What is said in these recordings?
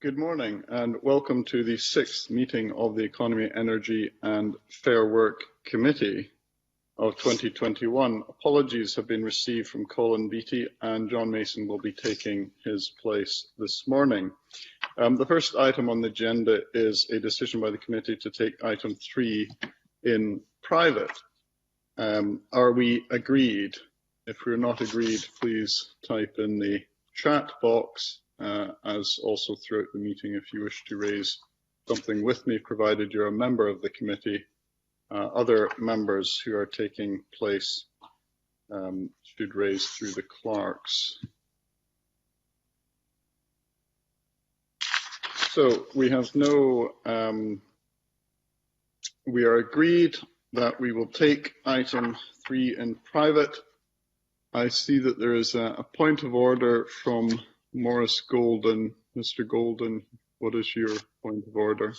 Good morning and welcome to the 6th meeting of the Economy, Energy and Fair Work Committee of 2021. Apologies have been received from Colin Beattie and John Mason will be taking his place this morning. The first item on the agenda is a decision by the committee to take item 3 in private. Are we agreed? If we're not agreed, please type in the chat box. As also throughout the meeting, if you wish to raise something with me, provided you're a member of the committee, other members who are taking place should raise through the clerks. So we have we are agreed that we will take item 3 in private. I see that there is a point of order from Maurice Golden. Mr. Golden, what is your point of order?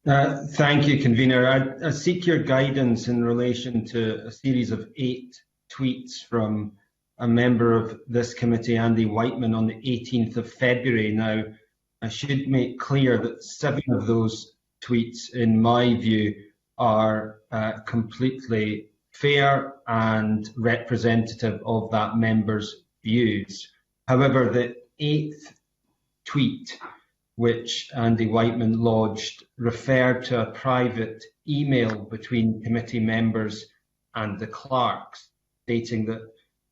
Thank you, Convener. I seek your guidance in relation to a series of 8 tweets from a member of this committee, Andy Whiteman, on the 18th of February. Now, I should make clear that 7 of those tweets, in my view, are completely fair and representative of that member's views. However, the 8th tweet, which Andy Whiteman lodged, referred to a private email between committee members and the clerks, stating that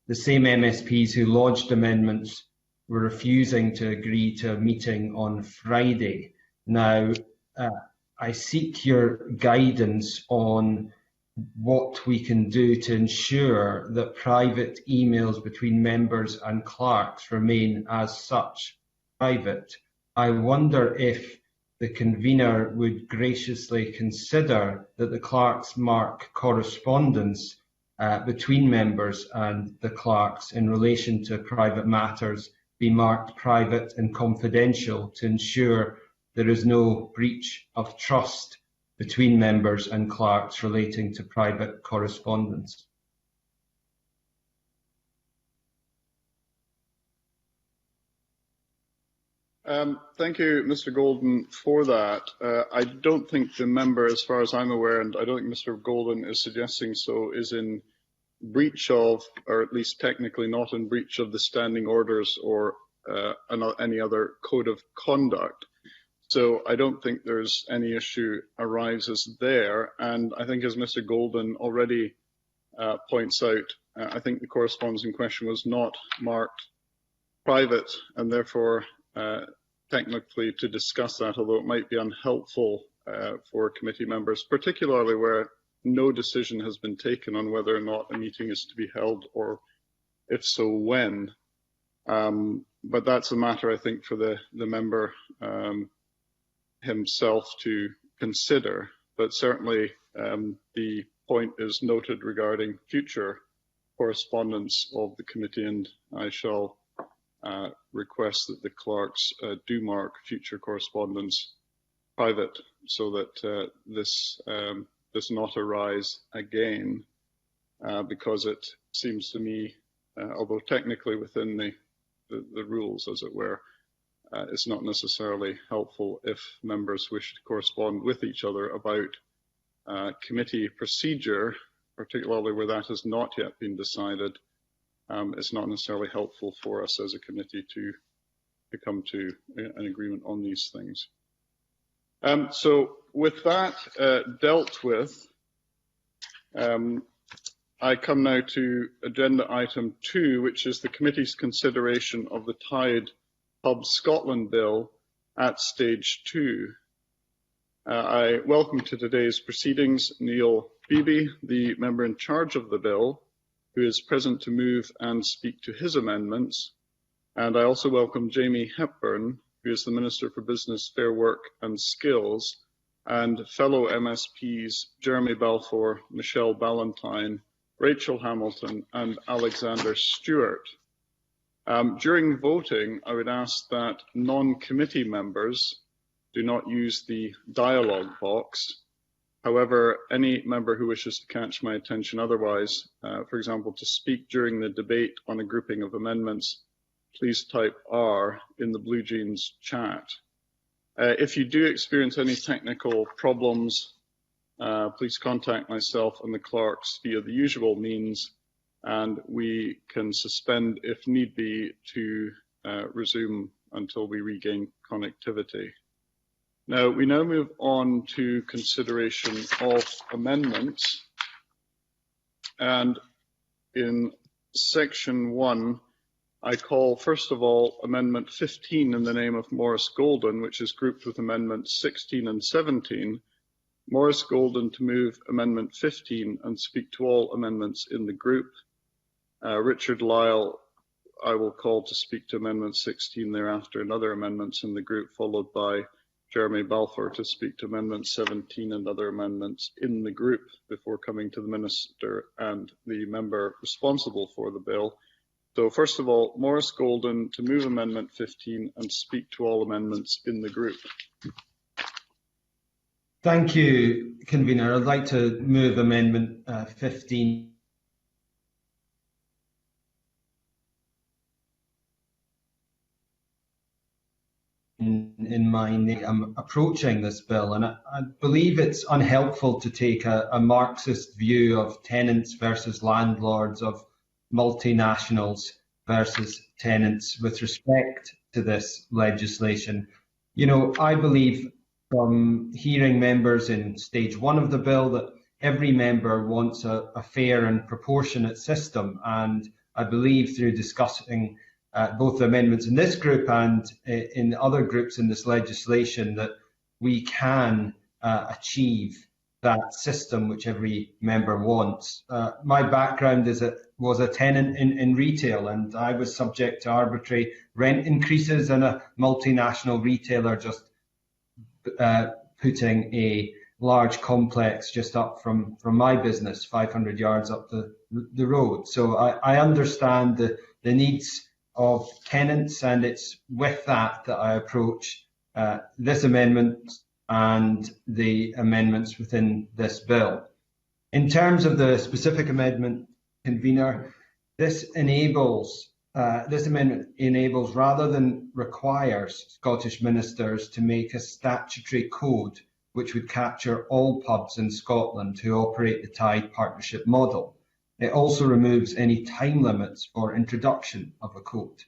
the same MSPs who lodged amendments were refusing to agree to a meeting on Friday. Now, I seek your guidance on what we can do to ensure that private emails between members and clerks remain as such private. I wonder if the convener would graciously consider that the clerks mark correspondence between members and the clerks in relation to private matters be marked private and confidential to ensure there is no breach of trust between members and clerks relating to private correspondence. Thank you, Mr. Golden, for that. I don't think the member, as far as I'm aware, and I don't think Mr. Golden is suggesting so, is in breach of, or at least technically not in breach of the standing orders or any other code of conduct. So I don't think there's any issue arises there. And I think, as Mr. Golden already points out, I think the correspondence in question was not marked private, and therefore technically to discuss that, although it might be unhelpful for committee members, particularly where no decision has been taken on whether or not a meeting is to be held, or if so, when. But that's a matter, I think, for the member himself to consider, but certainly the point is noted regarding future correspondence of the committee, and I shall request that the clerks do mark future correspondence private so that this does not arise again, because it seems to me, although technically within the rules, as it were, it's not necessarily helpful if members wish to correspond with each other about committee procedure, particularly where that has not yet been decided. It's not necessarily helpful for us as a committee to come to an agreement on these things. So with that dealt with, I come now to agenda item 2, which is the committee's consideration of the Tide Hub Scotland Bill at stage 2. I welcome to today's proceedings Neil Beebe, the member in charge of the bill, who is present to move and speak to his amendments. And I also welcome Jamie Hepburn, who is the Minister for Business, Fair Work and Skills, and fellow MSPs Jeremy Balfour, Michelle Ballantyne, Rachel Hamilton and Alexander Stewart. During voting, I would ask that non-committee members do not use the dialogue box. However, any member who wishes to catch my attention otherwise, for example, to speak during the debate on a grouping of amendments, please type R in the Blue Jeans chat. If you do experience any technical problems, please contact myself and the clerks via the usual means, and we can suspend, if need be, to resume until we regain connectivity. Now, we now move on to consideration of amendments. And in section 1, I call, first of all, Amendment 15 in the name of Maurice Golden, which is grouped with Amendments 16 and 17. Maurice Golden to move Amendment 15 and speak to all amendments in the group. Richard Lyle, I will call to speak to Amendment 16 thereafter and other amendments in the group, followed by Jeremy Balfour to speak to Amendment 17 and other amendments in the group before coming to the Minister and the member responsible for the bill. So first of all, Maurice Golden to move Amendment 15 and speak to all amendments in the group. Thank you, Convener. I'd like to move Amendment 15. In mind, I'm approaching this bill, and I believe it's unhelpful to take a Marxist view of tenants versus landlords, of multinationals versus tenants with respect to this legislation. You know, I believe from hearing members in stage 1 of the bill that every member wants a fair and proportionate system, and I believe through discussing both the amendments in this group and in other groups in this legislation that we can achieve that system which every member wants. My background was a tenant in retail, and I was subject to arbitrary rent increases, and a multinational retailer just putting a large complex just up from my business, 500 yards up the road. So I understand the needs of tenants, and it's with that I approach this amendment and the amendments within this bill. In terms of the specific amendment, Convener, this amendment enables rather than requires Scottish ministers to make a statutory code which would capture all pubs in Scotland who operate the Tide Partnership model. It also removes any time limits for introduction of a code.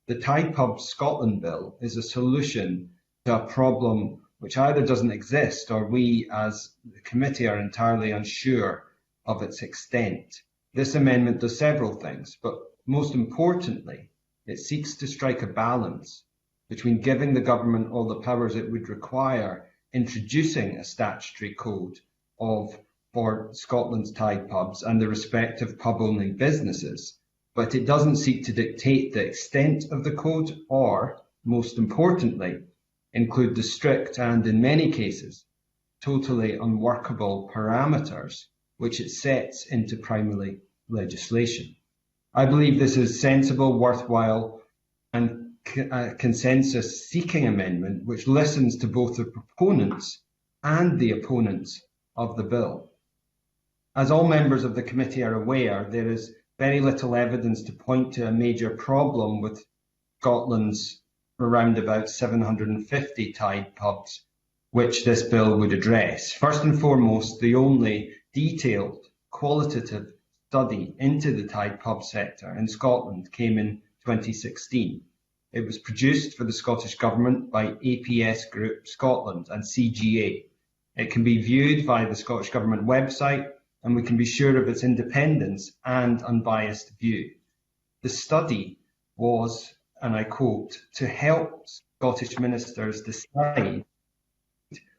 The Tide Pubs Scotland Bill is a solution to a problem which either doesn't exist or we as the committee are entirely unsure of its extent. This amendment does several things, but most importantly, it seeks to strike a balance between giving the government all the powers it would require, introducing a statutory code for Scotland's Tide pubs and the respective pub-only businesses, but it doesn't seek to dictate the extent of the code or, most importantly, include the strict and, in many cases, totally unworkable parameters which it sets into primary legislation. I believe this is sensible, worthwhile, and a consensus-seeking amendment which listens to both the proponents and the opponents of the bill. As all members of the committee are aware, there is very little evidence to point to a major problem with Scotland's around about 750 Tide pubs, which this bill would address. First and foremost, the only detailed qualitative study into the Tide pub sector in Scotland came in 2016. It was produced for the Scottish Government by APS Group Scotland and CGA. It can be viewed via the Scottish Government website, and we can be sure of its independence and unbiased view. The study was, and I quote, to help Scottish ministers decide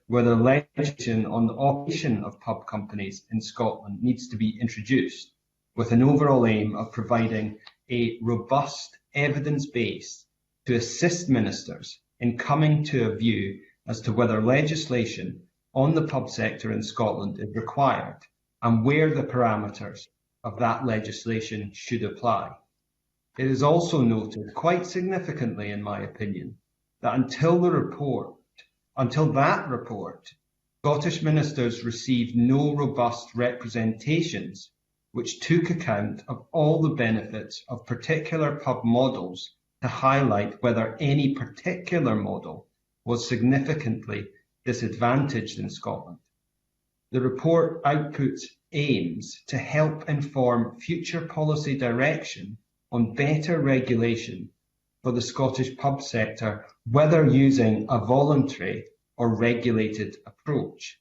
whether legislation on the operation of pub companies in Scotland needs to be introduced, with an overall aim of providing a robust evidence base to assist ministers in coming to a view as to whether legislation on the pub sector in Scotland is required and where the parameters of that legislation should apply. It is also noted, quite significantly in my opinion, that until that report, Scottish ministers received no robust representations which took account of all the benefits of particular pub models to highlight whether any particular model was significantly disadvantaged in Scotland. The report outputs aims to help inform future policy direction on better regulation for the Scottish pub sector, whether using a voluntary or regulated approach.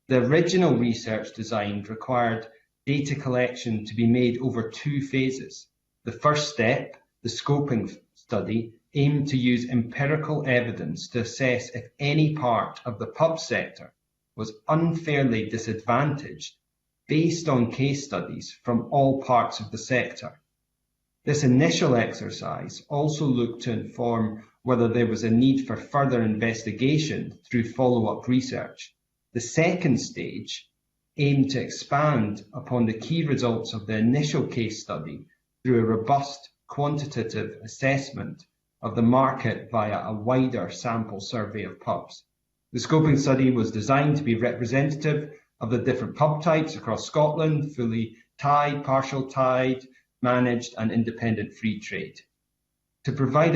The original research design required data collection to be made over 2 phases. The first step, the scoping study, aimed to use empirical evidence to assess if any part of the pub sector was unfairly disadvantaged based on case studies from all parts of the sector. This initial exercise also looked to inform whether there was a need for further investigation through follow-up research. The second stage aimed to expand upon the key results of the initial case study through a robust quantitative assessment of the market via a wider sample survey of pubs. The scoping study was designed to be representative of the different pub types across Scotland: fully tied, partial tied, managed and independent free trade. To provide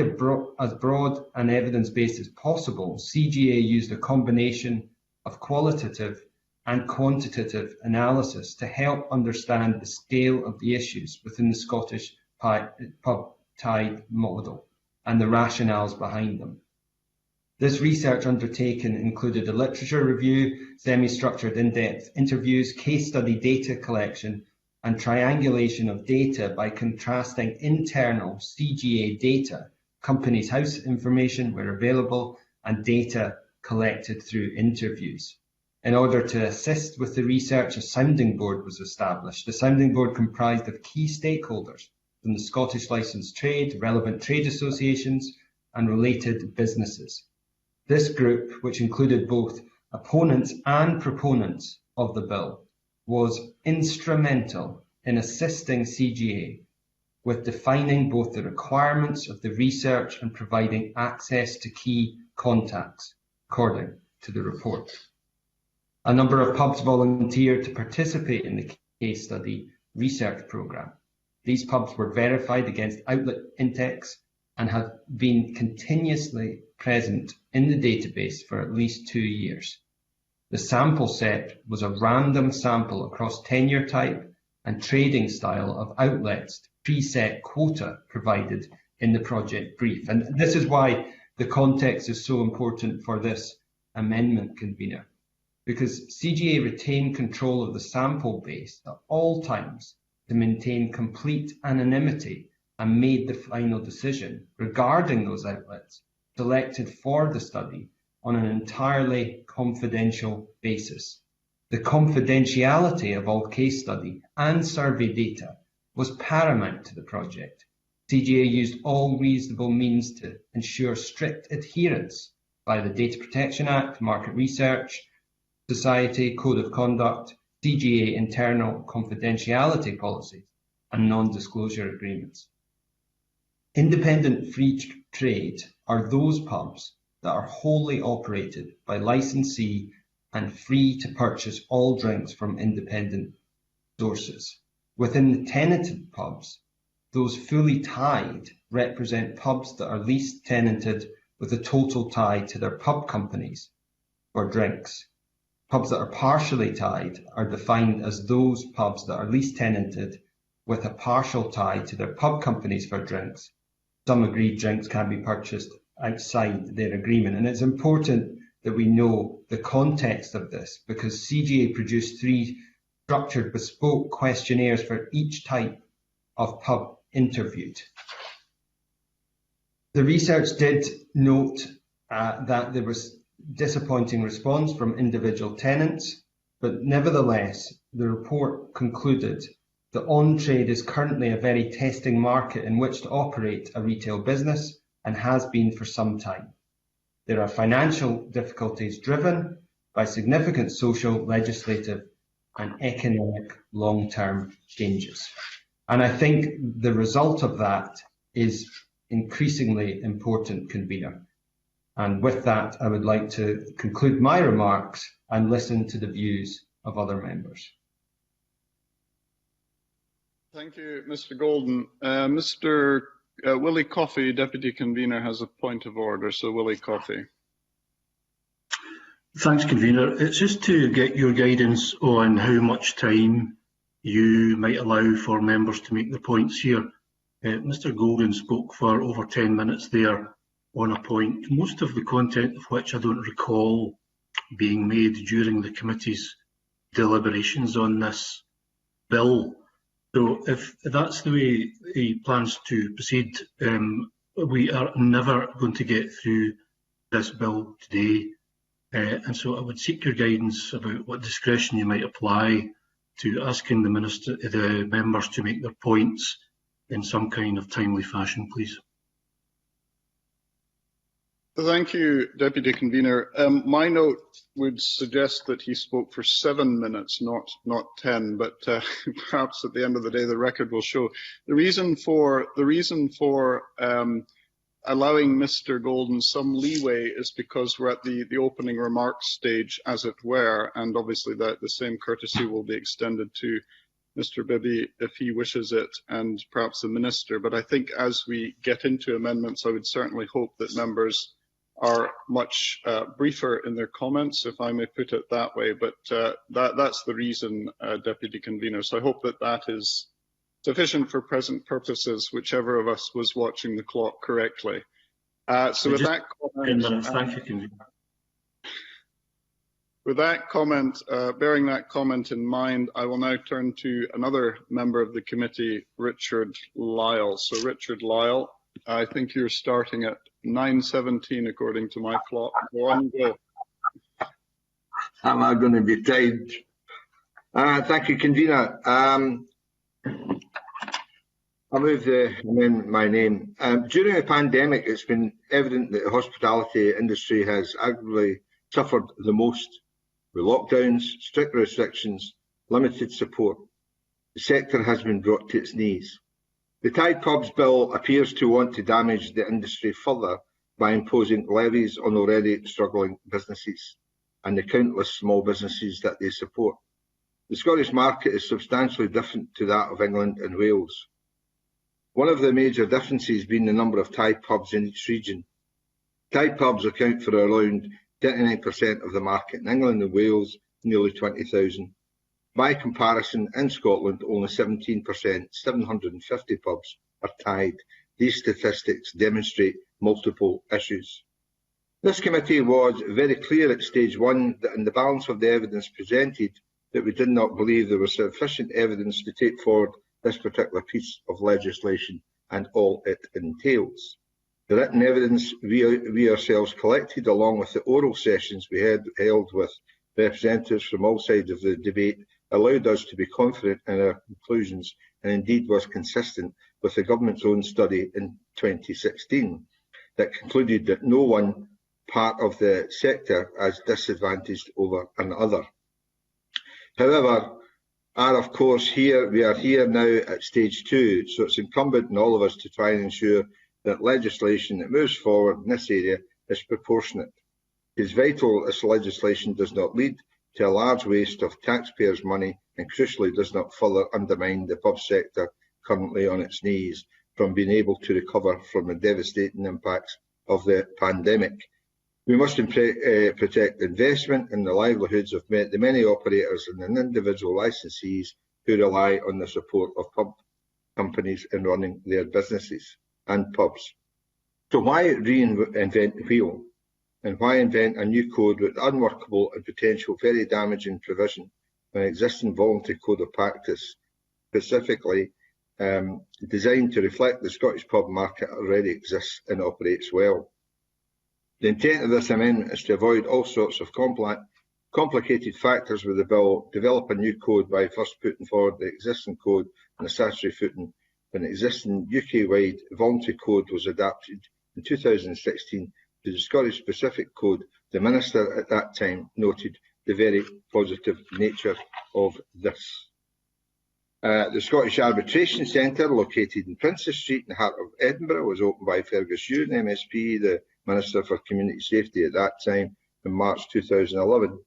as broad and evidence-based as possible, CGA used a combination of qualitative and quantitative analysis to help understand the scale of the issues within the Scottish pub tied model and the rationales behind them. This research undertaken included a literature review, semi-structured in-depth interviews, case study data collection, and triangulation of data by contrasting internal CGA data, companies' house information where available, and data collected through interviews. In order to assist with the research, a sounding board was established. The sounding board comprised of key stakeholders from the Scottish Licensed Trade, relevant trade associations, and related businesses. This group, which included both opponents and proponents of the bill, was instrumental in assisting CGA with defining both the requirements of the research and providing access to key contacts, according to the report. A number of pubs volunteered to participate in the case study research programme. These pubs were verified against Outlet Index and have been continuously present in the database for at least 2 years. The sample set was a random sample across tenure type and trading style of outlets to preset quota provided in the project brief. And this is why the context is so important for this amendment, convener, because CGA retained control of the sample base at all times to maintain complete anonymity and made the final decision regarding those outlets selected for the study on an entirely confidential basis. The confidentiality of all case study and survey data was paramount to the project. CGA used all reasonable means to ensure strict adherence by the Data Protection Act, Market Research Society, Code of Conduct, CGA internal confidentiality policies, and non-disclosure agreements. Independent free trade are those pubs that are wholly operated by licensee and free to purchase all drinks from independent sources. Within the tenanted pubs, those fully tied represent pubs that are least tenanted with a total tie to their pub companies for drinks. Pubs that are partially tied are defined as those pubs that are least tenanted with a partial tie to their pub companies for drinks. Some agreed drinks can be purchased outside their agreement. And it's important that we know the context of this, because CGA produced 3 structured bespoke questionnaires for each type of pub interviewed. The research did note that there was disappointing response from individual tenants, but nevertheless, the report concluded that on-trade is currently a very testing market in which to operate a retail business and has been for some time. There are financial difficulties driven by significant social, legislative and economic long-term changes. And I think the result of that is increasingly important, convener. And with that, I would like to conclude my remarks and listen to the views of other members. Thank you, Mr. Golden. Mr. Willie Coffey, Deputy Convener, has a point of order. So Willie Coffey. Thanks, Convener. It's just to get your guidance on how much time you might allow for members to make their points here. Mr Golden spoke for over 10 minutes there on a point, most of the content of which I don't recall being made during the committee's deliberations on this bill. So if that's the way he plans to proceed, we are never going to get through this bill today. And so I would seek your guidance about what discretion you might apply to asking the members to make their points in some kind of timely fashion, please. Thank you, Deputy Convener. My note would suggest that he spoke for 7 minutes, not 10, but perhaps at the end of the day the record will show. The reason for allowing Mr Golden some leeway is because we're at the opening remarks stage, as it were, and obviously the same courtesy will be extended to Mr Bibby if he wishes it, and perhaps the Minister. But I think as we get into amendments, I would certainly hope that members are much briefer in their comments, if I may put it that way. But that's the reason, Deputy Convener. So I hope that is sufficient for present purposes, whichever of us was watching the clock correctly. So with that comment, 10 minutes. Thank you, Convener. With that comment, bearing that comment in mind, I will now turn to another member of the committee, Richard Lyle. So Richard Lyle, I think you're starting at 9:17 according to my clock. Go on, go. Am I going to be timed? Thank you, Convener. I move to amend my name. During the pandemic, it's been evident that the hospitality industry has arguably suffered the most, with lockdowns, strict restrictions, limited support. The sector has been brought to its knees. The Tide Pubs Bill appears to want to damage the industry further by imposing levies on already struggling businesses and the countless small businesses that they support. The Scottish market is substantially different to that of England and Wales. One of the major differences being the number of Tide pubs in each region. Tide pubs account for around 39% of the market in England and Wales, nearly 20,000. By comparison, in Scotland, only 17%, 750 pubs, are tied. These statistics demonstrate multiple issues. This committee was very clear at stage one that in the balance of the evidence presented, that we did not believe there was sufficient evidence to take forward this particular piece of legislation and all it entails. The written evidence we ourselves collected, along with the oral sessions we had held with representatives from all sides of the debate, allowed us to be confident in our conclusions, and indeed was consistent with the government's own study in 2016 that concluded that no one part of the sector is disadvantaged over another. However, we are here now at stage two, so it's incumbent on all of us to try and ensure that legislation that moves forward in this area is proportionate. It is vital this legislation does not lead to a large waste of taxpayers' money and crucially does not further undermine the pub sector currently on its knees from being able to recover from the devastating impacts of the pandemic. We must protect investment and the livelihoods of the many operators and individual licensees who rely on the support of pub companies in running their businesses and pubs. So why reinvent the wheel? And why invent a new code with unworkable and potential very damaging provision when an existing voluntary code of practice, specifically designed to reflect the Scottish pub market, already exists and operates well? The intent of this amendment is to avoid all sorts of complicated factors with the bill, develop a new code by first putting forward the existing code on the statutory footing. When the existing UK-wide voluntary code was adapted in 2016 to the Scottish specific code, the Minister at that time noted the very positive nature of this. The Scottish Arbitration Centre, located in Princes Street in the heart of Edinburgh, was opened by Fergus Ewing, MSP, the Minister for Community Safety at that time, in March 2011.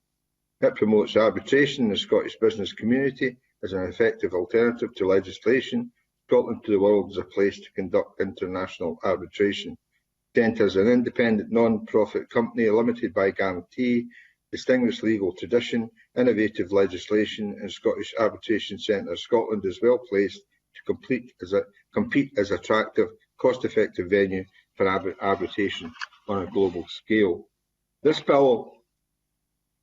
It promotes arbitration in the Scottish business community as an effective alternative to legislation, Scotland to the world as a place to conduct international arbitration. Centre is an independent non-profit company limited by guarantee, distinguished legal tradition, innovative legislation, and Scottish Arbitration Centre Scotland is well placed to compete as attractive, cost-effective venue for arbitration on a global scale. This bill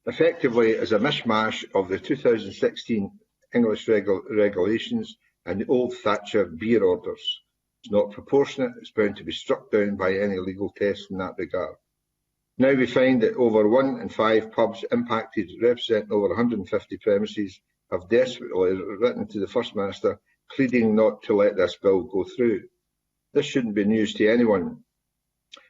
effectively is a mishmash of the 2016 English regulations and the old Thatcher beer orders. It's not proportionate, it's bound to be struck down by any legal test in that regard. Now we find that over 1 in 5 pubs impacted, representing over 150 premises, have desperately written to the First Minister pleading not to let this bill go through. This shouldn't be news to anyone.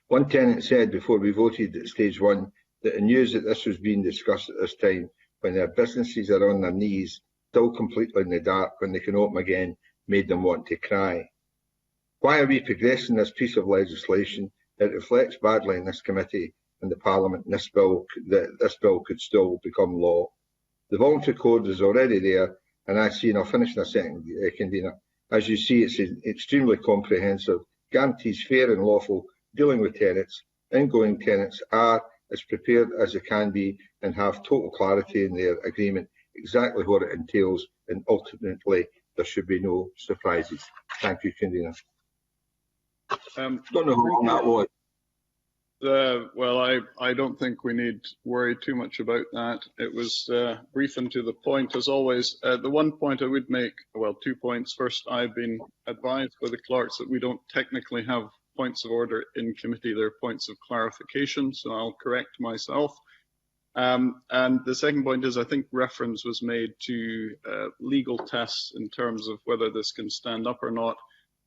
One tenant said before we voted at stage 1 that the news that this was being discussed at this time, when their businesses are on their knees, still completely in the dark when they can open again, made them want to cry. Why are we progressing this piece of legislation? It reflects badly in this committee and the Parliament, and this bill could still become law. The voluntary code is already there, and I'll finish in a second, Convener. As you see, it's extremely comprehensive, guarantees fair and lawful dealing with tenants. Ingoing tenants are as prepared as they can be and have total clarity in their agreement, exactly what it entails, and ultimately there should be no surprises. Thank you, Convener. Don't know how long that was. Well, I don't think we need to worry too much about that. It was brief and to the point, as always. The one point I would make, well, 2 points. First, I've been advised by the clerks that we don't technically have points of order in committee. They're points of clarification, so I'll correct myself. And the second point is, I think reference was made to legal tests in terms of whether this can stand up or not.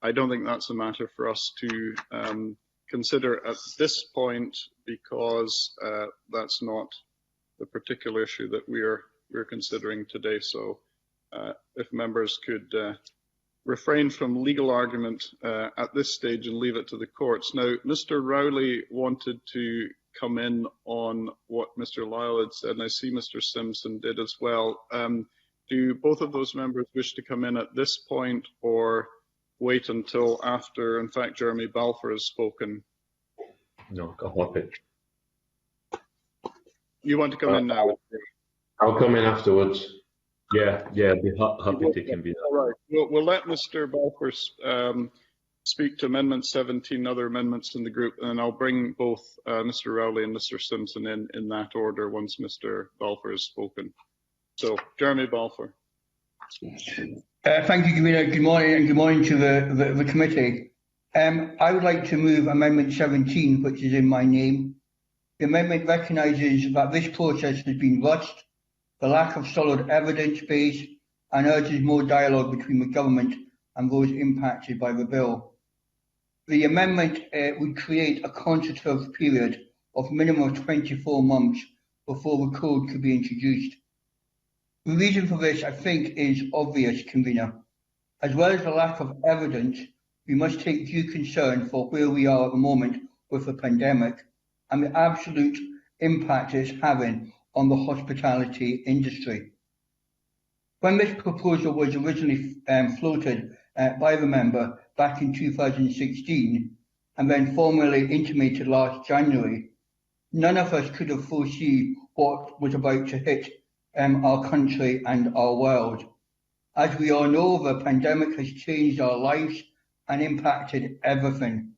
I don't think that's a matter for us to consider at this point, because that's not the particular issue that we're considering today. So if members could refrain from legal argument at this stage and leave it to the courts. Now, Mr. Rowley wanted to come in on what Mr. Lyle had said, and I see Mr. Simpson did as well. Do both of those members wish to come in at this point, or wait until after, in fact, Jeremy Balfour has spoken? No, I'm happy. You want to come in now? I'll come in afterwards. Yeah, I'd be happy to convene. All right, we'll let Mr. Balfour speak to Amendment 17, other amendments in the group, and I'll bring both Mr. Rowley and Mr. Simpson in that order once Mr. Balfour has spoken. So, Jeremy Balfour. Thank you, Convener. Good morning, and good morning to the committee. I would like to move Amendment 17, which is in my name. The amendment recognises that this process has been rushed, the lack of solid evidence base, and urges more dialogue between the government and those impacted by the bill. The amendment would create a consultative period of minimum of 24 months before the code could be introduced. The reason for this, I think, is obvious, Convener. As well as the lack of evidence, we must take due concern for where we are at the moment with the pandemic and the absolute impact it's having on the hospitality industry. When this proposal was originally floated by the member back in 2016 and then formally intimated last January, none of us could have foreseen what was about to hit our country and our world. As we all know, the pandemic has changed our lives and impacted everything.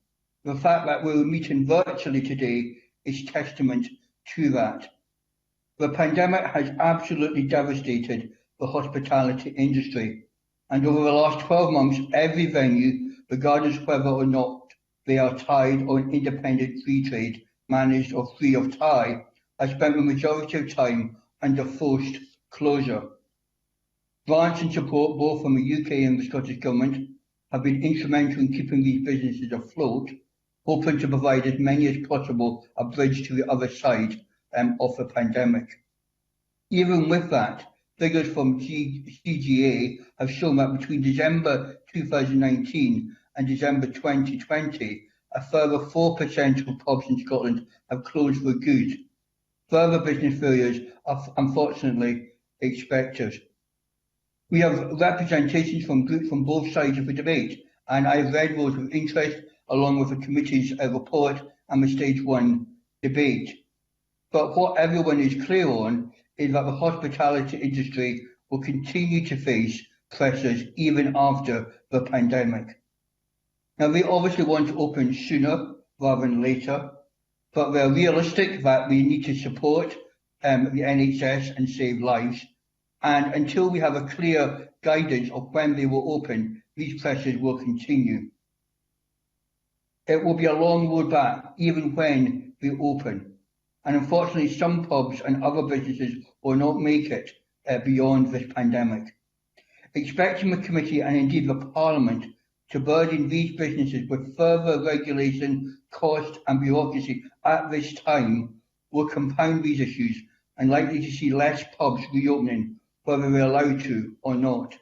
The fact that we're meeting virtually today is testament to that. The pandemic has absolutely devastated the hospitality industry, and over the last 12 months, every venue, regardless whether or not they are tied or an independent free trade, managed or free of tie, has spent the majority of time under forced closure. Grants and support both from the UK and the Scottish Government have been instrumental in keeping these businesses afloat, hoping to provide as many as possible a bridge to the other side of the pandemic. Even with that, figures from CGA have shown that between December 2019 and December 2020, a further 4% of pubs in Scotland have closed for good. Further business failures are unfortunately expected. We have representations from groups from both sides of the debate, and I have read those with interest, along with the committee's report and the stage 1 debate. But what everyone is clear on is that the hospitality industry will continue to face pressures even after the pandemic. Now, they obviously want to open sooner rather than later, but they're realistic that we need to support the NHS and save lives. And until we have a clear guidance of when they will open, these pressures will continue. It will be a long road back, even when they open. And unfortunately, some pubs and other businesses will not make it beyond this pandemic. Expecting the committee and indeed the Parliament to burden these businesses with further regulation, cost and bureaucracy at this time will compound these issues and likely to see less pubs reopening, whether they're allowed to or not.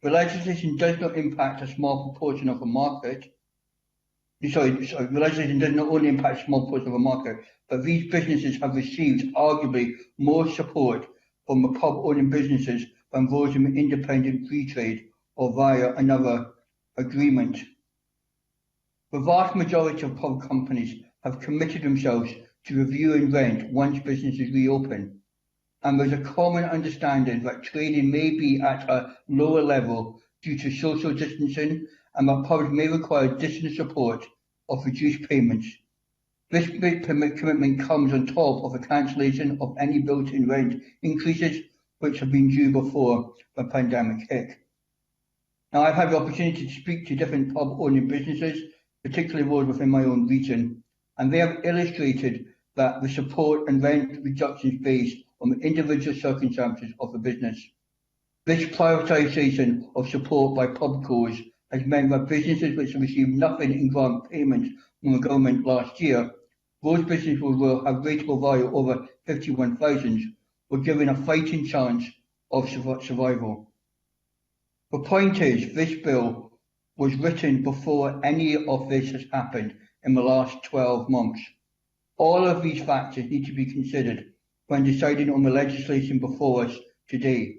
The legislation does not impact a small proportion of the market. The legislation does not only impact a small portion of the market, but these businesses have received arguably more support from the pub-owning businesses than those in the independent free trade or via another agreement. The vast majority of pub companies have committed themselves to reviewing rent once businesses reopen, and there's a common understanding that trading may be at a lower level due to social distancing and that pubs may require additional support of reduced payments. This commitment comes on top of the cancellation of any built-in rent increases which have been due before the pandemic hit. Now, I've had the opportunity to speak to different pub-owning businesses, particularly those within my own region, and they have illustrated that the support and rent reductions based on the individual circumstances of the business. This prioritisation of support by pubcos has meant that businesses which have received nothing in grant payments from the government last year, those businesses will have rateable value over 51,000, were given a fighting chance of survival. The point is, this bill was written before any of this has happened in the last 12 months. All of these factors need to be considered when deciding on the legislation before us today.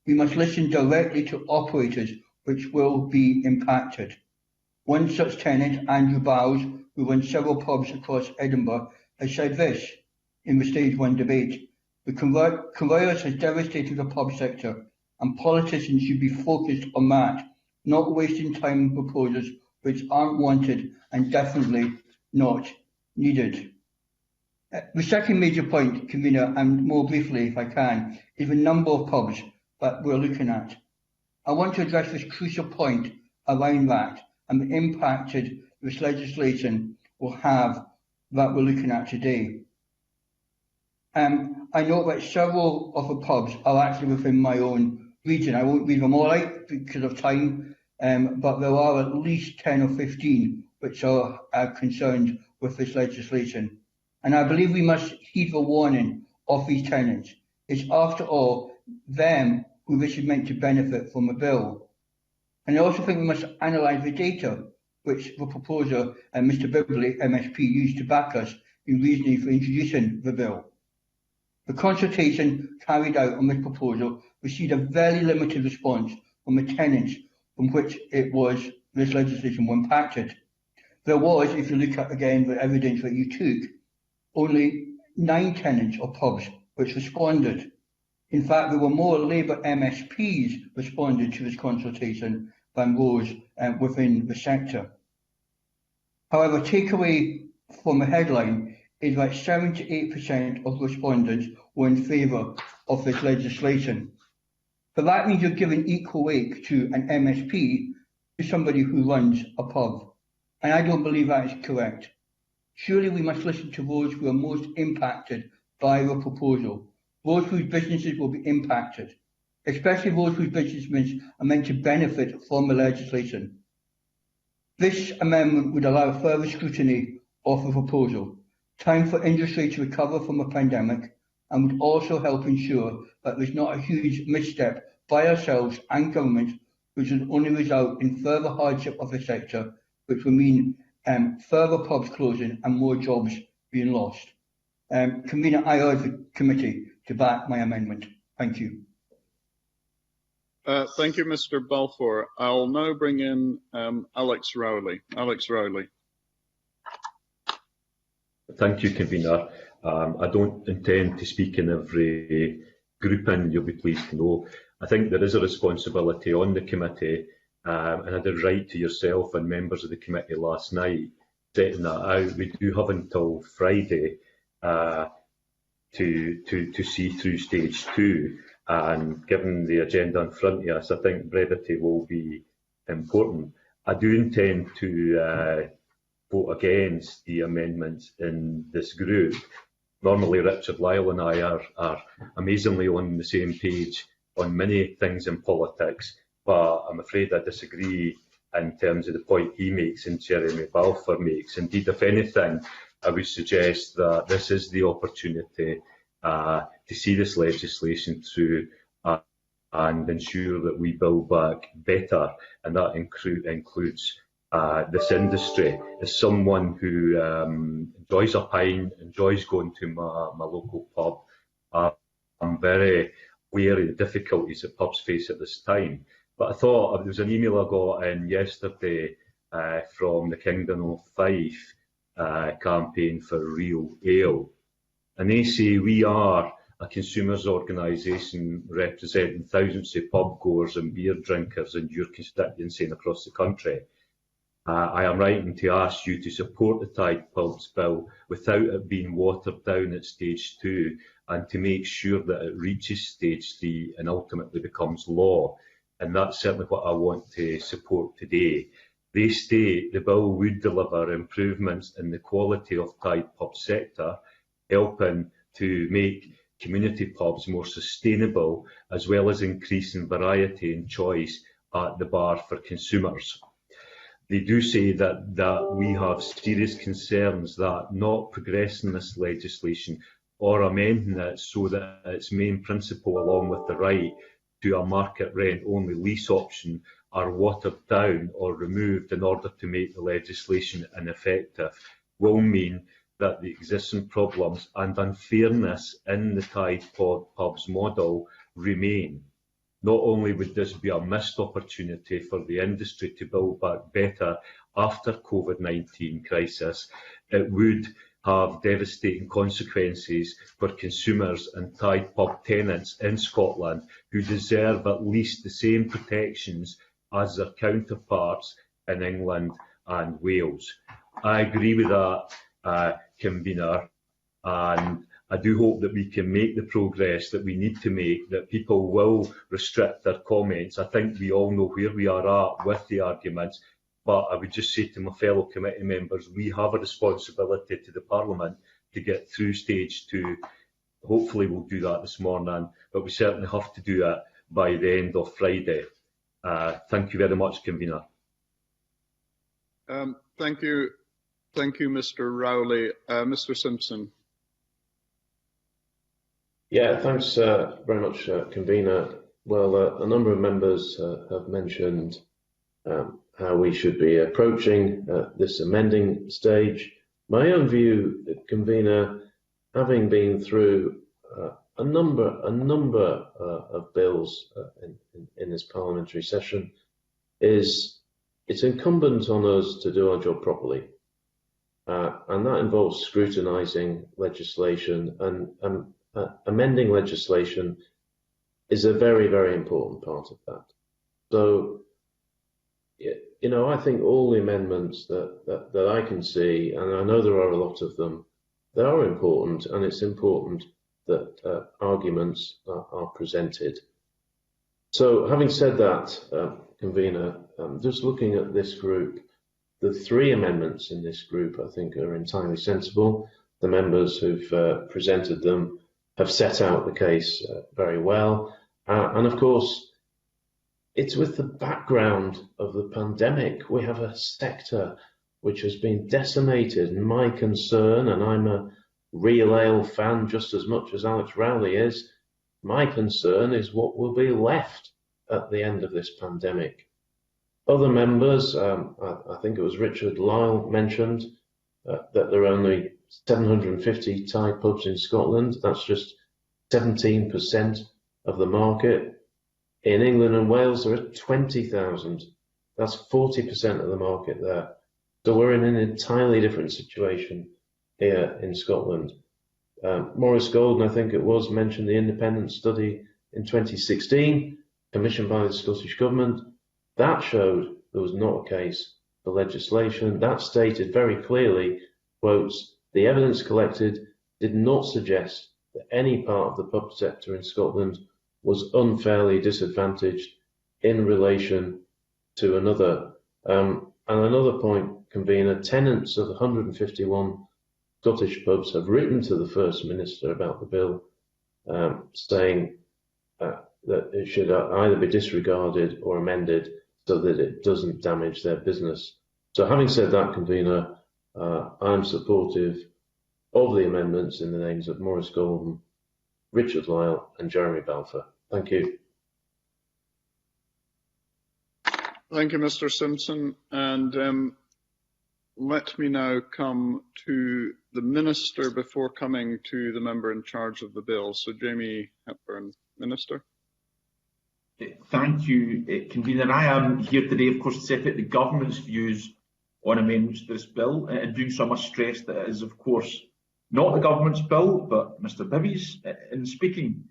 We must listen directly to operators which will be impacted. One such tenant, Andrew Bowes, who runs several pubs across Edinburgh, has said this in the stage 1 debate. The coronavirus has devastated the pub sector, and politicians should be focused on that, not wasting time on proposals which aren't wanted and definitely not needed. The second major point, Convener, and more briefly if I can, is the number of pubs that we're looking at. I want to address this crucial point around that and the impact this legislation will have that we're looking at today. I know that several of the pubs are actually within my own region. I won't read them all out because of time, but there are at least 10 or 15 which are concerned with this legislation. And I believe we must heed the warning of these tenants. It's after all them who this is meant to benefit from the bill. And I also think we must analyse the data which the proposer, Mr Bibley, MSP, used to back us in reasoning for introducing the bill. The consultation carried out on this proposal received a very limited response from the tenants from which this legislation was impacted. There was, if you look at again the evidence that you took, only 9 tenants or pubs which responded. In fact, there were more Labour MSPs responded to this consultation than those within the sector. However, takeaway from the headline is that 78% of respondents were in favour of this legislation. But that means you're giving equal weight to an MSP to somebody who runs a pub. And I don't believe that is correct. Surely we must listen to those who are most impacted by the proposal, those whose businesses will be impacted, especially those whose businesses are meant to benefit from the legislation. This amendment would allow further scrutiny of the proposal, time for industry to recover from the pandemic, and would also help ensure that there's not a huge misstep by ourselves and government, which would only result in further hardship of the sector, which would mean further pubs closing and more jobs being lost. Convener, I urge the committee to back my amendment. Thank you. Thank you, Mr. Balfour. I'll now bring in Alex Rowley. Alex Rowley. Thank you, convener. I don't intend to speak in every grouping, you'll be pleased to know. I think there is a responsibility on the committee, and I did write to yourself and members of the committee last night, setting that out. We do have until Friday to see through stage 2, and given the agenda in front of us, I think brevity will be important. I do intend to vote against the amendments in this group. Normally Richard Lyle and I are amazingly on the same page on many things in politics, but I'm afraid I disagree in terms of the point he makes and Jeremy Balfour makes. Indeed, if anything, I would suggest that this is the opportunity to see this legislation through and ensure that we build back better, and that includes this industry. As someone who enjoys a pint, enjoys going to my local pub, I'm very aware of the difficulties that pubs face at this time. But I thought there was an email I got in yesterday from the Kingdom of Fife campaign for Real Ale. And they say we are a consumers organisation representing thousands of pub goers and beer drinkers in your constituency and across the country. I am writing to ask you to support the Tide Pubs Bill without it being watered down at stage 2, and to make sure that it reaches stage 3 and ultimately becomes law. And that's certainly what I want to support today. They state the bill would deliver improvements in the quality of Tide pub sector, helping to make community pubs more sustainable, as well as increasing variety and choice at the bar for consumers. They do say that we have serious concerns that not progressing this legislation or amending it so that its main principle, along with the right to a market rent only lease option, are watered down or removed in order to make the legislation ineffective, will mean that the existing problems and unfairness in the Tide Pubs model remain. Not only would this be a missed opportunity for the industry to build back better after COVID-19 crisis, it would have devastating consequences for consumers and Tide pub tenants in Scotland who deserve at least the same protections as their counterparts in England and Wales. I agree with that, convener, and I do hope that we can make the progress that we need to make, that people will restrict their comments. I think we all know where we are at with the arguments, but I would just say to my fellow committee members, we have a responsibility to the Parliament to get through stage 2. Hopefully we'll do that this morning, but we certainly have to do it by the end of Friday. Thank you very much, convener. Thank you, Mr. Rowley. Mr. Simpson. Yeah, thanks very much, convener. Well, a number of members have mentioned how we should be approaching this amending stage. My own view, convener, having been through a number of bills in this parliamentary session, is it's incumbent on us to do our job properly. And that involves scrutinising legislation, and amending legislation is a very, very important part of that. So, you know, I think all the amendments that I can see, and I know there are a lot of them, they are important, and it's important that arguments are presented. So, having said that, convener, just looking at this group, the 3 amendments in this group I think are entirely sensible. The members who've presented them have set out the case very well. And of course, it's with the background of the pandemic. We have a sector which has been decimated. And my concern, and I'm a Real Ale fan just as much as Alex Rowley is, my concern is what will be left at the end of this pandemic. Other members, I think it was Richard Lyle mentioned that there are only 750 Tide pubs in Scotland. That's just 17% of the market. In England and Wales, there are 20,000. That's 40% of the market there. So we're in an entirely different situation here in Scotland. Maurice Golden, I think it was, mentioned the independent study in 2016, commissioned by the Scottish Government. That showed there was not a case for legislation. That stated very clearly, quotes, the evidence collected did not suggest that any part of the pub sector in Scotland was unfairly disadvantaged in relation to another. And another point, Convener, tenants of 151 Scottish pubs have written to the First Minister about the bill, saying that it should either be disregarded or amended so that it doesn't damage their business. So having said that, Convener, I'm supportive of the amendments in the names of Maurice Golden, Richard Lyle and Jeremy Balfour. Thank you. Thank you, Mr. Simpson. And let me now come to the Minister before coming to the member in charge of the bill. So Jamie Hepburn, Minister. Thank you, Convener. I am here today, of course, to set out the Government's views on amendments to this bill. And doing so, I must stress that it is, of course, not the Government's bill, but Mr Bibby's. In speaking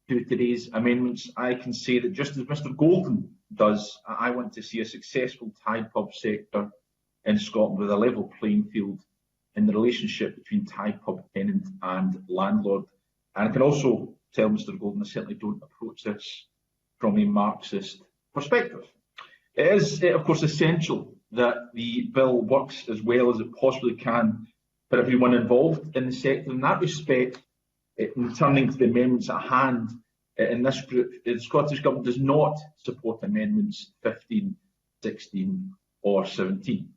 to today's amendments, I can say that just as Mr Golden does, I want to see a successful Thai pub sector in Scotland with a level playing field in the relationship between Thai pub tenant and landlord. And I can also tell Mr Golden I certainly don't approach this from a Marxist perspective. It is, of course, essential that the bill works as well as it possibly can for everyone involved in the sector. In that respect, in turning to the amendments at hand, in this group, the Scottish Government does not support amendments 15, 16 or 17.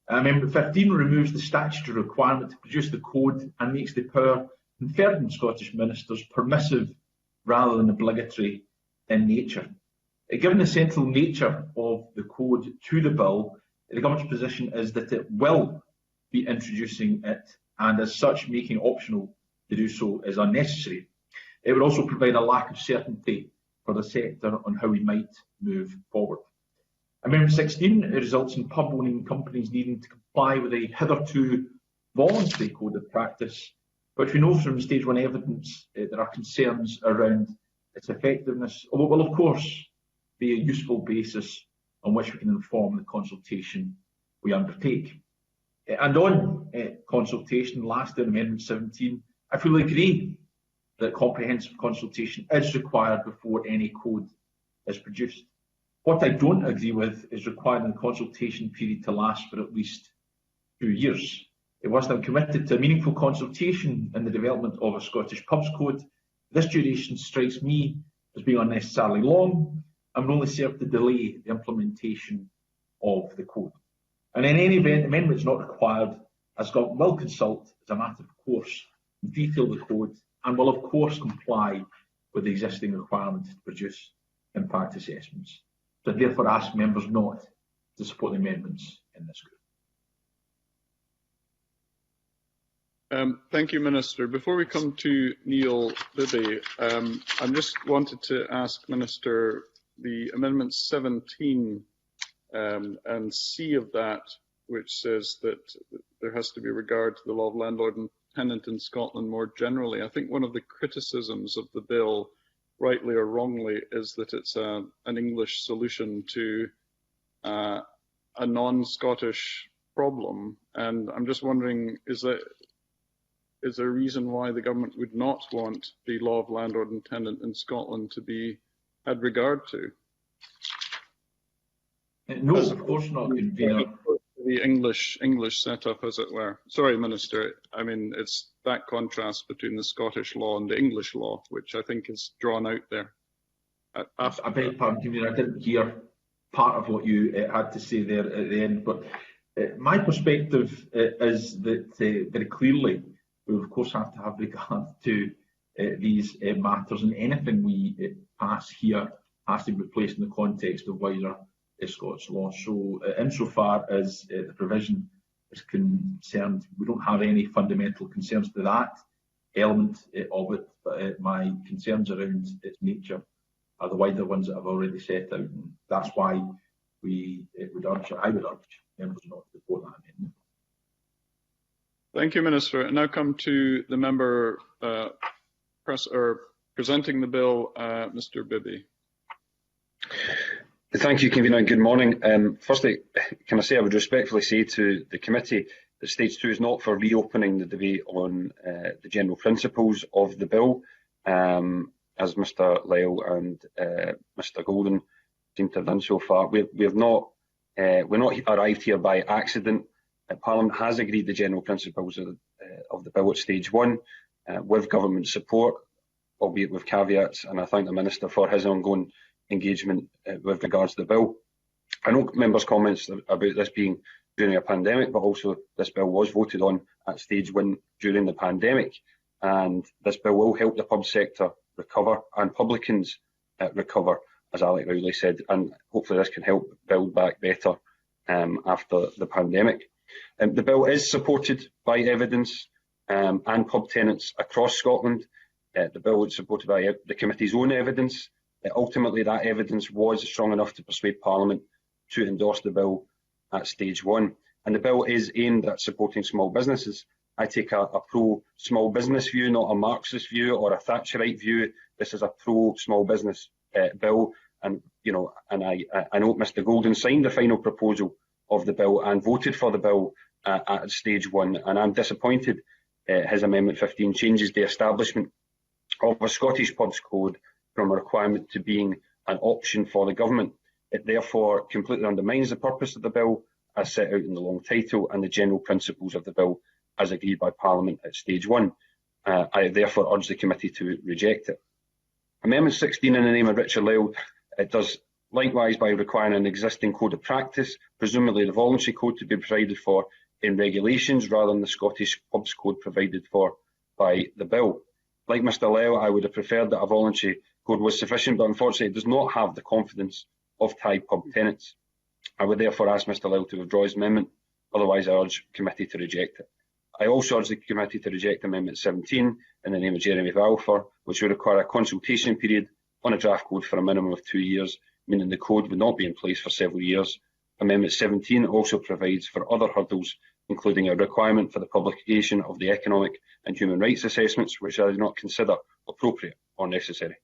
Amendment 15 removes the statutory requirement to produce the code and makes the power conferred on Scottish ministers permissive rather than obligatory in nature. Given the central nature of the code to the bill, the Government's position is that it will be introducing it, and as such making it optional to do so is unnecessary. It would also provide a lack of certainty for the sector on how we might move forward. Amendment 16 results in pub owning companies needing to comply with a hitherto voluntary code of practice, which we know from stage 1 evidence there are concerns around its effectiveness, although it will of course be a useful basis on which we can inform the consultation we undertake. And on consultation, last in Amendment 17, I fully agree that comprehensive consultation is required before any code is produced. What I don't agree with is requiring the consultation period to last for at least 2 years. Whilst I'm committed to a meaningful consultation in the development of a Scottish pubs code, this duration strikes me as being unnecessarily long and will only serve to delay the implementation of the code. And in any event, amendment is not required, as Government will consult as a matter of course, detail the code, and will of course comply with the existing requirement to produce impact assessments. So I therefore ask members not to support the amendments in this group. Thank you, Minister. Before we come to Neil Bibby, I just wanted to ask Minister, the Amendment 17 and C of that, which says that there has to be regard to the law of landlord and tenant in Scotland more generally. I think one of the criticisms of the bill, rightly or wrongly, is that it's an English solution to a non-Scottish problem. And I'm just wondering, is there a reason why the Government would not want the law of landlord and tenant in Scotland to be had regard to? No, of course not. The English setup, as it were. Sorry, Minister. I mean, it's that contrast between the Scottish law and the English law, which I think is drawn out there. I beg your pardon, Junior, I didn't hear part of what you had to say there at the end, but my perspective is that very clearly we of course have to have regard to these matters, and anything we pass here has to be placed in the context of wider Scots law. So insofar as the provision is concerned, we don't have any fundamental concerns to that element of it, but my concerns around its nature are the wider ones that I've already set out, and that's why I would urge members not to support that amendment. Thank you, Minister. I now come to the member presenting the bill, Mr. Bibby. Thank you, Convener, and good morning. Firstly, can I say I would respectfully say to the committee that Stage 2 is not for reopening the debate on the general principles of the bill, as Mr Lyle and Mr Golden seem to have done so far. We're not arrived here by accident. Parliament has agreed the general principles of the bill at Stage 1 with government support, albeit with caveats, and I thank the Minister for his ongoing engagement with regards to the bill. I know members' comments about this being during a pandemic, but also this bill was voted on at Stage 1 during the pandemic, and this bill will help the pub sector recover and publicans recover, as Alec Rowley said, and hopefully this can help build back better after the pandemic. The bill is supported by evidence and pub tenants across Scotland. The bill is supported by the committee's own evidence. Ultimately, that evidence was strong enough to persuade Parliament to endorse the bill at Stage 1. And the bill is aimed at supporting small businesses. I take a pro-small business view, not a Marxist view or a Thatcherite view. This is a pro-small business bill, and I note Mr Golden signed the final proposal of the bill and voted for the bill at Stage 1, and I'm disappointed his Amendment 15 changes the establishment of a Scottish pubs code from a requirement to being an option for the government. It therefore completely undermines the purpose of the bill as set out in the long title and the general principles of the bill as agreed by Parliament at Stage 1. I therefore urge the committee to reject it. Amendment 16 in the name of Richard Lyle, it does likewise by requiring an existing code of practice, presumably the voluntary code, to be provided for in regulations rather than the Scottish pubs code provided for by the bill. Like Mr Lyle, I would have preferred that a voluntary code was sufficient, but unfortunately it does not have the confidence of Thai pub tenants. I would therefore ask Mr Lyle to withdraw his amendment, otherwise I urge the committee to reject it. I also urge the committee to reject Amendment 17 in the name of Jeremy Balfour, which would require a consultation period on a draft code for a minimum of 2 years, meaning the code would not be in place for several years. Amendment 17 also provides for other hurdles, including a requirement for the publication of the economic and human rights assessments, which I do not consider appropriate or necessary.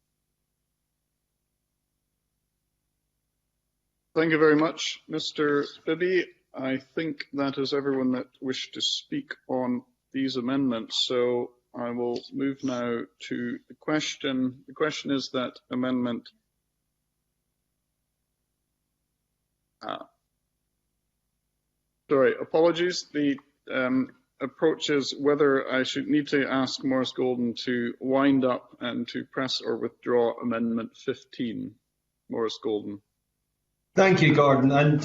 Thank you very much, Mr Bibby. I think that is everyone that wished to speak on these amendments, so I will move now to the question. The question is that amendment sorry, apologies. The approach is whether I should need to ask Maurice Golden to wind up and to press or withdraw Amendment 15. Maurice Golden. Thank you, Gordon. And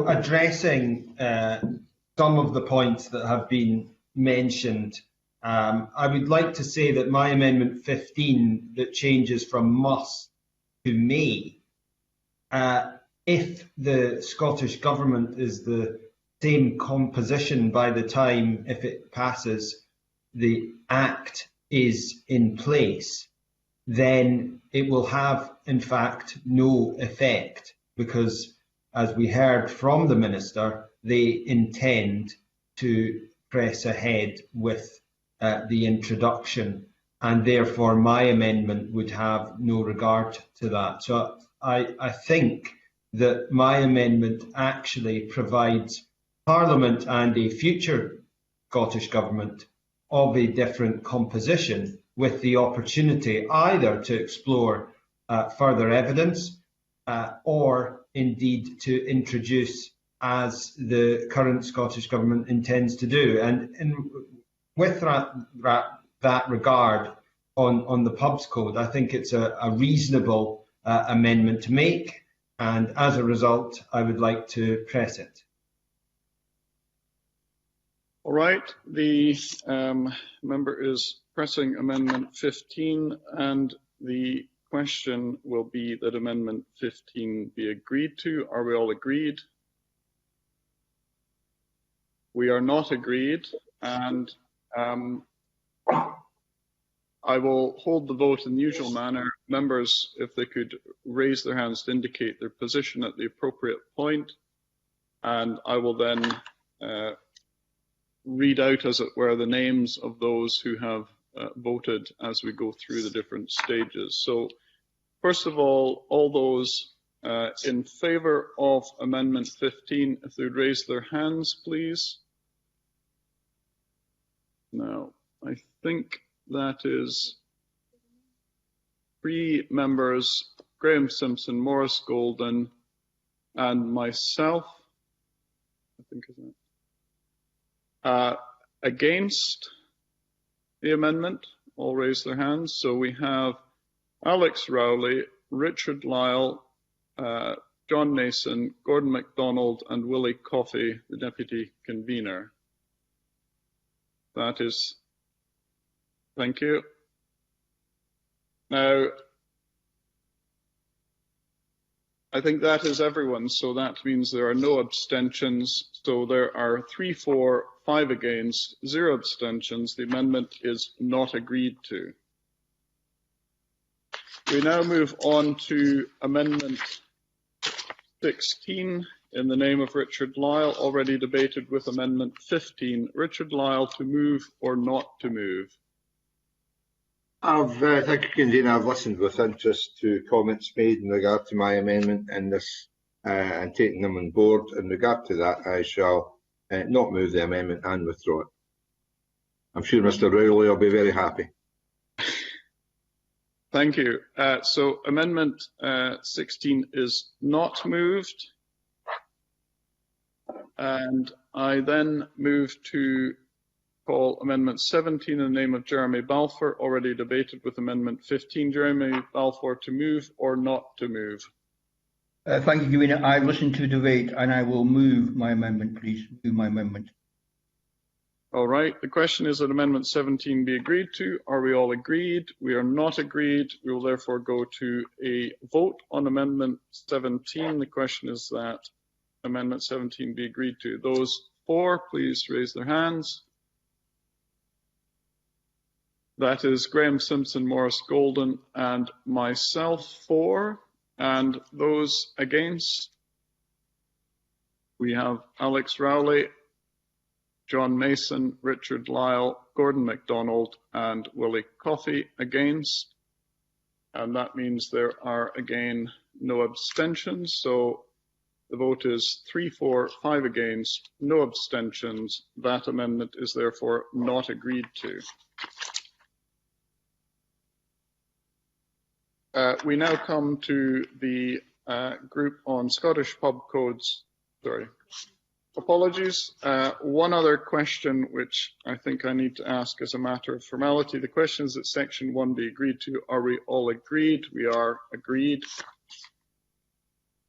addressing some of the points that have been mentioned, I would like to say that my Amendment 15 that changes from must to may, if the Scottish Government is the same composition by the time, if it passes, the Act is in place, then it will have, in fact, no effect, because, as we heard from the Minister, they intend to press ahead with the introduction, and therefore my amendment would have no regard to that. So I think that my amendment actually provides Parliament and a future Scottish Government of a different composition with the opportunity either to explore further evidence or indeed to introduce, as the current Scottish Government intends to do. And with that regard on the pubs code, I think it's a reasonable amendment to make, and as a result I would like to press it. All right, the member is pressing Amendment 15, and the question will be that Amendment 15 be agreed to. Are we all agreed? We are not agreed, and I will hold the vote in the usual manner. Members, if they could raise their hands to indicate their position at the appropriate point, and I will then read out, as it were, the names of those who have voted as we go through the different stages. So, first of all those in favour of Amendment 15, if they would raise their hands, please. Now, I think that is 3 members, Graham Simpson, Maurice Golden, and myself. I think is that. Against the amendment, all raise their hands. So we have Alex Rowley, Richard Lyle, John Nason, Gordon MacDonald, and Willie Coffey, the Deputy Convener. That is, thank you. Now, I think that is everyone, so that means there are no abstentions. So there are 3 for, 5 against, 0 abstentions. The amendment is not agreed to. We now move on to Amendment 16 in the name of Richard Lyle, already debated with Amendment 15. Richard Lyle, to move or not to move? Thank you, Convener. I've listened with interest to comments made in regard to my amendment in this and taking them on board. In regard to that, I shall not move the amendment and withdraw it. I'm sure Mr. Rowley will be very happy. Thank you. So Amendment 16 is not moved. And I then move to call Amendment 17 in the name of Jeremy Balfour, already debated with Amendment 15. Jeremy Balfour, to move or not to move? Thank you, Convener. I've listened to the debate and I will move my amendment, please. Move my amendment. All right. The question is that Amendment 17 be agreed to. Are we all agreed? We are not agreed. We will therefore go to a vote on Amendment 17. The question is that Amendment 17 be agreed to. Those for, please raise their hands. That is Graham Simpson, Maurice Golden, and myself for. And those against, we have Alex Rowley, John Mason, Richard Lyle, Gordon MacDonald, and Willie Coffey against. And that means there are, again, no abstentions. So the vote is 3 for, 5 against, no abstentions. That amendment is therefore not agreed to. We now come to the group on Scottish pub codes. Sorry. Apologies. One other question which I think I need to ask as a matter of formality. The question is that Section 1 be agreed to. Are we all agreed? We are agreed.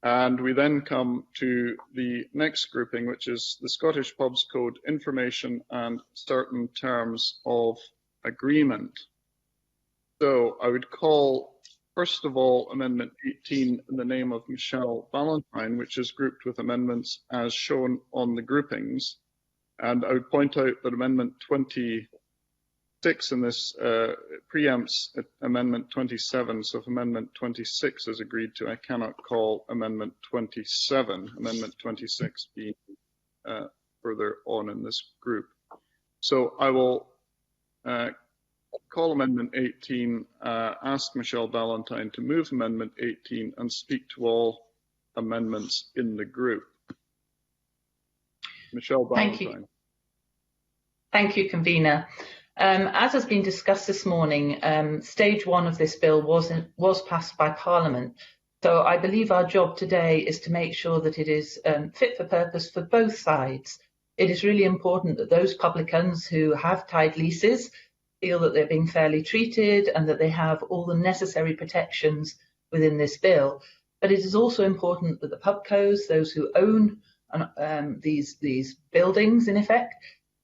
And we then come to the next grouping, which is the Scottish Pubs Code Information and Certain Terms of Agreement. So I would call, first of all, Amendment 18 in the name of Michelle Ballantyne, which is grouped with amendments as shown on the groupings. And I would point out that Amendment 26 in this preempts Amendment 27. So if Amendment 26 is agreed to, I cannot call Amendment 27, Amendment 26 being further on in this group. So I will call Amendment 18, ask Michelle Ballantyne to move Amendment 18 and speak to all amendments in the group. Michelle Ballantyne. Thank you, Convener. As has been discussed this morning, stage 1 of this bill was passed by Parliament. So I believe our job today is to make sure that it is fit for purpose for both sides. It is really important that those publicans who have tied leases feel that they're being fairly treated and that they have all the necessary protections within this bill. But it is also important that the pubcos, those who own these buildings in effect,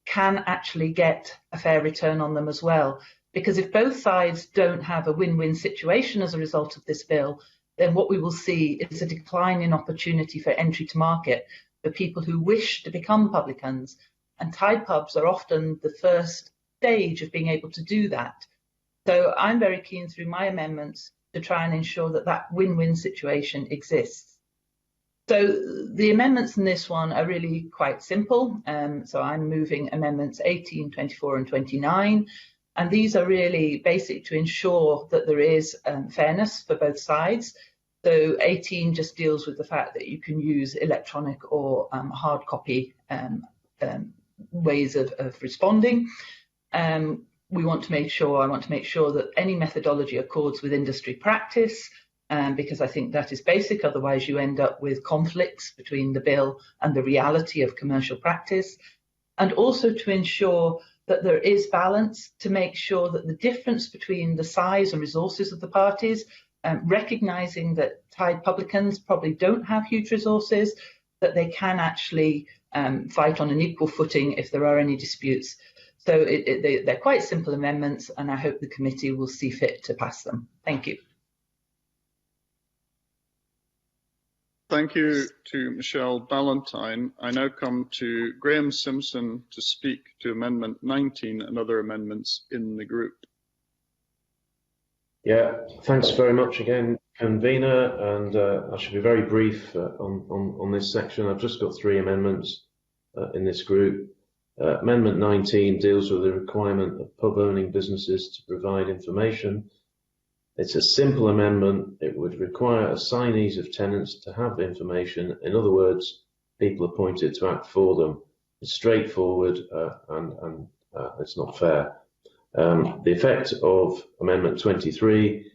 can actually get a fair return on them as well. Because if both sides don't have a win-win situation as a result of this bill, then what we will see is a decline in opportunity for entry to market for people who wish to become publicans. And tied pubs are often the first stage of being able to do that. So I'm very keen through my amendments to try and ensure that that win-win situation exists. So the amendments in this one are really quite simple. So I'm moving amendments 18, 24 and 29. And these are really basic to ensure that there is fairness for both sides. So 18 just deals with the fact that you can use electronic or hard copy ways of responding. I want to make sure that any methodology accords with industry practice, because I think that is basic. Otherwise, you end up with conflicts between the bill and the reality of commercial practice. And also to ensure that there is balance, to make sure that the difference between the size and resources of the parties, recognising that Tide publicans probably don't have huge resources, that they can actually fight on an equal footing if there are any disputes. So they're quite simple amendments, and I hope the committee will see fit to pass them. Thank you. Thank you to Michelle Ballantyne. I now come to Graham Simpson to speak to Amendment 19 and other amendments in the group. Yeah, thanks very much again, Convener, and I should be very brief on this section. I've just got 3 amendments in this group. Amendment 19 deals with the requirement of pub-owning businesses to provide information. It's a simple amendment. It would require assignees of tenants to have information. In other words, people appointed to act for them. It's straightforward and it's not fair. The effect of Amendment 23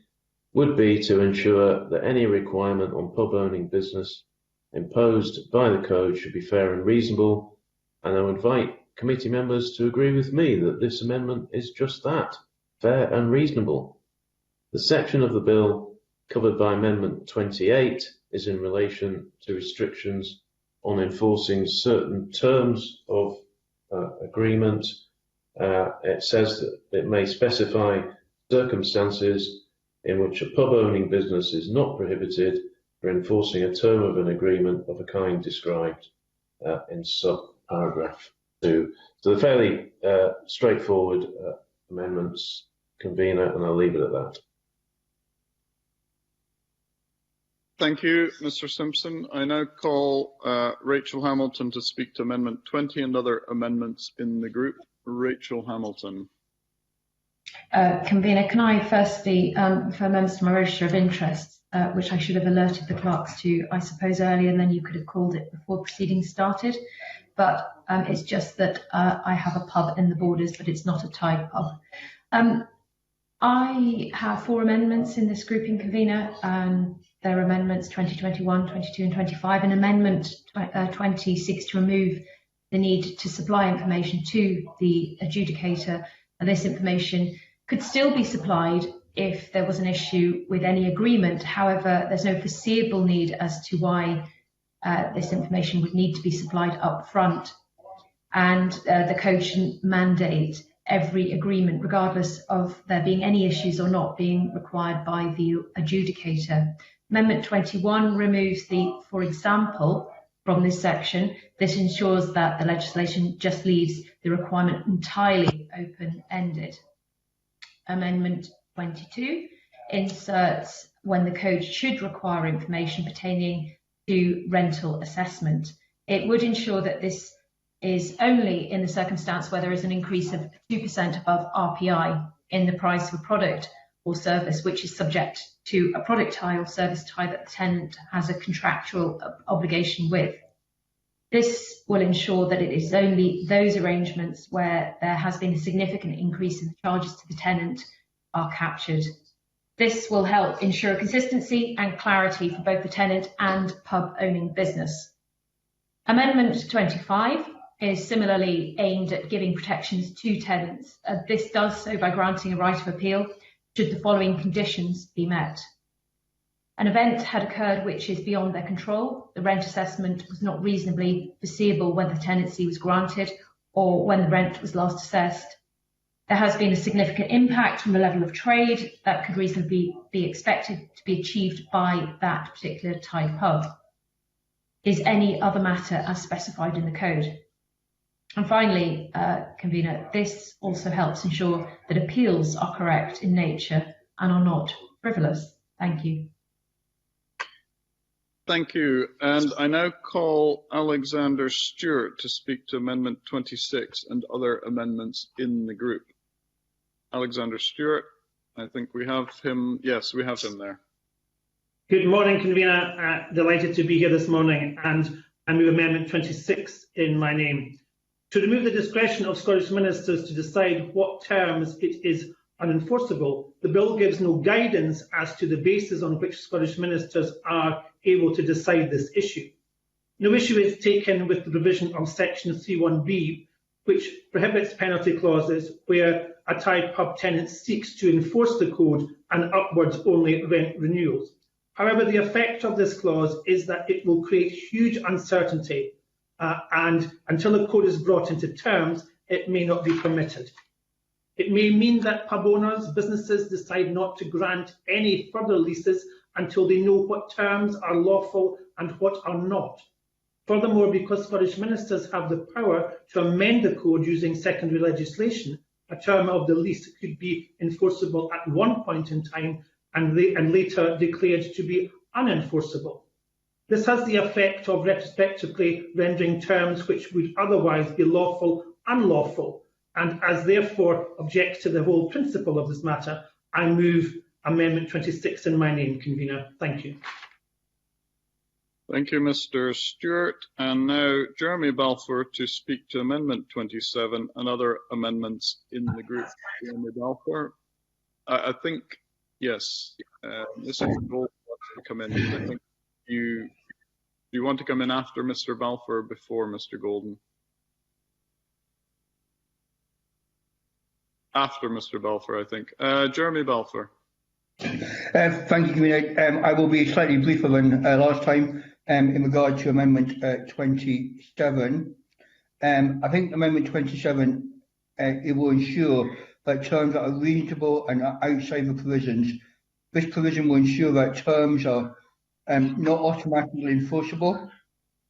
would be to ensure that any requirement on pub-owning business imposed by the code should be fair and reasonable, and I would invite committee members to agree with me that this amendment is just that, fair and reasonable. The section of the bill covered by Amendment 28 is in relation to restrictions on enforcing certain terms of agreement. It says that it may specify circumstances in which a pub-owning business is not prohibited for enforcing a term of an agreement of a kind described in sub-paragraph 2. So they're fairly straightforward amendments, Convener, and I'll leave it at that. Thank you, Mr. Simpson. I now call Rachel Hamilton to speak to Amendment 20 and other amendments in the group. Rachel Hamilton. Convener, can I firstly refer members to my register of interests, which I should have alerted the clerks to, I suppose, earlier, and then you could have called it before proceedings started. But it's just that I have a pub in the Borders, but it's not a Tide pub. I have 4 amendments in this grouping, Convener. They're amendments 20, 21, 22 and 25. And Amendment 20 seeks to remove the need to supply information to the adjudicator, and this information could still be supplied if there was an issue with any agreement. However, there's no foreseeable need as to why this information would need to be supplied up front, and the code shouldn't mandate every agreement, regardless of there being any issues or not, being required by the adjudicator. Amendment 21 removes the "for example" from this section. This ensures that the legislation just leaves the requirement entirely open-ended. Amendment 22 inserts when the code should require information pertaining to rental assessment. It would ensure that this is only in the circumstance where there is an increase of 2% above RPI in the price of a product or service, which is subject to a product tie or service tie that the tenant has a contractual obligation with. This will ensure that it is only those arrangements where there has been a significant increase in the charges to the tenant are captured. This will help ensure consistency and clarity for both the tenant and pub owning business. Amendment 25 is similarly aimed at giving protections to tenants. This does so by granting a right of appeal should the following conditions be met. An event had occurred which is beyond their control. The rent assessment was not reasonably foreseeable when the tenancy was granted or when the rent was last assessed. There has been a significant impact on the level of trade that could reasonably be expected to be achieved by that particular Tide pub. Is any other matter as specified in the code. And finally, Convener, this also helps ensure that appeals are correct in nature and are not frivolous. Thank you. Thank you. And I now call Alexander Stewart to speak to Amendment 26 and other amendments in the group. Alexander Stewart, I think we have him. Yes, we have him there. Good morning, Convener. Delighted to be here this morning, and I move Amendment 26 in my name. To remove the discretion of Scottish ministers to decide what terms it is unenforceable, the bill gives no guidance as to the basis on which Scottish ministers are able to decide this issue. No issue is taken with the provision of Section 31B, which prohibits penalty clauses where a tied pub tenant seeks to enforce the code and upwards only rent renewals. However, the effect of this clause is that it will create huge uncertainty and until the code is brought into terms, it may not be permitted. It may mean that pub owners, businesses decide not to grant any further leases until they know what terms are lawful and what are not. Furthermore, because Scottish ministers have the power to amend the code using secondary legislation, a term of the lease could be enforceable at one point in time and later declared to be unenforceable. This has the effect of retrospectively rendering terms which would otherwise be lawful unlawful, and as therefore objects to the whole principle of this matter, I move Amendment 26 in my name, Convener. Thank you. Thank you, Mr. Stewart. And now Jeremy Balfour to speak to Amendment 27 and other amendments in the group. Jeremy Balfour. I think, yes, Mr. Gold wants to come in. I think you want to come in after Mr. Balfour, before Mr. Golden? After Mr. Balfour, I think. Jeremy Balfour. Thank you, Convener. I will be slightly briefer than last time in regard to Amendment 27. I think Amendment 27 it will ensure that terms that are reasonable and are outside the provisions. This provision will ensure that terms are not automatically enforceable.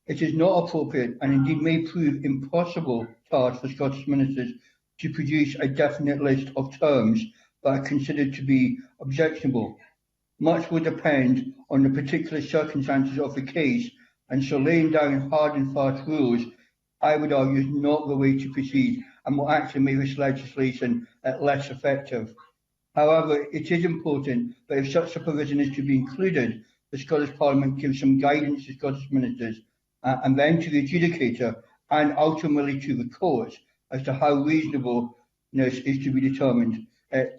It is not appropriate and indeed may prove impossible task for Scottish ministers to produce a definite list of terms that are considered to be objectionable. Much will depend on the particular circumstances of the case, and so laying down hard and fast rules, I would argue, is not the way to proceed and will actually make this legislation less effective. However, it is important that if such a provision is to be included, the Scottish Parliament gives some guidance to Scottish ministers and then to the adjudicator and ultimately to the courts as to how reasonableness is to be determined.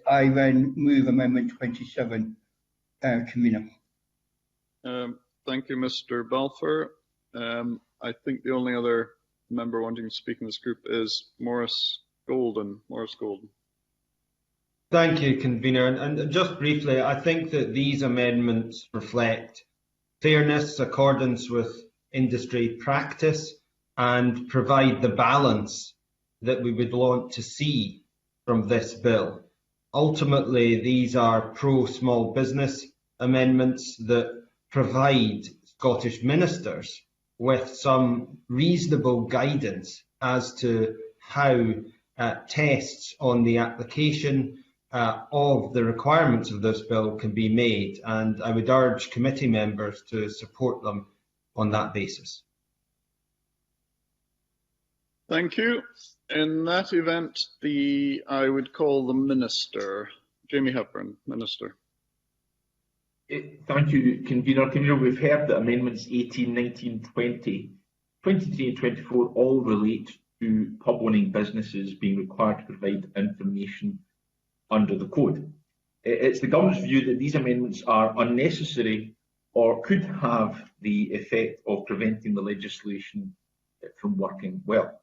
I then move Amendment 27, Convener. Thank you, Mr. Balfour. I think the only other member wanting to speak in this group is Maurice Golden. Maurice Golden. Thank you, Convener. And just briefly, I think that these amendments reflect fairness, accordance with industry practice, and provide the balance that we would want to see from this bill. Ultimately, these are pro-small business amendments that provide Scottish ministers with some reasonable guidance as to how tests on the application of the requirements of this bill can be made, and I would urge committee members to support them on that basis. Thank you. In that event, I would call the Minister, Jamie Hepburn. Minister. Thank you, Convener. We've heard that Amendments 18, 19, 20, 23 and 24 all relate to pub owning businesses being required to provide information under the code. It's the government's view that these amendments are unnecessary or could have the effect of preventing the legislation from working well.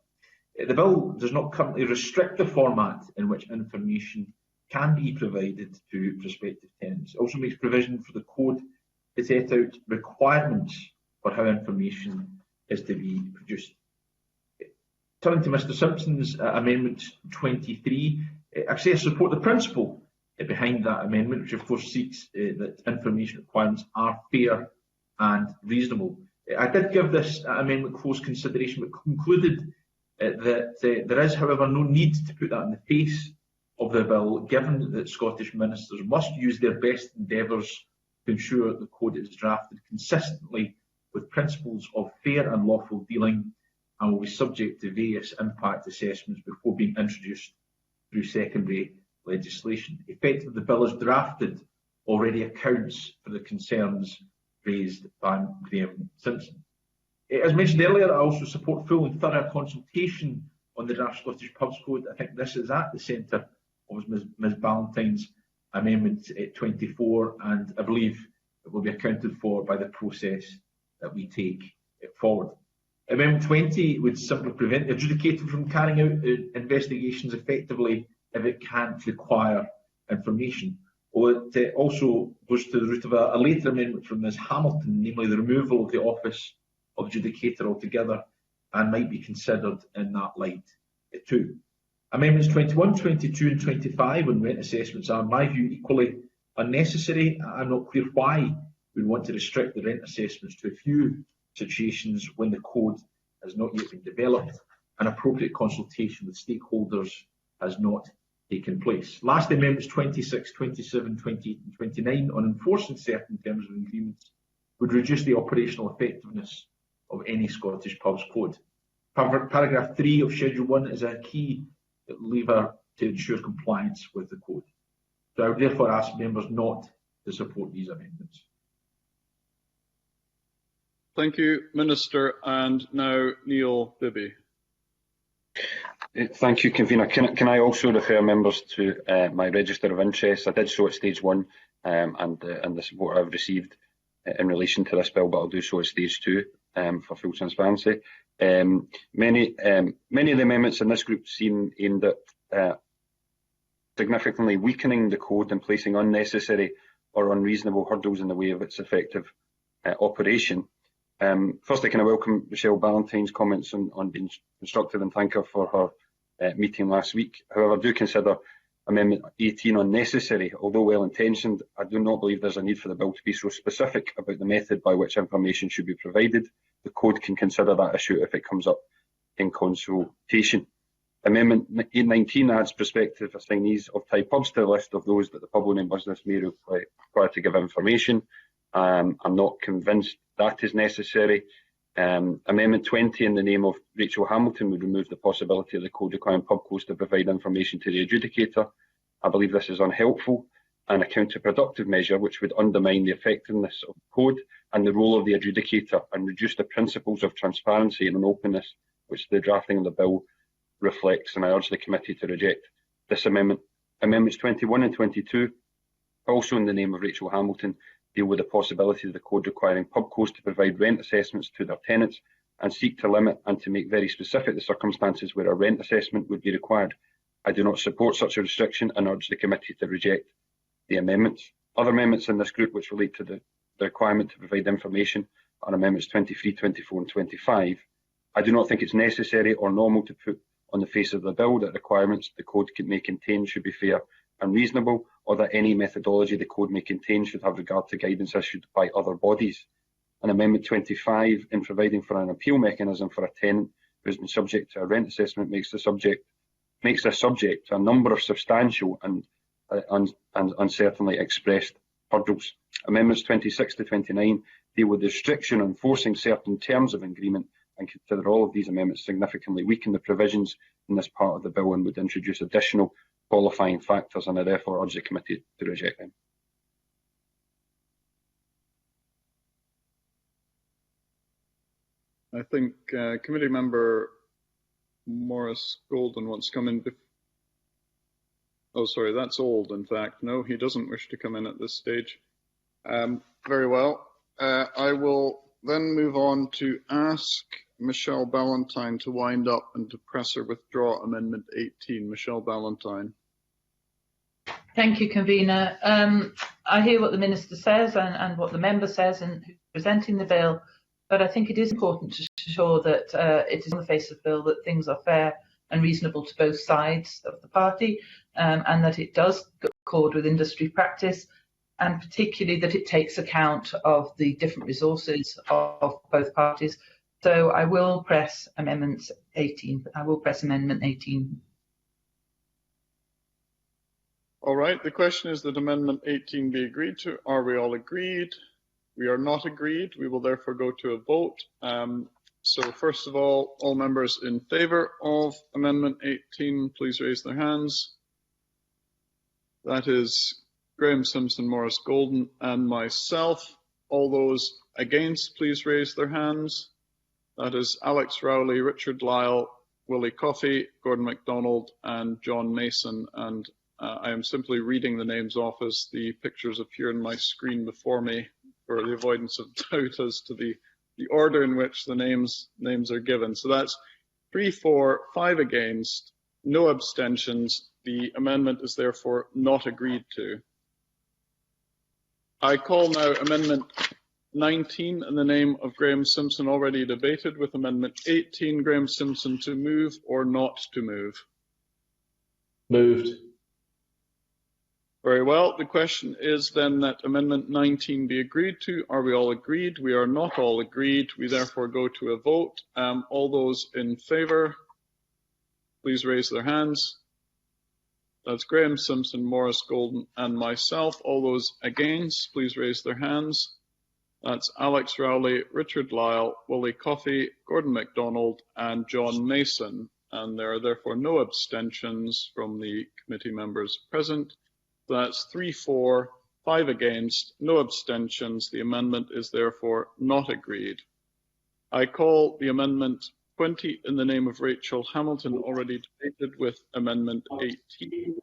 The bill does not currently restrict the format in which information can be provided to prospective tenants. It also makes provision for the code to set out requirements for how information is to be produced. Turning to Mr Simpson's Amendment 23, actually I support the principle behind that amendment, which of course seeks that information requirements are fair and reasonable. I did give this amendment close consideration, but concluded there is, however, no need to put that in the face of the bill, given that Scottish ministers must use their best endeavours to ensure the code is drafted consistently with principles of fair and lawful dealing, and will be subject to various impact assessments before being introduced through secondary legislation. Effectively, the bill as drafted already accounts for the concerns raised by Graham Simpson. As mentioned earlier, I also support full and thorough consultation on the draft Scottish Pubs Code. I think this is at the centre of Ms Ballantyne's Amendment 24, and I believe it will be accounted for by the process that we take forward. Amendment 20 would simply prevent the adjudicator from carrying out investigations effectively if it can't require information. Or it also goes to the route of a later amendment from Ms Hamilton, namely the removal of the office of adjudicator altogether, and might be considered in that light too. Amendments 21, 22 and 25 on rent assessments are, in my view, equally unnecessary. I'm not clear why we want to restrict the rent assessments to a few situations when the code has not yet been developed and appropriate consultation with stakeholders has not taken place. Last, amendments 26, 27, 28 and 29 on enforcing certain terms of agreements would reduce the operational effectiveness of any Scottish Pubs Code. Paragraph 3 of Schedule 1 is a key lever to ensure compliance with the code. So I would therefore ask members not to support these amendments. Thank you, Minister. And now Neil Bibby. Thank you, Convener. Can I also refer members to my register of interests? I did so at stage 1 and the support I've received in relation to this bill, but I'll do so at stage 2 for full transparency. Many of the amendments in this group seem aimed at significantly weakening the code and placing unnecessary or unreasonable hurdles in the way of its effective operation. Firstly, can I welcome Michelle Ballantyne's comments on being constructive and thank her for her meeting last week. However, I do consider Amendment 18 unnecessary. Although well-intentioned, I do not believe there's a need for the bill to be so specific about the method by which information should be provided. The code can consider that issue if it comes up in consultation. Amendment 19 adds prospective assignees of Thai pubs to the list of those that the pub owning business may require to give information. I'm not convinced that is necessary. Amendment 20 in the name of Rachel Hamilton would remove the possibility of the code requiring pubcos to provide information to the adjudicator. I believe this is unhelpful and a counterproductive measure which would undermine the effectiveness of the code and the role of the adjudicator and reduce the principles of transparency and openness which the drafting of the bill reflects, and I urge the committee to reject this amendment. Amendments 21 and 22, also in the name of Rachel Hamilton, deal with the possibility of the code requiring pubcos to provide rent assessments to their tenants and seek to limit and to make very specific the circumstances where a rent assessment would be required. I do not support such a restriction and urge the committee to reject the amendments. Other amendments in this group which relate to the requirement to provide information are amendments 23, 24 and 25. I do not think it's necessary or normal to put on the face of the bill that requirements the code may contain should be fair and reasonable, or that any methodology the code may contain should have regard to guidance issued by other bodies. And Amendment 25, in providing for an appeal mechanism for a tenant who has been subject to a rent assessment, makes this subject to a number of substantial and uncertainly expressed hurdles. Amendments 26 to 29 deal with the restriction on enforcing certain terms of agreement, and consider all of these amendments significantly weaken the provisions in this part of the bill and would introduce additional qualifying factors, and I therefore urge the committee to reject them. I think committee member Maurice Golden wants to come in. Oh, sorry, that's old, in fact. No, he doesn't wish to come in at this stage. Very well. I will then move on to ask Michelle Ballantyne to wind up and to press her withdraw Amendment 18. Michelle Ballantyne. Thank you, Convener. I hear what the Minister says and what the member says and who's presenting the bill, but I think it is important to ensure that it is on the face of the bill that things are fair and reasonable to both sides of the party, and that it does accord with industry practice, and particularly that it takes account of the different resources of both parties So I will press Amendment 18. I will press Amendment 18. All right, the question is that Amendment 18 be agreed to. Are we all agreed? We are not agreed. We will therefore go to a vote. So first of all members in favour of Amendment 18, please raise their hands. That is Graham Simpson, Maurice Golden and myself. All those against, please raise their hands. That is Alex Rowley, Richard Lyle, Willie Coffey, Gordon MacDonald and John Mason. And I am simply reading the names off as the pictures appear on my screen before me for the avoidance of doubt as to the order in which the names are given. So that's 3 for, 5 against, no abstentions. The amendment is therefore not agreed to. I call now Amendment 19 in the name of Graham Simpson, already debated, with Amendment 18. Graham Simpson, to move or not to move? Moved. Very well. The question is then that Amendment 19 be agreed to. Are we all agreed? We are not all agreed. We therefore go to a vote. All those in favour, please raise their hands. That's Graham Simpson, Maurice Golden and myself. All those against, please raise their hands. That's Alex Rowley, Richard Lyle, Willie Coffey, Gordon MacDonald and John Mason. And there are therefore no abstentions from the committee members present. That's 3 for, 5 against, no abstentions. The amendment is therefore not agreed. I call the Amendment 20 in the name of Rachel Hamilton, already debated, with Amendment 18.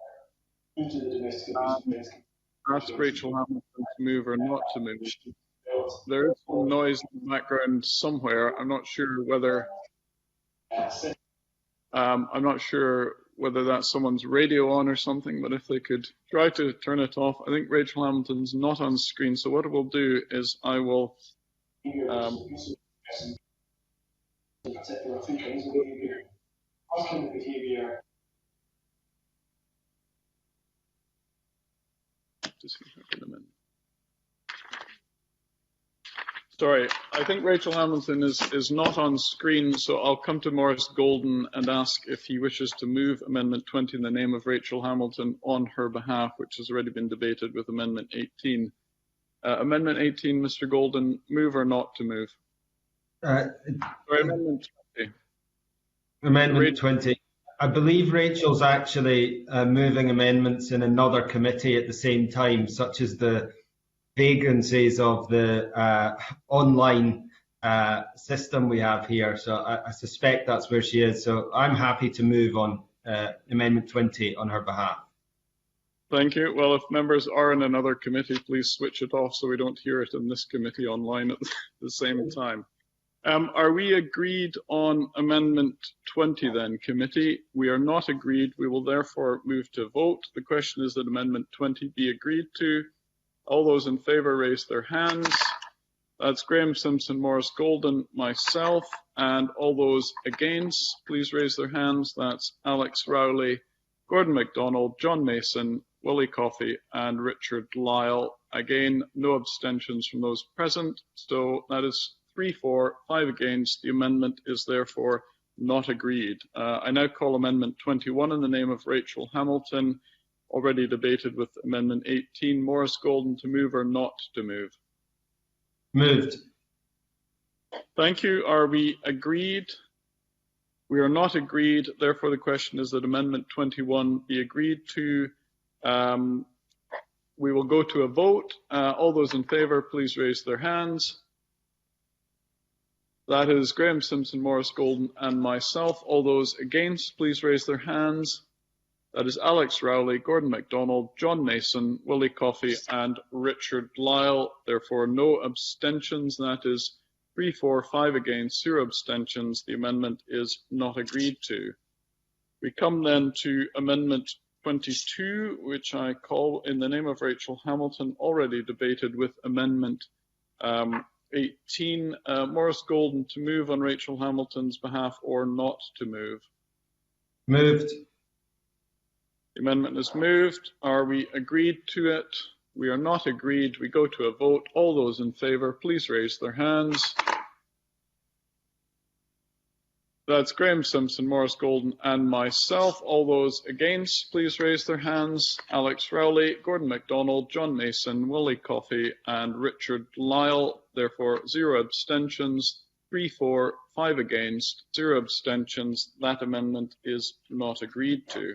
Ask Rachel Hamilton to move or not to move. There is some noise in the background somewhere. I'm not sure whether that's someone's radio on or something, but if they could try to turn it off. I think Rachel Hamilton's not on screen, so what we'll do is I will Sorry, I think Rachel Hamilton is not on screen, so I'll come to Maurice Golden and ask if he wishes to move Amendment 20 in the name of Rachel Hamilton on her behalf, which has already been debated with Amendment 18. Amendment 18, Mr. Golden, move or not to move? Sorry, Amendment 20. Amendment 20. I believe Rachel's actually moving amendments in another committee at the same time, such as the vagrancies of the online system we have here. So I suspect that's where she is. So I'm happy to move on Amendment 20 on her behalf. Thank you. Well, if members are in another committee, please switch it off so we don't hear it in this committee online at the same time. Are we agreed on Amendment 20 then, committee? We are not agreed. We will therefore move to vote. The question is that Amendment 20 be agreed to. All those in favour raise their hands. That's Graham Simpson, Maurice Golden, myself, and all those against, please raise their hands. That's Alex Rowley, Gordon MacDonald, John Mason, Willie Coffey, and Richard Lyle. Again, no abstentions from those present. So that is 3 for, 5 against. The amendment is therefore not agreed. I now call Amendment 21 in the name of Rachel Hamilton, already debated with Amendment 18. Maurice Golden, to move or not to move? Moved. Thank you. Are we agreed? We are not agreed. Therefore, the question is that Amendment 21 be agreed to. We will go to a vote. All those in favour, please raise their hands. That is Graham Simpson, Maurice Golden, and myself. All those against, please raise their hands. That is Alex Rowley, Gordon MacDonald, John Mason, Willie Coffey, and Richard Lyle. Therefore, no abstentions. That is 3 for, 5 against, 0 abstentions. The amendment is not agreed to. We come then to Amendment 22, which I call in the name of Rachel Hamilton, already debated with Amendment 18. Maurice Golden, to move on Rachel Hamilton's behalf or not to move? Moved. The amendment is moved. Are we agreed to it? We are not agreed. We go to a vote. All those in favour, please raise their hands. That's Graham Simpson, Maurice Golden and myself. All those against, please raise their hands. Alex Rowley, Gordon MacDonald, John Mason, Willie Coffey and Richard Lyle. Therefore, 0 abstentions, 3 for, 5 against, 0 abstentions. That amendment is not agreed to.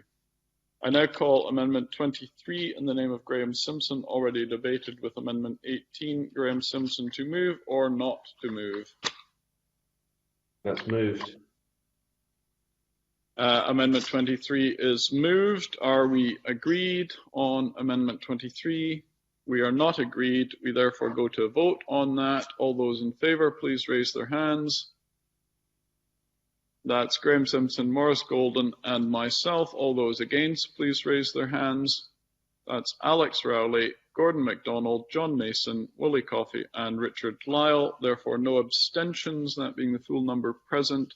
I now call Amendment 23 in the name of Graham Simpson, already debated with Amendment 18. Graham Simpson to move or not to move? That's moved. Amendment 23 is moved. Are we agreed on Amendment 23? We are not agreed. We therefore go to a vote on that. All those in favour, please raise their hands. That's Graham Simpson, Maurice Golden and myself. All those against, please raise their hands. That's Alex Rowley, Gordon MacDonald, John Mason, Willie Coffey and Richard Lyle. Therefore, no abstentions, that being the full number present.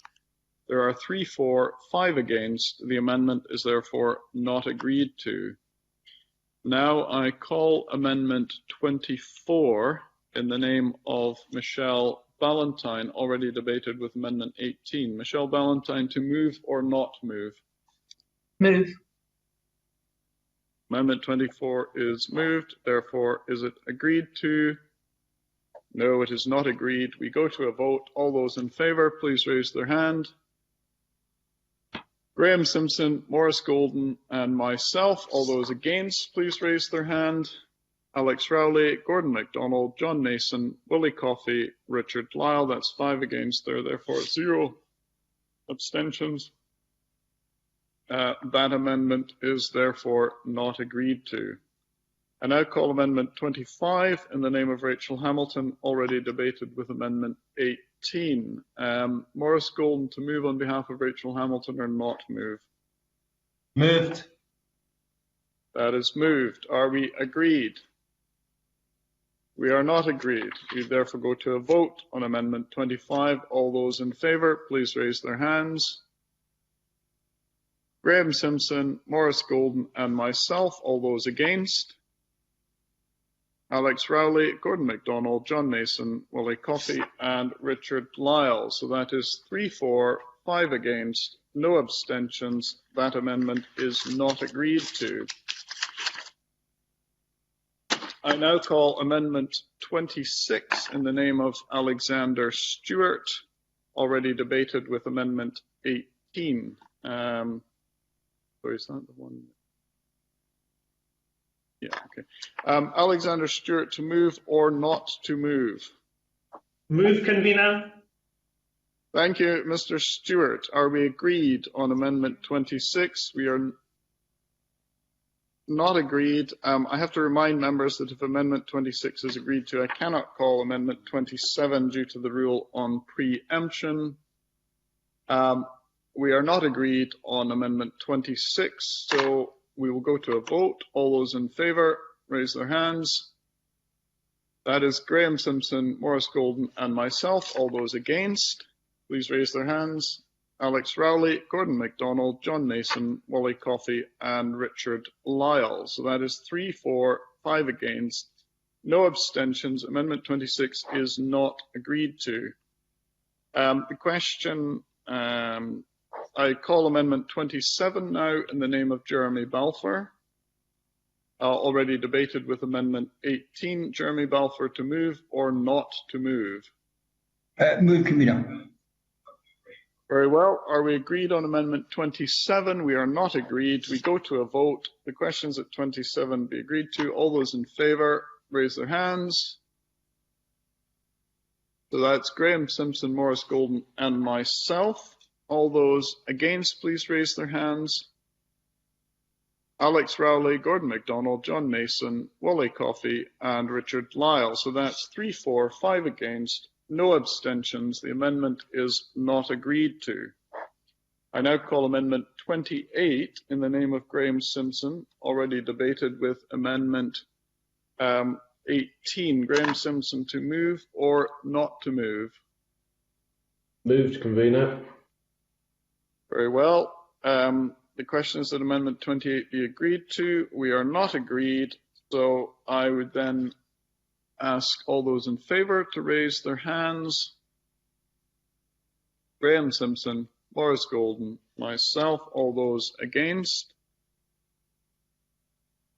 There are 3 for, 5 against. The amendment is therefore not agreed to. Now I call Amendment 24 in the name of Michelle Ballantyne, already debated with Amendment 18. Michelle Ballantyne to move or not move? Move. Amendment 24 is moved. Therefore, is it agreed to? No, it is not agreed. We go to a vote. All those in favour, please raise their hand. Graham Simpson, Maurice Golden and myself. All those against, please raise their hand. Alex Rowley, Gordon MacDonald, John Mason, Willie Coffey, Richard Lyle. That's 5 against there, therefore 0 abstentions. That amendment is therefore not agreed to. I now call Amendment 25 in the name of Rachel Hamilton, already debated with Amendment 18. Maurice Golden to move on behalf of Rachel Hamilton or not move? Moved. That is moved. Are we agreed? We are not agreed. We therefore go to a vote on Amendment 25. All those in favour, please raise their hands. Graham Simpson, Maurice Golden and myself. All those against? Alex Rowley, Gordon MacDonald, John Mason, Willie Coffey and Richard Lyle. So that is 3 for, 5 against, no abstentions. That amendment is not agreed to. I now call Amendment 26 in the name of Alexander Stewart, already debated with Amendment 18. Sorry, is that the one? Yeah, okay. Alexander Stewart to move or not to move? Move, convener. Thank you, Mr. Stewart. Are we agreed on Amendment 26? We are not agreed. I have to remind members that if Amendment 26 is agreed to, I cannot call Amendment 27 due to the rule on preemption. We are not agreed on Amendment 26, so we will go to a vote. All those in favour, raise their hands. That is Graham Simpson, Maurice Golden and myself. All those against, please raise their hands. Alex Rowley, Gordon MacDonald, John Mason, Willie Coffey and Richard Lyle. So that is 3 for, 5 against, no abstentions. Amendment 26 is not agreed to. The question, I call Amendment 27 now in the name of Jeremy Balfour, already debated with Amendment 18. Jeremy Balfour to move or not to move? Move, convener. Very well. Are we agreed on Amendment 27? We are not agreed. We go to a vote. The questions at 27 be agreed to. All those in favour, raise their hands. So that's Graham Simpson, Maurice Golden and myself. All those against, please raise their hands. Alex Rowley, Gordon MacDonald, John Mason, Willie Coffey and Richard Lyle. So that's 3 for, 5 against, no abstentions. The amendment is not agreed to. I now call Amendment 28 in the name of Graham Simpson, already debated with Amendment 18. Graham Simpson to move or not to move? Moved, convener. Very well. The question is that Amendment 28 be agreed to. We are not agreed, so I would then ask all those in favour to raise their hands. Graham Simpson. Maurice Golden, myself. All those against?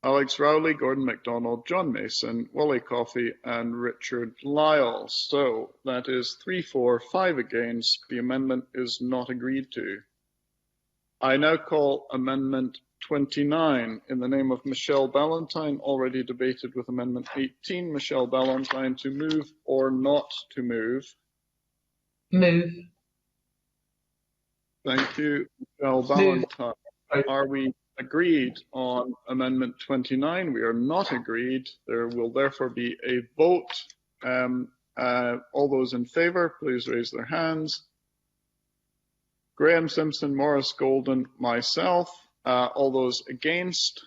Alex Rowley, Gordon MacDonald, John Mason, Wally Coffey and Richard Lyle. So that is 3, 4, 5 against. The amendment is not agreed to. I now call Amendment 29 in the name of Michelle Ballantyne, already debated with Amendment 18. Michelle Ballantyne, to move or not to move? Move. Thank you, Michelle Ballantyne. Are we agreed on Amendment 29? We are not agreed. There will therefore be a vote. All those in favour, please raise their hands. Graham Simpson, Maurice Golden, myself. All those against?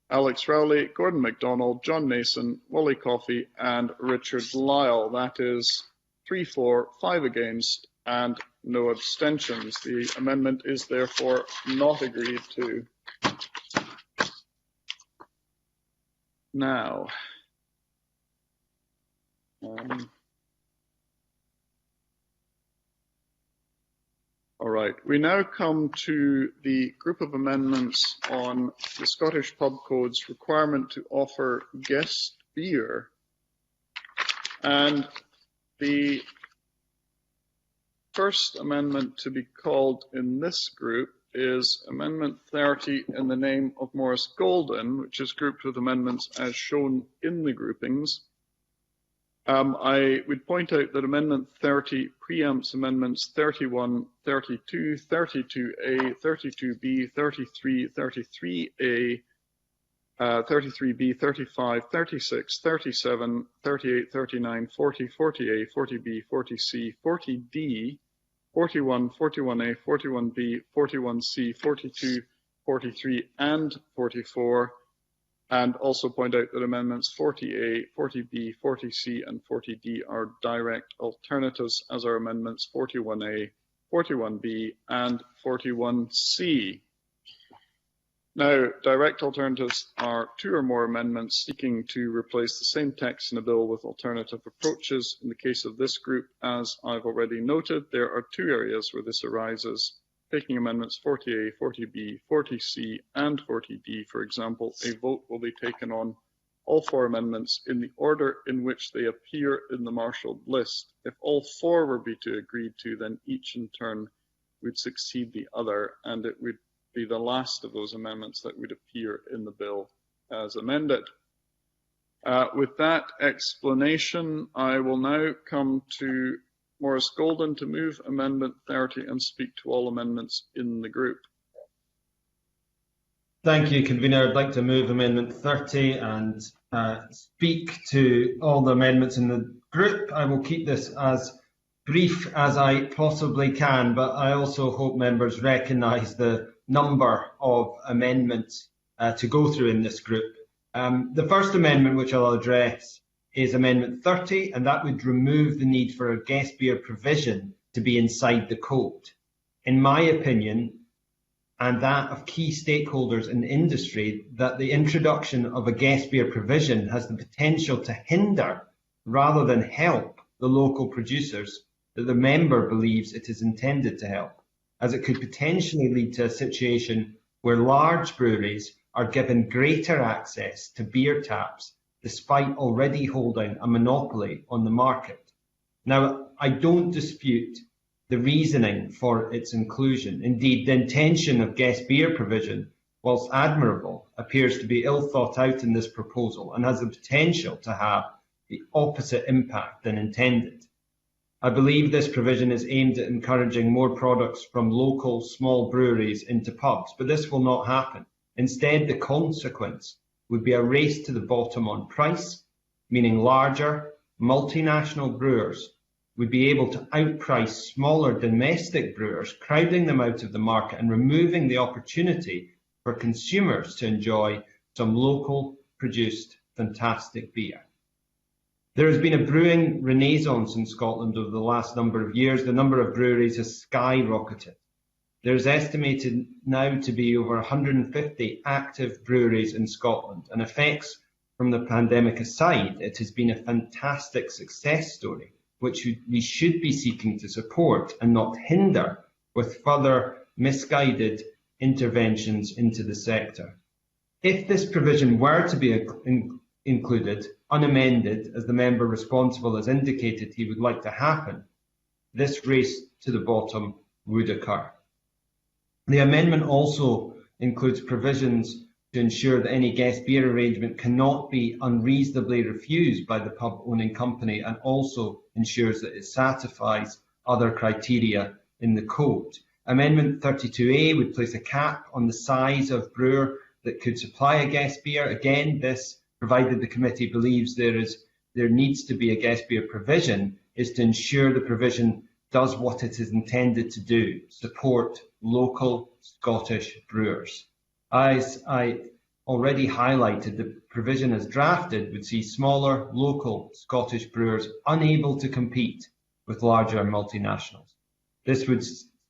Alex Rowley, Gordon MacDonald, John Mason, Wally Coffey and Richard Lyle. That is 3, 4, 5 against and no abstentions. The amendment is therefore not agreed to. Now, all right, we now come to the group of amendments on the Scottish Pub Code's requirement to offer guest beer. And the first amendment to be called in this group is Amendment 30 in the name of Maurice Golden, which is grouped with amendments as shown in the groupings. I would point out that Amendment 30 preempts Amendments 31, 32, 32A, 32B, 33, 33A, 33B, 35, 36, 37, 38, 39, 40, 40A, 40B, 40C, 40D, 41, 41A, 41B, 41C, 42, 43 and 44, and also point out that amendments 40A, 40B, 40C and 40D are direct alternatives, as are amendments 41A, 41B and 41C. Now, direct alternatives are 2 or more amendments seeking to replace the same text in a bill with alternative approaches. In the case of this group, as I've already noted, there are 2 areas where this arises. Taking amendments 40A, 40B, 40C and 40D, for example, a vote will be taken on all 4 amendments in the order in which they appear in the marshalled list. If all 4 were to be agreed to, then each in turn would succeed the other, and it would be the last of those amendments that would appear in the bill as amended. With that explanation, I will now come to Maurice Golden to move Amendment 30 and speak to all amendments in the group. Thank you, Convener. I'd like to move Amendment 30 and speak to all the amendments in the group. I will keep this as brief as I possibly can, but I also hope members recognise the number of amendments to go through in this group. The first amendment which I'll address is Amendment 30, and that would remove the need for a guest beer provision to be inside the code. In my opinion, and that of key stakeholders in the industry, that the introduction of a guest beer provision has the potential to hinder rather than help the local producers that the member believes it is intended to help, as it could potentially lead to a situation where large breweries are given greater access to beer taps despite already holding a monopoly on the market. Now, I don't dispute the reasoning for its inclusion. Indeed, the intention of guest beer provision, whilst admirable, appears to be ill thought out in this proposal and has the potential to have the opposite impact than intended. I believe this provision is aimed at encouraging more products from local small breweries into pubs, but this will not happen. Instead, the consequence would be a race to the bottom on price, meaning larger, multinational brewers would be able to outprice smaller domestic brewers, crowding them out of the market and removing the opportunity for consumers to enjoy some local produced fantastic beer. There has been a brewing renaissance in Scotland over the last number of years. The number of breweries has skyrocketed. There is estimated now to be over 150 active breweries in Scotland, and effects from the pandemic aside, it has been a fantastic success story which we should be seeking to support and not hinder with further misguided interventions into the sector. If this provision were to be included unamended, as the member responsible has indicated he would like to happen, this race to the bottom would occur. The amendment also includes provisions to ensure that any guest beer arrangement cannot be unreasonably refused by the pub owning company, and also ensures that it satisfies other criteria in the code. Amendment 32A would place a cap on the size of brewer that could supply a guest beer. Again, this, provided the committee believes there needs to be a guest beer provision, is to ensure the provision does what it is intended to do: support local Scottish brewers. As I already highlighted, the provision as drafted would see smaller local Scottish brewers unable to compete with larger multinationals. This would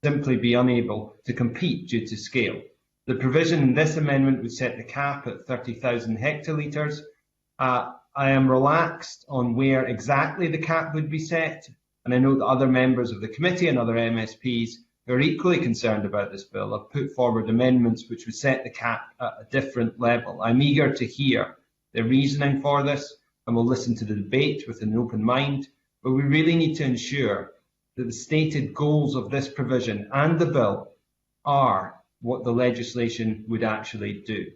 simply be unable to compete due to scale. The provision in this amendment would set the cap at 30,000 hectolitres. I am relaxed on where exactly the cap would be set, and I know that other members of the committee and other MSPs who are equally concerned about this bill have put forward amendments which would set the cap at a different level. I'm eager to hear the reasoning for this, and will listen to the debate with an open mind, but we really need to ensure that the stated goals of this provision and the bill are what the legislation would actually do.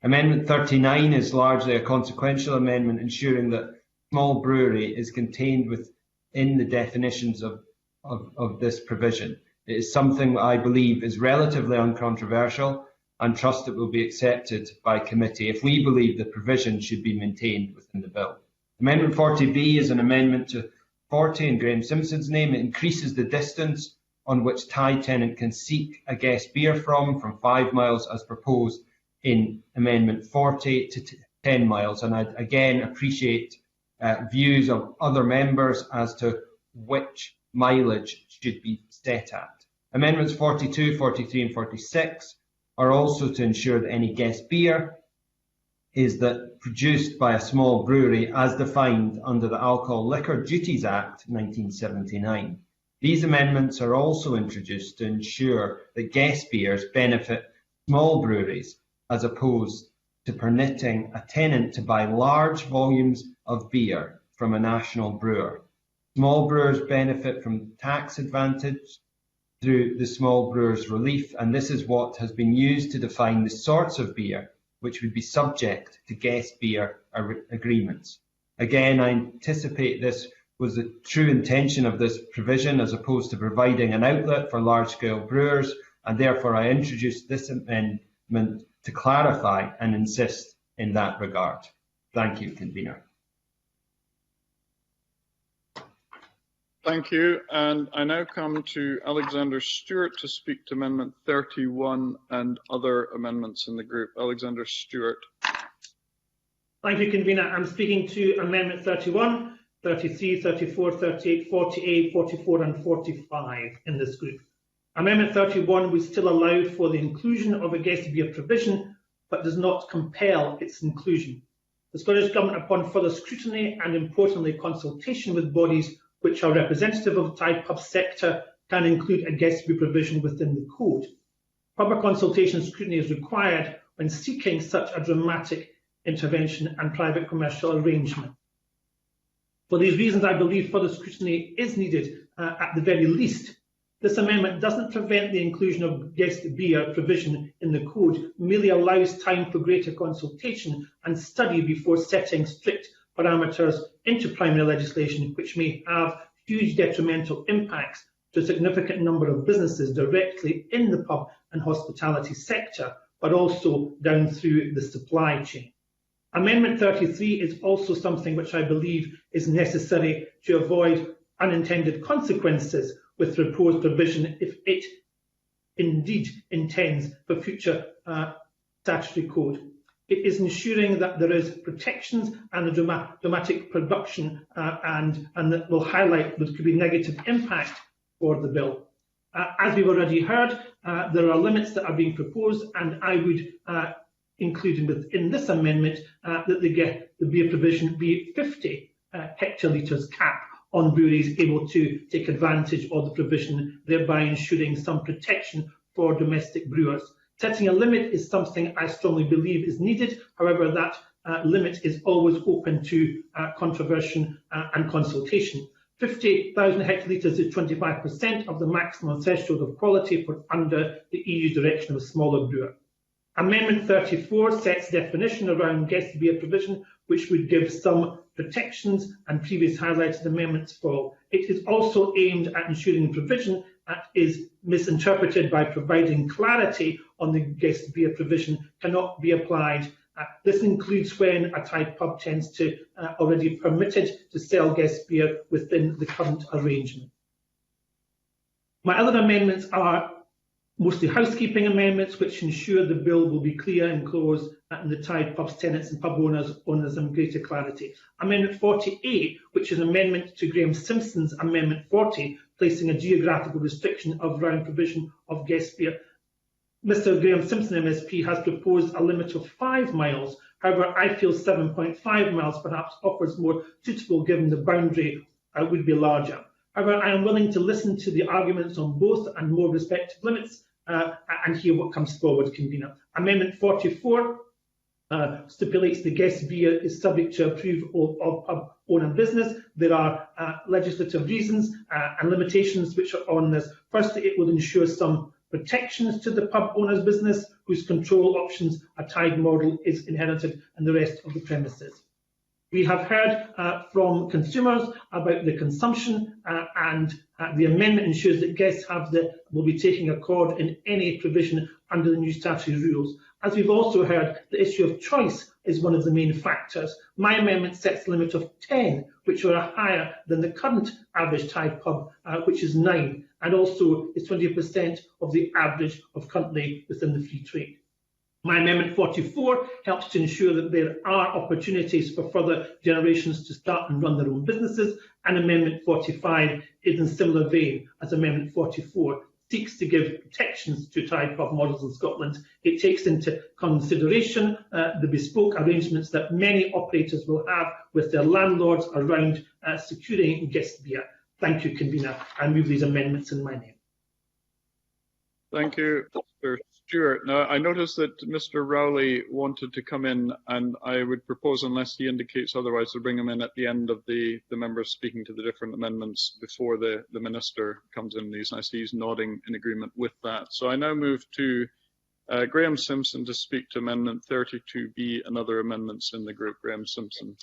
Amendment 39 is largely a consequential amendment, ensuring that small brewery is contained within the definitions of this provision. It is something that I believe is relatively uncontroversial and trust it will be accepted by committee if we believe the provision should be maintained within the bill. Amendment 40B is an amendment to 40 in Graham Simpson's name. It increases the distance on which Thai tenant can seek a guest beer from 5 miles as proposed in Amendment 40 to 10 miles. And I again appreciate views of other members as to which mileage should be set at. Amendments 42, 43 and 46 are also to ensure that any guest beer is that produced by a small brewery as defined under the Alcohol Liquor Duties Act 1979. These amendments are also introduced to ensure that guest beers benefit small breweries as opposed to permitting a tenant to buy large volumes of beer from a national brewer. Small brewers benefit from tax advantage through the Small Brewers Relief, and this is what has been used to define the sorts of beer which would be subject to guest beer agreements. Again, I anticipate this was the true intention of this provision as opposed to providing an outlet for large-scale brewers, and therefore I introduced this amendment to clarify and insist in that regard. Thank you, Convener. Thank you. And I now come to Alexander Stewart to speak to Amendment 31 and other amendments in the group. Alexander Stewart. Thank you, Convener. I'm speaking to Amendment 31, 33, 34, 38, 48, 44 and 45 in this group. Amendment 31 would still allow for the inclusion of a guest beer provision, but does not compel its inclusion. The Scottish Government, upon further scrutiny and importantly consultation with bodies which are representative of the Thai pub sector, can include a guest beer provision within the code. Proper consultation and scrutiny is required when seeking such a dramatic intervention and private commercial arrangement. For these reasons, I believe further scrutiny is needed at the very least. This amendment doesn't prevent the inclusion of guest beer provision in the code, merely allows time for greater consultation and study before setting strict parameters into primary legislation, which may have huge detrimental impacts to a significant number of businesses directly in the pub and hospitality sector, but also down through the supply chain. Amendment 33 is also something which I believe is necessary to avoid unintended consequences with the proposed provision if it indeed intends for future statutory code. It is ensuring that there is protections and a dramatic production and that will highlight what could be negative impact for the bill. As we've already heard, there are limits that are being proposed, and I would include within this amendment that the beer provision be 50 hectolitres cap on breweries able to take advantage of the provision, thereby ensuring some protection for domestic brewers. Setting a limit is something I strongly believe is needed. However, that limit is always open to controversy and consultation. 50,000 hectolitres is 25% of the maximum threshold of quality for under the EU direction of a smaller brewer. Amendment 34 sets definition around guest beer provision, which would give some protections, and previous highlighted amendments fall. It is also aimed at ensuring provision that is misinterpreted by providing clarity on the guest beer provision cannot be applied. This includes when a Thai pub tends to already permitted to sell guest beer within the current arrangement. My other amendments are mostly housekeeping amendments, which ensure the bill will be clear and close in the Thai pubs, tenants and pub owners and greater clarity. Amendment 48, which is an amendment to Graham Simpson's Amendment 40, placing a geographical restriction of round provision of guest beer. Mr Graham Simpson MSP has proposed a limit of 5 miles. However, I feel 7.5 miles perhaps offers more suitable given the boundary would be larger. However, I am willing to listen to the arguments on both and more respective limits and hear what comes forward, Convener. Amendment 44 stipulates the guest beer is subject to approval of pub owner business. There are legislative reasons and limitations which are on this. Firstly, it will ensure some protections to the pub owner's business whose control options a tied model is inherited in the rest of the premises. We have heard from consumers about the consumption and the amendment ensures that guests will be taking accord in any provision under the new statutory rules. As we've also heard, the issue of choice is one of the main factors. My amendment sets a limit of 10, which are higher than the current average Thai pub, which is 9, and also is 20% of the average of currently within the free trade. My Amendment 44 helps to ensure that there are opportunities for further generations to start and run their own businesses, and Amendment 45 is in similar vein as Amendment 44, seeks to give protections to Thai pub models in Scotland. It takes into consideration the bespoke arrangements that many operators will have with their landlords around securing guest beer. Thank you, Convener. I move these amendments in my name. Thank you, Mr. Stewart. Now, I noticed that Mr. Rowley wanted to come in, and I would propose, unless he indicates otherwise, to bring him in at the end of the members speaking to the different amendments before the Minister comes in these. And I see he's nodding in agreement with that. So I now move to Graham Simpson to speak to Amendment 32B and other amendments in the group. Graham Simpson.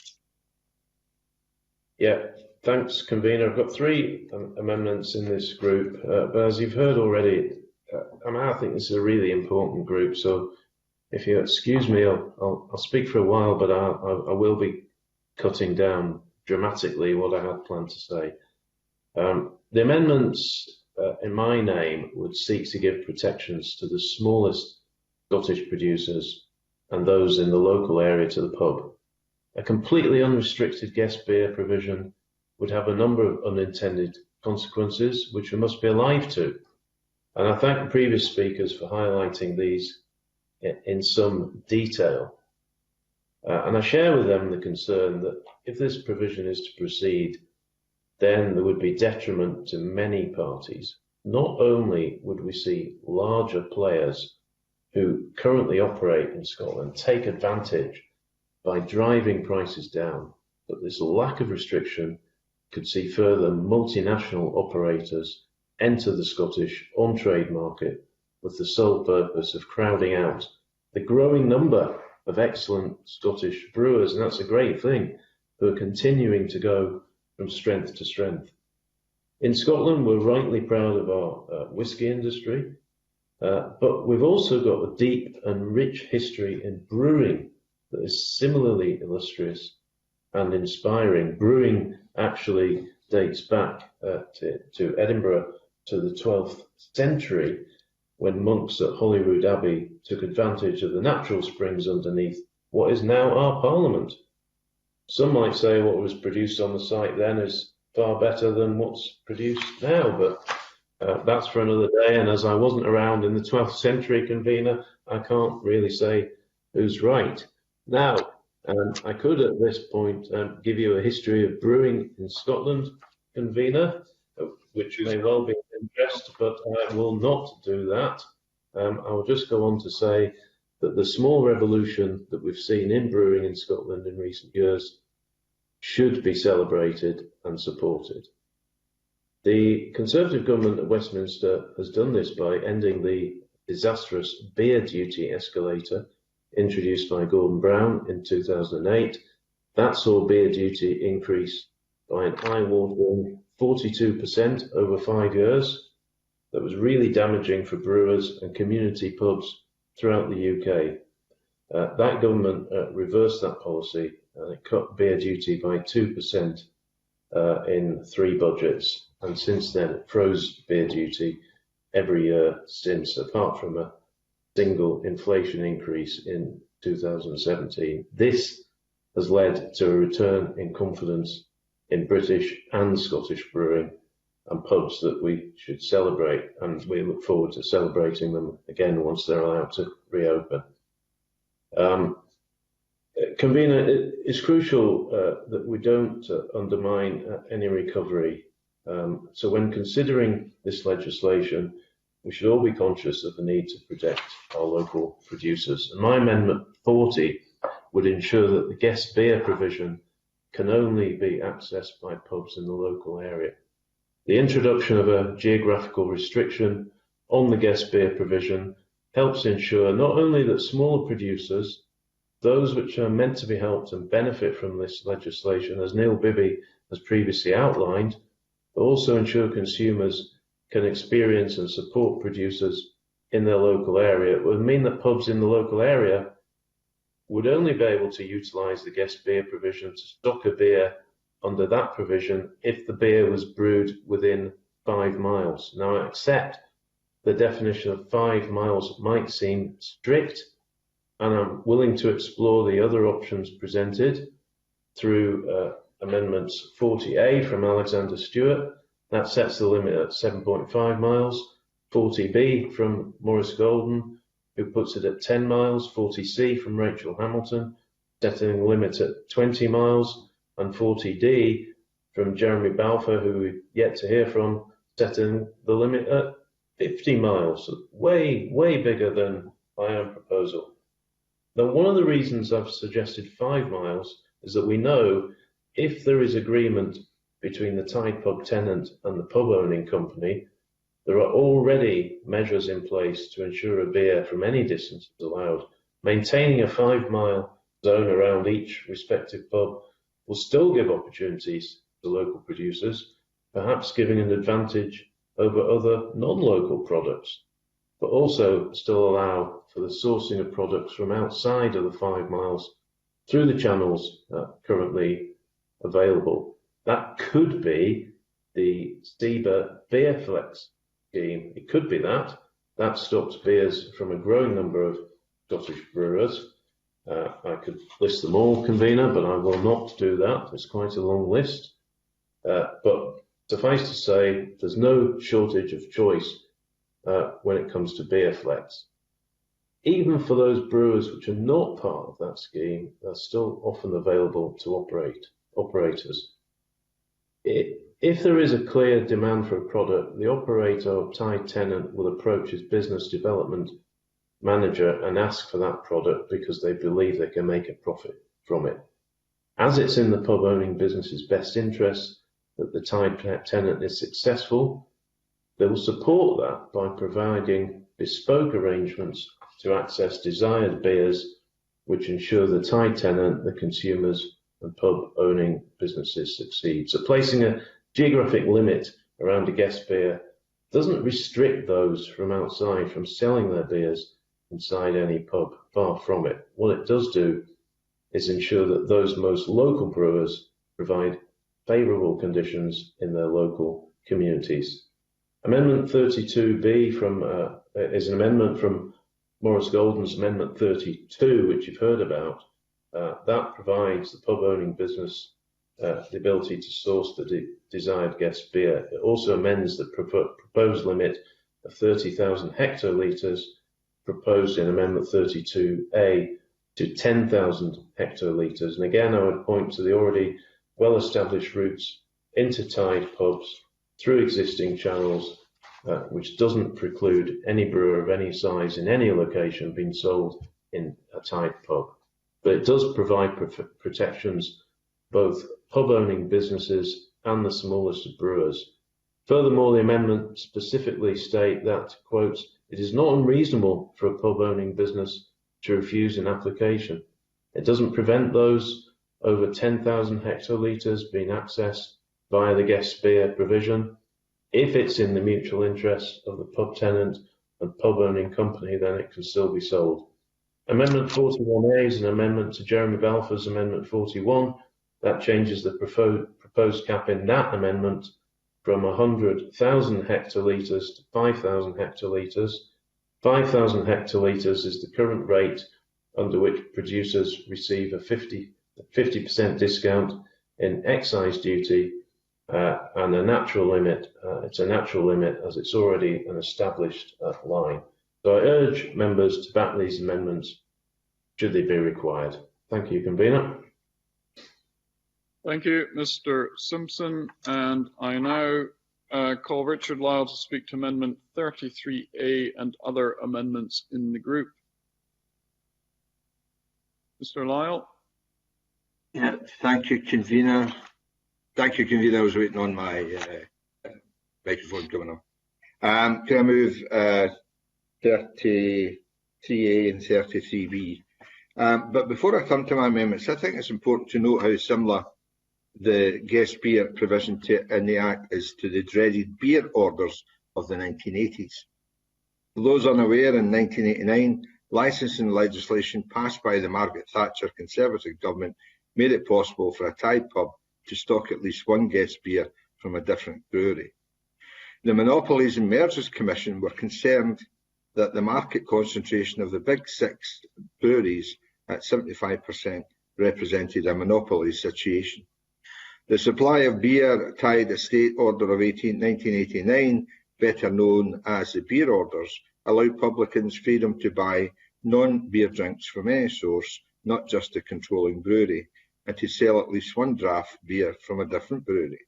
Yeah, thanks, Convener. I've got 3 amendments in this group, but as you've heard already, I think this is a really important group. So if you excuse me, I'll speak for a while, but I will be cutting down dramatically what I had planned to say. The amendments in my name would seek to give protections to the smallest Scottish producers and those in the local area to the pub. A completely unrestricted guest beer provision would have a number of unintended consequences, which we must be alive to. And I thank the previous speakers for highlighting these in some detail. And I share with them the concern that if this provision is to proceed, then there would be detriment to many parties. Not only would we see larger players who currently operate in Scotland take advantage by driving prices down, but this lack of restriction could see further multinational operators enter the Scottish on-trade market with the sole purpose of crowding out the growing number of excellent Scottish brewers, and that's a great thing, who are continuing to go from strength to strength. In Scotland, we're rightly proud of our whisky industry, but we've also got a deep and rich history in brewing that is similarly illustrious and inspiring. Brewing actually dates back to Edinburgh, to the 12th century, when monks at Holyrood Abbey took advantage of the natural springs underneath what is now our Parliament. Some might say what was produced on the site then is far better than what's produced now, but that's for another day. And as I wasn't around in the 12th century, Convener, I can't really say who's right. Now, I could at this point give you a history of brewing in Scotland, convener, which may well be of interest, but I will not do that. I will just go on to say that the small revolution that we've seen in brewing in Scotland in recent years should be celebrated and supported. The Conservative government at Westminster has done this by ending the disastrous beer duty escalator introduced by Gordon Brown in 2008. That saw beer duty increase by an eye-watering 42% over 5 years. That was really damaging for brewers and community pubs throughout the UK. That government reversed that policy and it cut beer duty by 2% in 3 budgets, and since then it froze beer duty every year since, apart from a single inflation increase in 2017. This has led to a return in confidence in British and Scottish brewing and pubs that we should celebrate, and we look forward to celebrating them again once they're allowed to reopen. Convener, it's crucial that we don't undermine any recovery. So when considering this legislation, we should all be conscious of the need to protect our local producers. And my Amendment 40 would ensure that the guest beer provision can only be accessed by pubs in the local area. The introduction of a geographical restriction on the guest beer provision helps ensure not only that smaller producers, those which are meant to be helped and benefit from this legislation, as Neil Bibby has previously outlined, but also ensure consumers can experience and support producers in their local area. It would mean that pubs in the local area would only be able to utilise the guest beer provision to stock a beer under that provision if the beer was brewed within 5 miles. Now, I accept the definition of 5 miles might seem strict, and I'm willing to explore the other options presented through Amendments 40A from Alexander Stewart. That sets the limit at 7.5 miles. 40B from Maurice Golden, who puts it at 10 miles. 40C from Rachel Hamilton, setting the limit at 20 miles. And 40D from Jeremy Balfour, who we've yet to hear from, setting the limit at 50 miles. Way, way bigger than my own proposal. Now, one of the reasons I've suggested 5 miles is that we know if there is agreement between the Tide Pub tenant and the pub owning company, there are already measures in place to ensure a beer from any distance is allowed. Maintaining a 5 mile zone around each respective pub will still give opportunities to local producers, perhaps giving an advantage over other non-local products, but also still allow for the sourcing of products from outside of the 5 miles through the channels currently available. That could be the SEBA Beer Flex scheme. It could be that. That stocks beers from a growing number of Scottish brewers. I could list them all, Convener, but I will not do that. It's quite a long list. But suffice to say, there's no shortage of choice when it comes to Beer Flex. Even for those brewers which are not part of that scheme, they're still often available to operators. If there is a clear demand for a product, the operator or Tide tenant will approach his business development manager and ask for that product because they believe they can make a profit from it. As it's in the pub owning business's best interest that the Tide tenant is successful, they will support that by providing bespoke arrangements to access desired beers which ensure the Tide tenant, the consumers and pub owning businesses succeed. So placing a geographic limit around a guest beer doesn't restrict those from outside from selling their beers inside any pub, far from it. What it does do is ensure that those most local brewers provide favourable conditions in their local communities. Amendment 32B is an amendment from Maurice Golden's Amendment 32, which you've heard about. That provides the pub owning business the ability to source the desired guest beer. It also amends the proposed limit of 30,000 hectolitres proposed in Amendment 32A to 10,000 hectolitres. And again, I would point to the already well-established routes into Tide pubs through existing channels, which doesn't preclude any brewer of any size in any location being sold in a Tide pub. But it does provide protections both pub-owning businesses and the smallest of brewers. Furthermore, the amendment specifically state that, quote, "It is not unreasonable for a pub-owning business to refuse an application. It doesn't prevent those over 10,000 hectolitres being accessed via the guest beer provision. If it's in the mutual interest of the pub tenant and pub-owning company, then it can still be sold." Amendment 41A is an amendment to Jeremy Balfour's Amendment 41 that changes the proposed cap in that amendment from 100,000 hectolitres to 5,000 hectolitres. 5,000 hectolitres is the current rate under which producers receive a 50% discount in excise duty and a natural limit. It's a natural limit as it's already an established line. So I urge members to back these amendments should they be required. Thank you, Convener. Thank you, Mr. Simpson. And I now call Richard Lyle to speak to Amendment 33A and other amendments in the group. Mr. Lyle. Yeah, thank you, Convener. Thank you, Convener. I was waiting on my microphone coming on. Can I move 33A and 33B? But before I come to my amendments, I think it's important to note how similar the guest beer provision in the Act is to the dreaded beer orders of the 1980s. For those unaware, in 1989, licensing legislation passed by the Margaret Thatcher Conservative government made it possible for a Tide pub to stock at least one guest beer from a different brewery. The Monopolies and Mergers Commission were concerned that the market concentration of the big six breweries at 75% represented a monopoly situation. The Supply of Beer Tide Estate Order of 1989, better known as the beer orders, allowed publicans freedom to buy non-beer drinks from any source, not just the controlling brewery, and to sell at least one draft beer from a different brewery.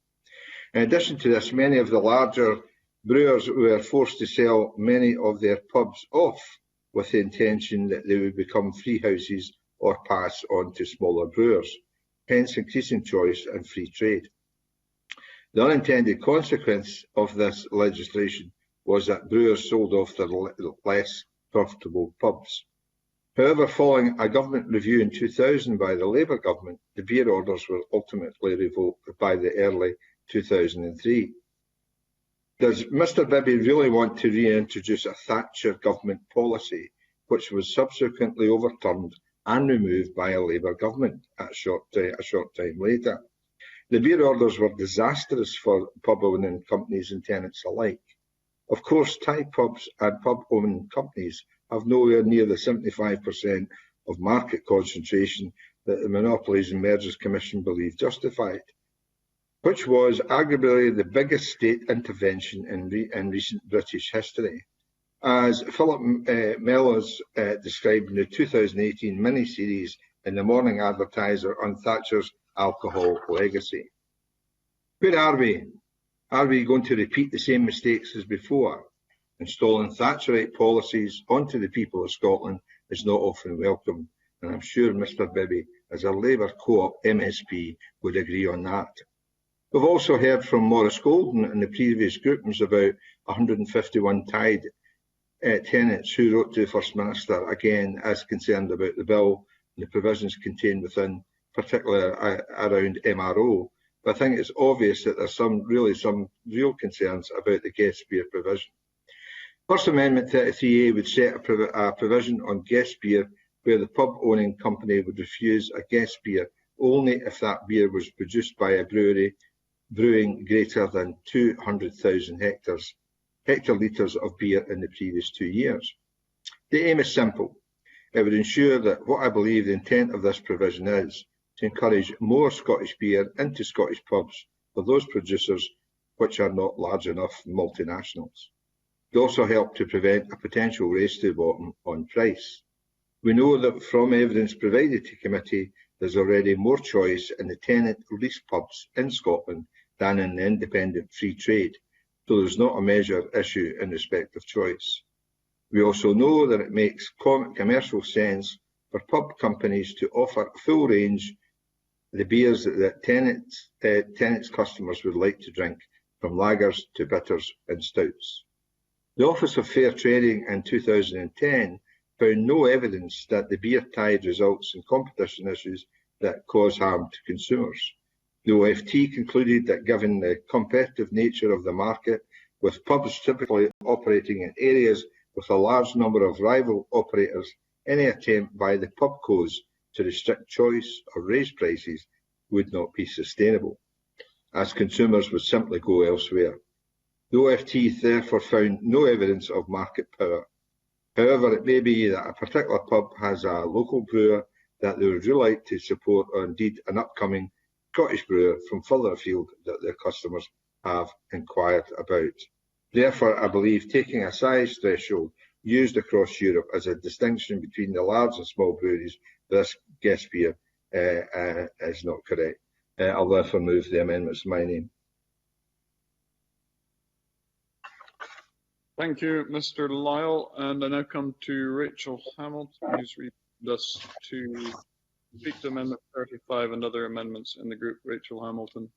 In addition to this, many of the larger brewers were forced to sell many of their pubs off with the intention that they would become free houses or pass on to smaller brewers, hence increasing choice and free trade. The unintended consequence of this legislation was that brewers sold off their less profitable pubs. However, following a government review in 2000 by the Labour government, the beer orders were ultimately revoked by the early 2003. Does Mr Bibby really want to reintroduce a Thatcher government policy, which was subsequently overturned and removed by a Labour government a short time later? The beer orders were disastrous for pub-owning companies and tenants alike. Of course, Tide pubs and pub-owning companies have nowhere near the 75% of market concentration that the Monopolies and Mergers Commission believed justified, which was arguably the biggest state intervention in recent British history. As Philip Mellows described in the 2018 mini-series in the Morning Advertiser on Thatcher's alcohol legacy. Where are we? Are we going to repeat the same mistakes as before? Installing Thatcherite policies onto the people of Scotland is not often welcome, and I'm sure Mr Bibby, as a Labour Co-op MSP, would agree on that. We've also heard from Maurice Golden in the previous groupings about 151 Tide tenants who wrote to the First Minister, again, as concerned about the bill and the provisions contained within, particularly around MRO. But I think it's obvious that there's some real concerns about the guest beer provision. First Amendment 33A would set a provision on guest beer where the pub-owning company would refuse a guest beer only if that beer was produced by a brewery brewing greater than 200,000 hectolitres of beer in the previous 2 years. The aim is simple. It would ensure that what I believe the intent of this provision is to encourage more Scottish beer into Scottish pubs for those producers which are not large enough multinationals. It also help to prevent a potential race to the bottom on price. We know that from evidence provided to committee, there's already more choice in the tenant lease pubs in Scotland than in the independent free trade, so there's not a major issue in respect of choice. We also know that it makes commercial sense for pub companies to offer a full range of the beers that Tennent's customers would like to drink, from lagers to bitters and stouts. The Office of Fair Trading in 2010 found no evidence that the beer tide results in competition issues that cause harm to consumers. The OFT concluded that given the competitive nature of the market, with pubs typically operating in areas with a large number of rival operators, any attempt by the pubcos to restrict choice or raise prices would not be sustainable, as consumers would simply go elsewhere. The OFT therefore found no evidence of market power. However, it may be that a particular pub has a local brewer that they would really like to support, or indeed an upcoming Scottish brewer from further afield that their customers have inquired about. Therefore, I believe taking a size threshold used across Europe as a distinction between the large and small breweries for this guest beer is not correct. I'll therefore move the amendments in my name. Thank you, Mr. Lyle. And I now come to Rachel Hamilton, who's read us to speak to Amendment 35 and other amendments in the group. Rachel Hamilton.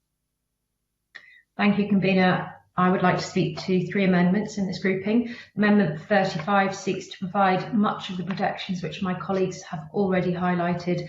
Thank you, Convener. I would like to speak to 3 amendments in this grouping. Amendment 35 seeks to provide much of the protections which my colleagues have already highlighted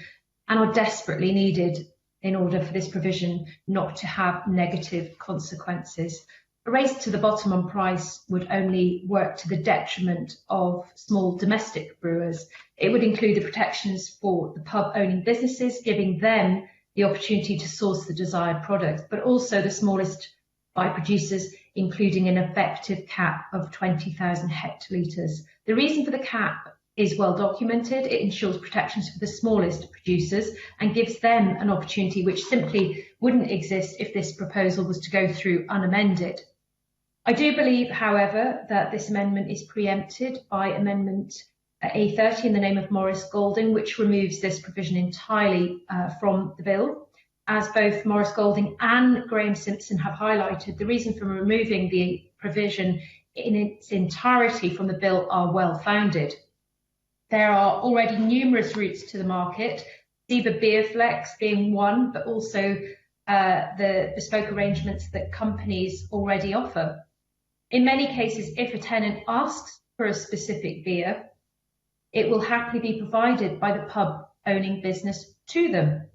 and are desperately needed in order for this provision not to have negative consequences. A race to the bottom on price would only work to the detriment of small domestic brewers. It would include the protections for the pub owning businesses, giving them the opportunity to source the desired product, but also the smallest by producers, including an effective cap of 20,000 hectolitres. The reason for the cap is well documented. It ensures protections for the smallest producers and gives them an opportunity which simply wouldn't exist if this proposal was to go through unamended. I do believe, however, that this amendment is preempted by Amendment A30 in the name of Maurice Golding, which removes this provision entirely from the bill. As both Maurice Golding and Graham Simpson have highlighted, the reason for removing the provision in its entirety from the bill are well founded. There are already numerous routes to the market, Ziva Beerflex being one, but also the bespoke arrangements that companies already offer. In many cases, if a tenant asks for a specific beer, it will happily be provided by the pub owning business to them.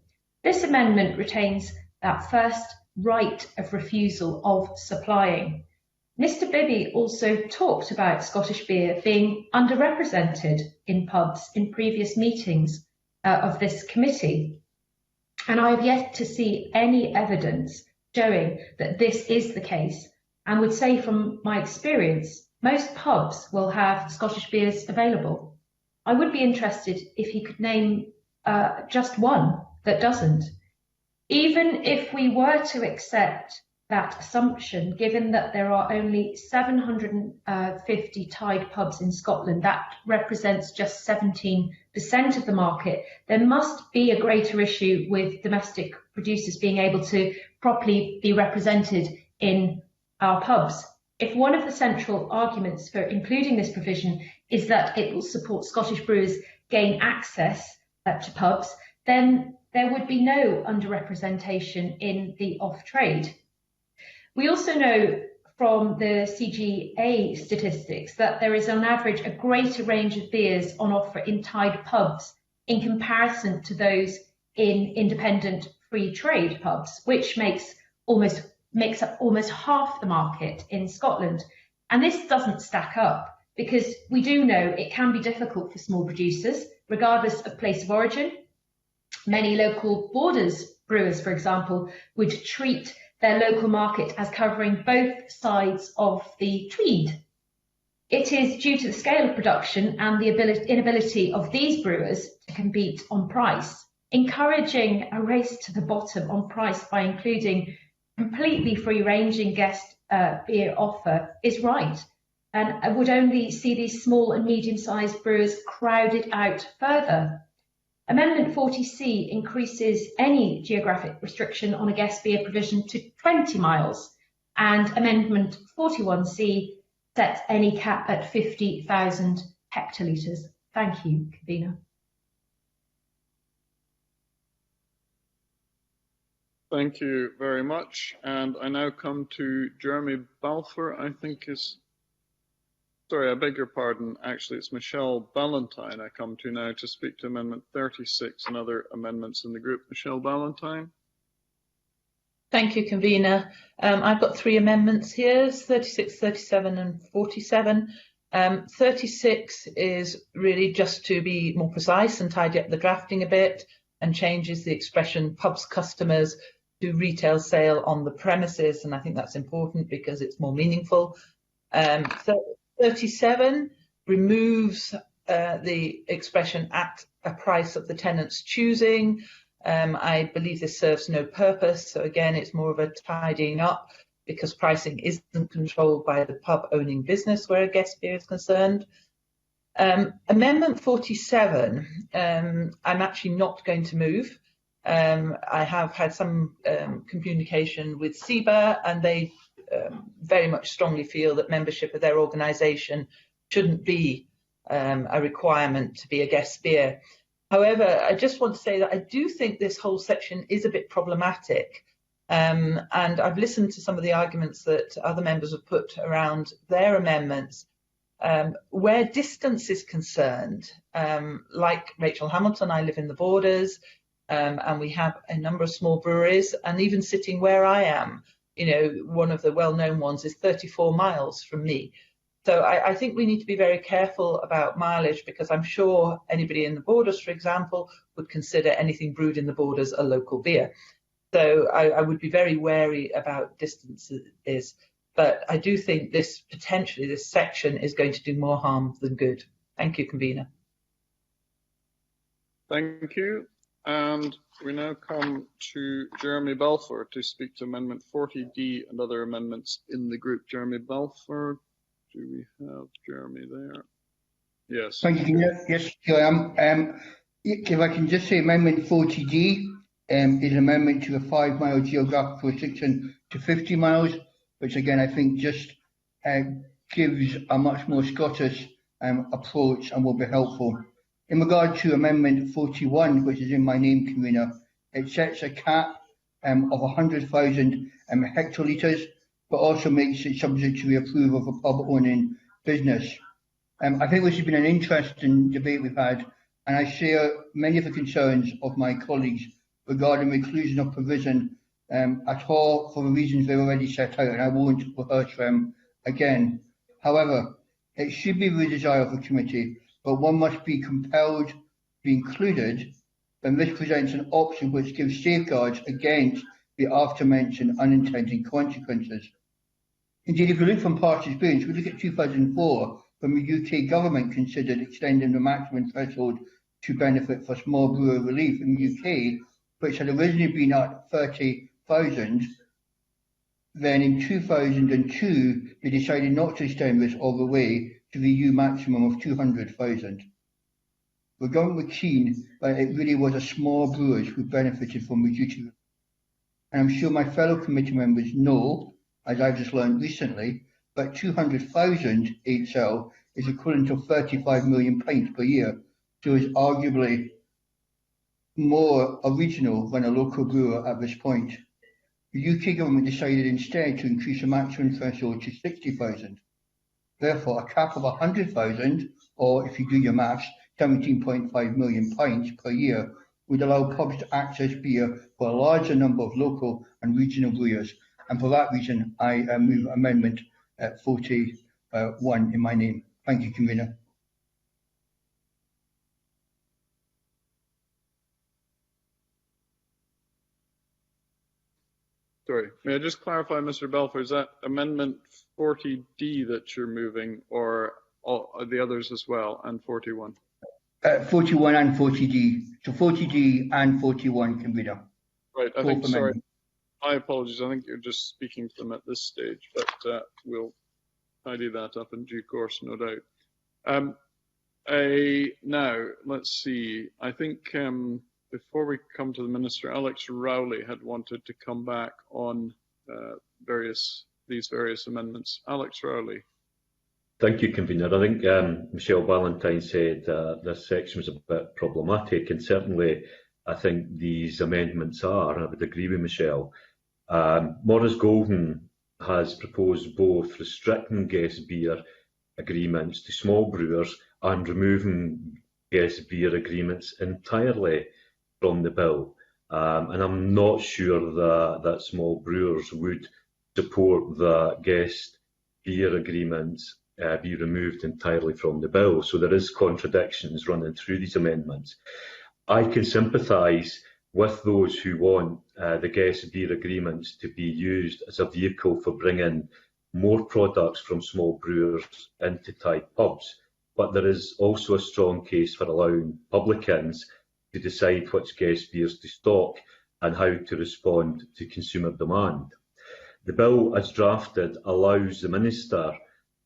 This amendment retains that first right of refusal of supplying. Mr. Bibby also talked about Scottish beer being underrepresented in pubs in previous meetings of this committee. And I have yet to see any evidence showing that this is the case, and would say from my experience, most pubs will have Scottish beers available. I would be interested if he could name just one that doesn't. Even if we were to accept that assumption, given that there are only 750 tied pubs in Scotland, that represents just 17% of the market, there must be a greater issue with domestic producers being able to properly be represented in our pubs. If one of the central arguments for including this provision is that it will support Scottish brewers gain access to pubs, then there would be no underrepresentation in the off-trade. We also know from the CGA statistics that there is on average a greater range of beers on offer in tied pubs in comparison to those in independent free trade pubs, which makes up almost half the market in Scotland. And this doesn't stack up because we do know it can be difficult for small producers, regardless of place of origin. Many local borders brewers, for example, would treat their local market as covering both sides of the Tweed. It is due to the scale of production and the inability of these brewers to compete on price. Encouraging a race to the bottom on price by including completely free-ranging guest beer offer is right, and I would only see these small and medium-sized brewers crowded out further. Amendment 40C increases any geographic restriction on a guest beer provision to 20 miles, and Amendment 41C sets any cap at 50,000 hectolitres. Thank you, Convener. Thank you very much. And I now come to Jeremy Balfour, I think is, sorry, I beg your pardon. Actually, it's Michelle Ballantyne I come to now to speak to Amendment 36 and other amendments in the group. Michelle Ballantyne. Thank you, Convener. I've got 3 amendments here, 36, 37 and 47. 36 is really just to be more precise and tidy up the drafting a bit, and changes the expression pubs customers to retail sale on the premises, and I think that's important because it's more meaningful. 37 removes the expression at a price of the tenant's choosing. I believe this serves no purpose, so again it's more of a tidying up because pricing isn't controlled by the pub owning business where a guest beer is concerned. Amendment 47, I'm actually not going to move. I have had some communication with CEBA, and they very much strongly feel that membership of their organisation shouldn't be a requirement to be a guest beer. However, I just want to say that I do think this whole section is a bit problematic, and I've listened to some of the arguments that other members have put around their amendments. Where distance is concerned, like Rachel Hamilton, I live in the Borders, and we have a number of small breweries, and even sitting where I am, you know, one of the well-known ones is 34 miles from me. So I think we need to be very careful about mileage, because I'm sure anybody in the Borders, for example, would consider anything brewed in the Borders a local beer. So I would be very wary about distances. But I do think this potentially, this section is going to do more harm than good. Thank you, Convener. Thank you. And we now come to Jeremy Balfour to speak to Amendment 40D and other amendments in the group. Jeremy Balfour, do we have Jeremy there? Yes. Thank you, Convener. Yes, here I am. If I can just say Amendment 40D is an amendment to the 5-mile geographical restriction to 50 miles. Which again, I think just gives a much more Scottish approach and will be helpful. In regard to Amendment 41, which is in my name, Convener, it sets a cap of 100,000 hectolitres, but also makes it subject to the approval of a pub owning business. I think this has been an interesting debate we've had, and I share many of the concerns of my colleagues regarding the inclusion of provision at all for the reasons they've already set out, and I won't rehearse them again. However, it should be the desire of the committee, but one must be compelled to be included when this presents an option which gives safeguards against the after-mentioned unintended consequences. Indeed, if we look from past experience, we look at 2004, when the UK government considered extending the maximum threshold to benefit for small brewer relief in the UK, which had originally been at 30,000. Then in 2002, they decided not to extend this all the way to the EU maximum of 200,000. The government were keen, but it really was a small brewers who benefited from the duty. And I'm sure my fellow committee members know, as I've just learned recently, that 200,000 HL is equivalent to 35 million pints per year, so is arguably more original than a local brewer at this point. The UK government decided instead to increase the maximum threshold to 60,000. Therefore, a cap of 100,000, or if you do your maths, 17.5 million pints per year, would allow pubs to access beer for a larger number of local and regional brewers. And for that reason, I move Amendment 41 in my name. Thank you, Convener. Sorry, may I just clarify, Mr. Balfour, is that Amendment 40D that you're moving, or all the others as well, and 41? 41 and 40D. So 40D and 41, Convener. Right, I think, sorry, my apologies. I think you're just speaking to them at this stage, but we'll tidy that up in due course, no doubt. Now, let's see. I think before we come to the Minister, Alex Rowley had wanted to come back on these various amendments. Alex Rowley. Thank you, Convener. I think Michelle Ballantyne said this section was a bit problematic, and certainly I think these amendments are. I would agree with Michelle. Maurice Golden has proposed both restricting guest beer agreements to small brewers and removing guest beer agreements entirely from the bill. And I'm not sure that small brewers would support the guest beer agreements be removed entirely from the bill. So there is contradictions running through these amendments. I can sympathise with those who want the guest beer agreements to be used as a vehicle for bringing more products from small brewers into Tide pubs. But there is also a strong case for allowing publicans to decide which guest beers to stock and how to respond to consumer demand. The bill, as drafted, allows the Minister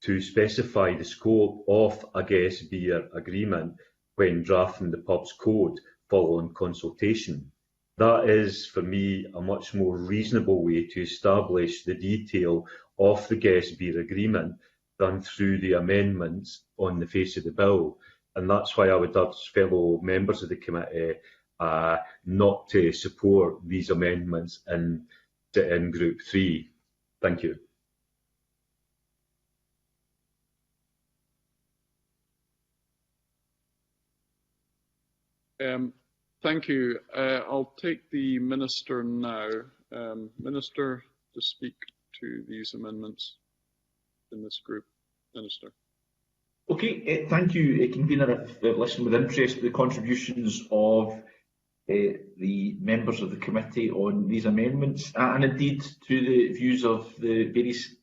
to specify the scope of a guest beer agreement when drafting the pub's code following consultation. That is, for me, a much more reasonable way to establish the detail of the guest beer agreement than through the amendments on the face of the bill. And that's why I would urge fellow members of the committee not to support these amendments in Group 3. Thank you. Thank you. I'll take the Minister now. Minister, to speak to these amendments in this group. Minister. Okay, thank you, Convener. I've listened with interest to the contributions of the members of the committee on these amendments, and indeed to the views of the various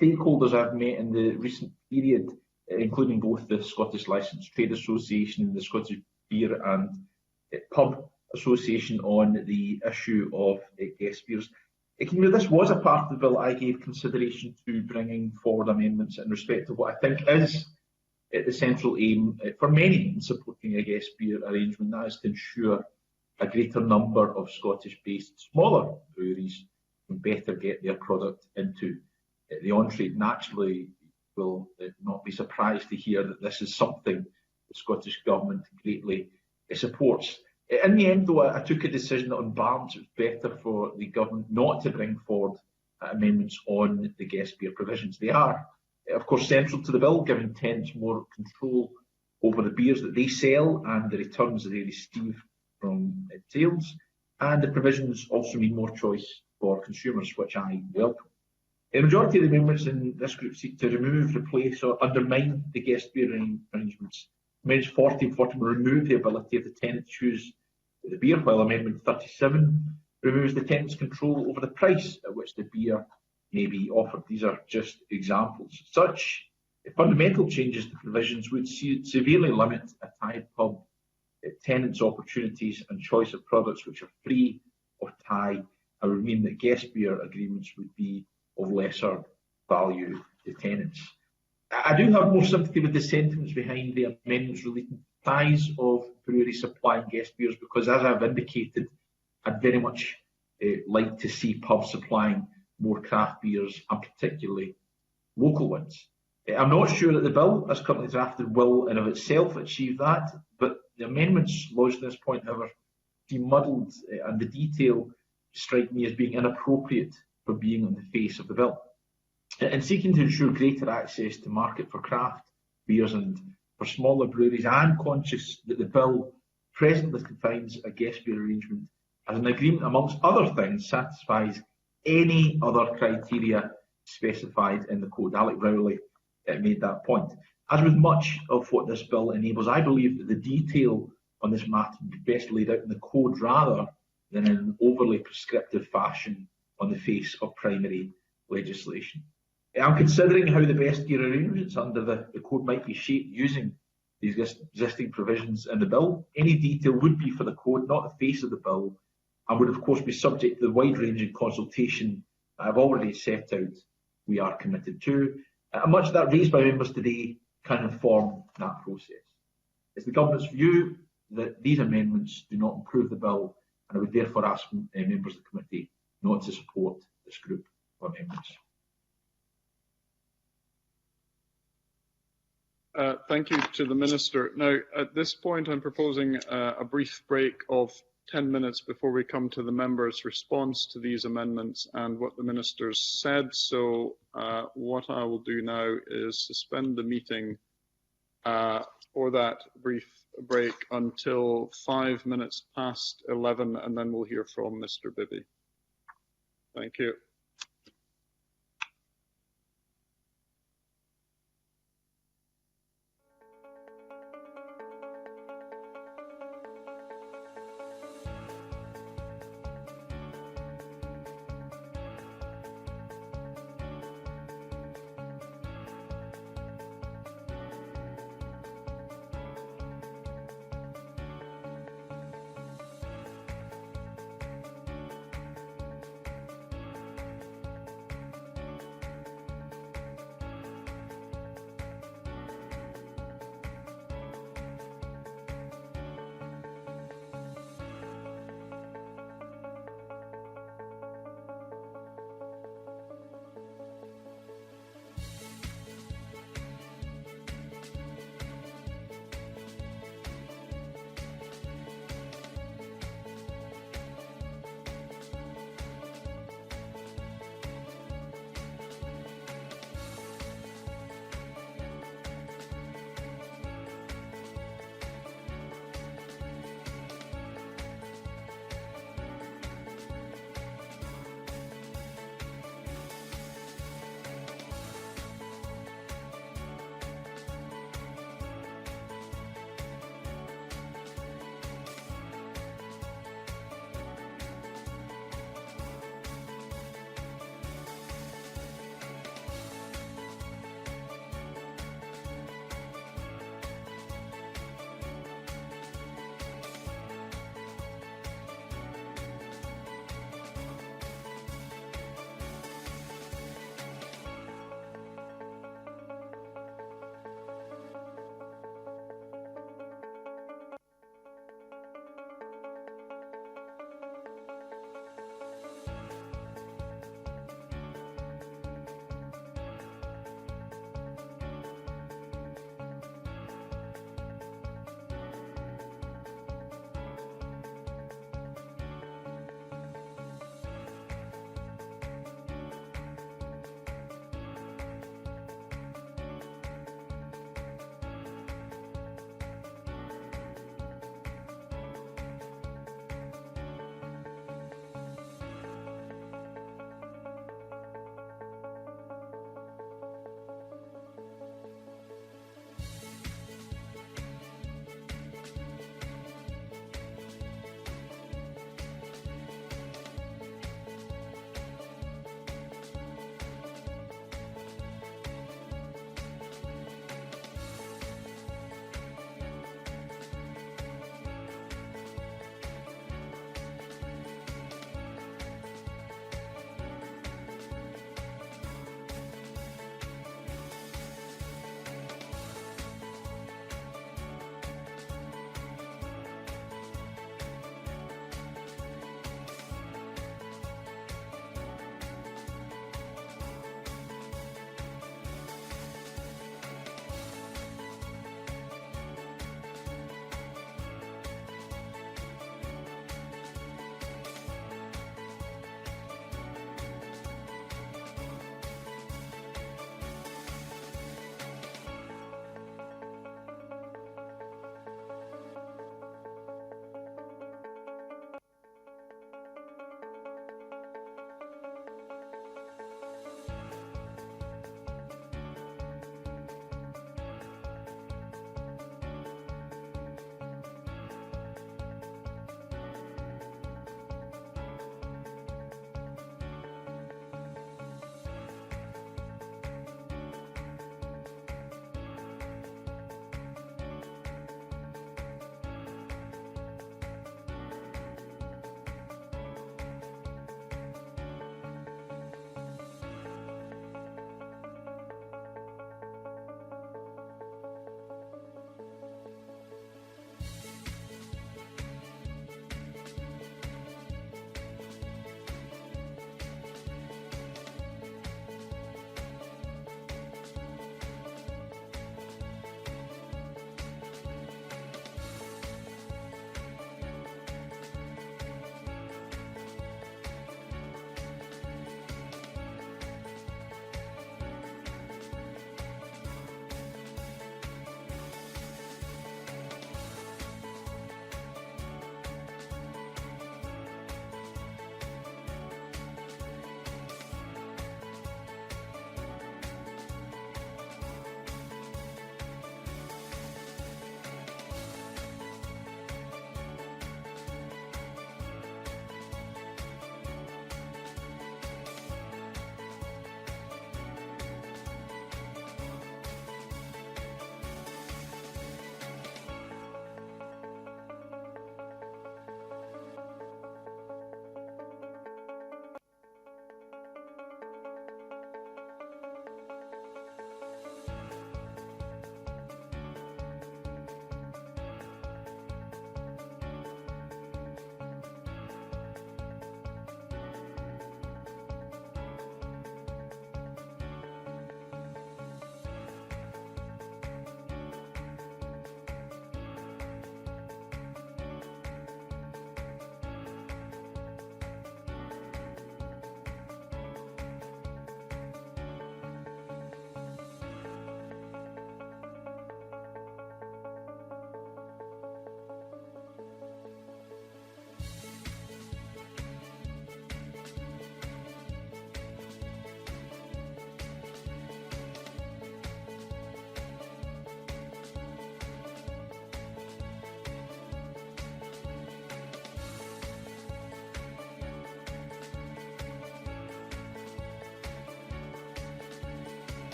stakeholders I've met in the recent period, including both the Scottish Licensed Trade Association and the Scottish Beer and Pub Association on the issue of guest beers. This was a part of the bill I gave consideration to bringing forward amendments in respect of what I think is the central aim for many in supporting a guest beer arrangement, that is to ensure a greater number of Scottish-based smaller breweries can better get their product into the on-trade. Naturally, will not be surprised to hear that this is something the Scottish Government greatly supports. In the end, though, I took a decision that on balance it was better for the Government not to bring forward amendments on the guest beer provisions. They are, of course, central to the bill, giving tenants more control over the beers that they sell and the returns that they receive from sales. And the provisions also mean more choice for consumers, which I welcome. The majority of the amendments in this group seek to remove, replace or undermine the guest beer arrangements. Amendments 40 and 41 remove the ability of the tenant to choose the beer, while Amendment 37 removes the tenant's control over the price at which the beer may be offered. These are just examples. Such fundamental changes to provisions would severely limit a Tide pub tenants' opportunities and choice of products which are free of tie, and would mean that guest beer agreements would be of lesser value to tenants. I do have more sympathy with the sentiments behind the amendments relating to ties of breweries supplying guest beers, because as I've indicated, I'd very much like to see pubs supplying more craft beers, and particularly local ones. I'm not sure that the bill as currently drafted will in of itself achieve that, but the amendments lodged at this point, however, seem muddled, and the detail strike me as being inappropriate for being on the face of the bill. In seeking to ensure greater access to market for craft beers and for smaller breweries, I'm conscious that the bill presently confines a guest beer arrangement as an agreement, amongst other things, satisfies any other criteria specified in the code. Alex Rowley made that point. As with much of what this bill enables, I believe that the detail on this matter would be best laid out in the code rather than in an overly prescriptive fashion on the face of primary legislation. I'm considering how the best gear arrangements under the code might be shaped using these existing provisions in the bill. Any detail would be for the code, not the face of the bill, and would of course be subject to the wide-ranging consultation I've already set out we are committed to. Much of that raised by members today can inform that process. It's the government's view that these amendments do not improve the bill, and I would therefore ask members of the committee not to support this group of amendments. Thank you to the Minister. Now, at this point, I'm proposing a brief break of 10 minutes before we come to the members' response to these amendments and what the Ministers said. So what I will do now is suspend the meeting for that brief break until 5 minutes past 11, and then we'll hear from Mr. Bibby. Thank you.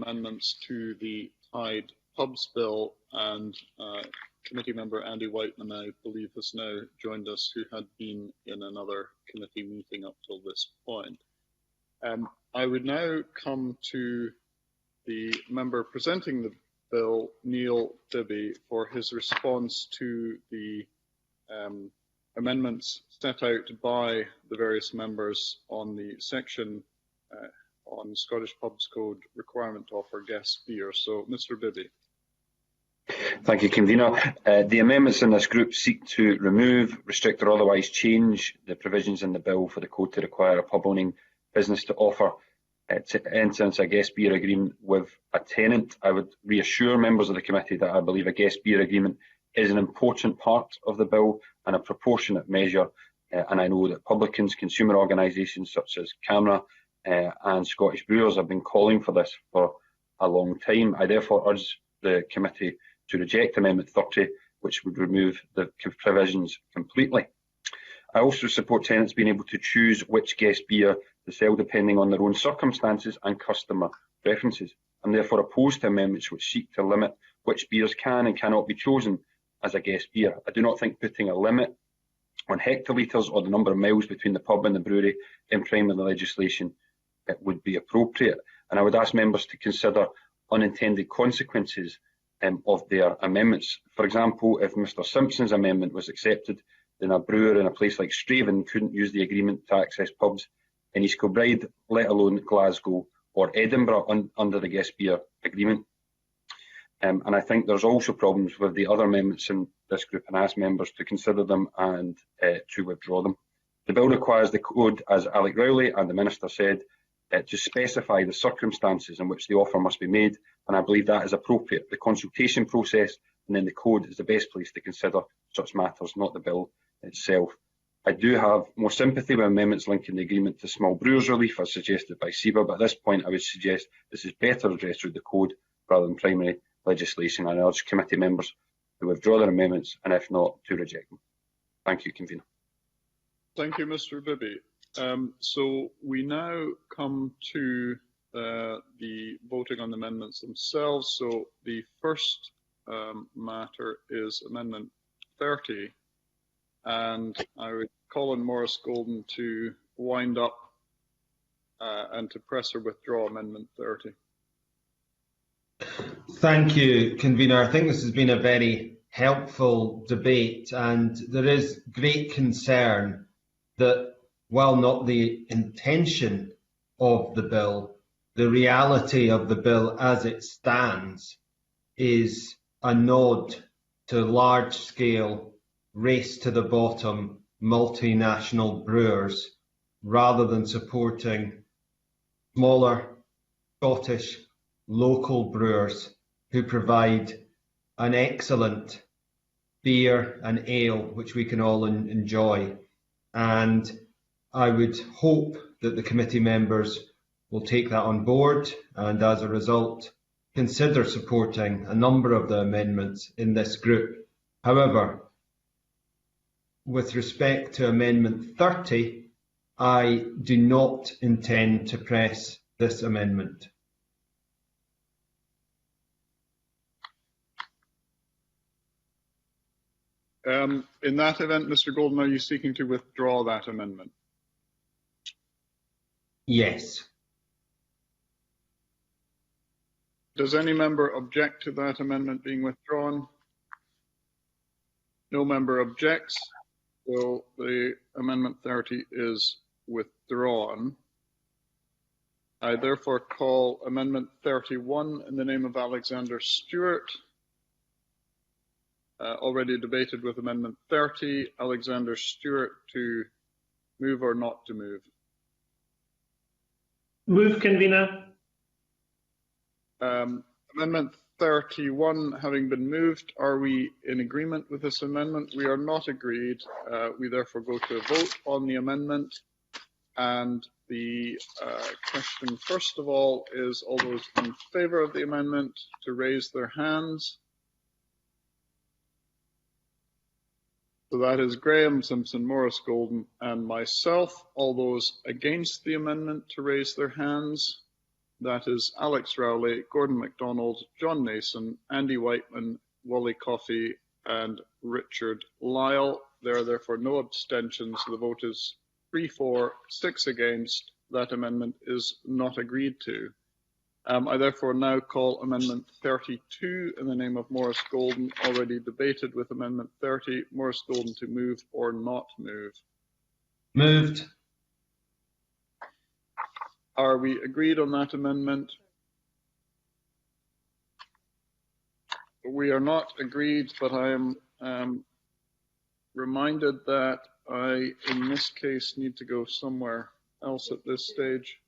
amendments to the Tide Pubs Bill, and committee member Andy Whiteman, I believe, has now joined us, who had been in another committee meeting up till this point. I would now come to the member presenting the bill, Neil Bibby, for his response to the amendments set out by the various members on the section on Scottish Pubs Code requirement to offer guest beer. So, Mr. Bibby. Thank you, Convener. The amendments in this group seek to remove, restrict or otherwise change the provisions in the bill for the code to require a pub owning business to offer to enter into a guest beer agreement with a tenant. I would reassure members of the committee that I believe a guest beer agreement is an important part of the bill and a proportionate measure, and I know that publicans, consumer organisations such as CAMRA and Scottish Brewers have been calling for this for a long time. I therefore urge the committee to reject Amendment 30, which would remove the provisions completely. I also support tenants being able to choose which guest beer to sell depending on their own circumstances and customer preferences. I'm therefore opposed to amendments which seek to limit which beers can and cannot be chosen as a guest beer. I do not think putting a limit on hectolitres or the number of miles between the pub and the brewery in primary legislation would be appropriate. And I would ask members to consider unintended consequences of their amendments. For example, if Mr Simpson's amendment was accepted, then a brewer in a place like Straven couldn't use the agreement to access pubs in East Kilbride, let alone Glasgow or Edinburgh under the guest beer agreement. And I think there's also problems with the other amendments in this group, and I ask members to consider them and to withdraw them. The bill requires the code, as Alec Rowley and the Minister said, to specify the circumstances in which the offer must be made, and I believe that is appropriate. The consultation process and then the code is the best place to consider such matters, not the bill itself. I do have more sympathy with amendments linking the agreement to small brewers relief as suggested by SEBA, but at this point I would suggest this is better addressed through the code rather than primary legislation, and I urge committee members to withdraw their amendments and if not, to reject them. Thank you, Convener. Thank you, Mr. Bibby. So we now come to the voting on the amendments themselves. So the first matter is Amendment 30, and I would call on Maurice Golden to wind up and to press or withdraw Amendment 30. Thank you, Convener. I think this has been a very helpful debate, and there is great concern that while not the intention of the bill, the reality of the bill as it stands is a nod to large-scale, race-to-the-bottom multinational brewers rather than supporting smaller Scottish local brewers who provide an excellent beer and ale which we can all enjoy. And I would hope that the committee members will take that on board and as a result consider supporting a number of the amendments in this group. However, with respect to Amendment 30, I do not intend to press this amendment. In that event, Mr. Golden, are you seeking to withdraw that amendment? Yes. Does any member object to that amendment being withdrawn? No member objects, so the Amendment 30 is withdrawn. I therefore call Amendment 31 in the name of Alexander Stewart. Already debated with Amendment 30. Alexander Stewart, to move or not to move? Move, Convener. Amendment 31 having been moved, are we in agreement with this amendment? We are not agreed. We therefore go to a vote on the amendment. And the question, first of all, is all those in favour of the amendment to raise their hands. So that is Graham, Simpson, Maurice Golden and myself. All those against the amendment to raise their hands. That is Alex Rowley, Gordon MacDonald, John Mason, Andy Whiteman, Wally Coffey and Richard Lyle. There are therefore no abstentions. The vote is 3 for, 6 against. That amendment is not agreed to. I therefore now call Amendment 32 in the name of Maurice Golden, already debated with Amendment 30. Maurice Golden to move or not move. Moved. Are we agreed on that amendment? We are not agreed, but I am reminded that I, in this case, need to go somewhere else at this stage.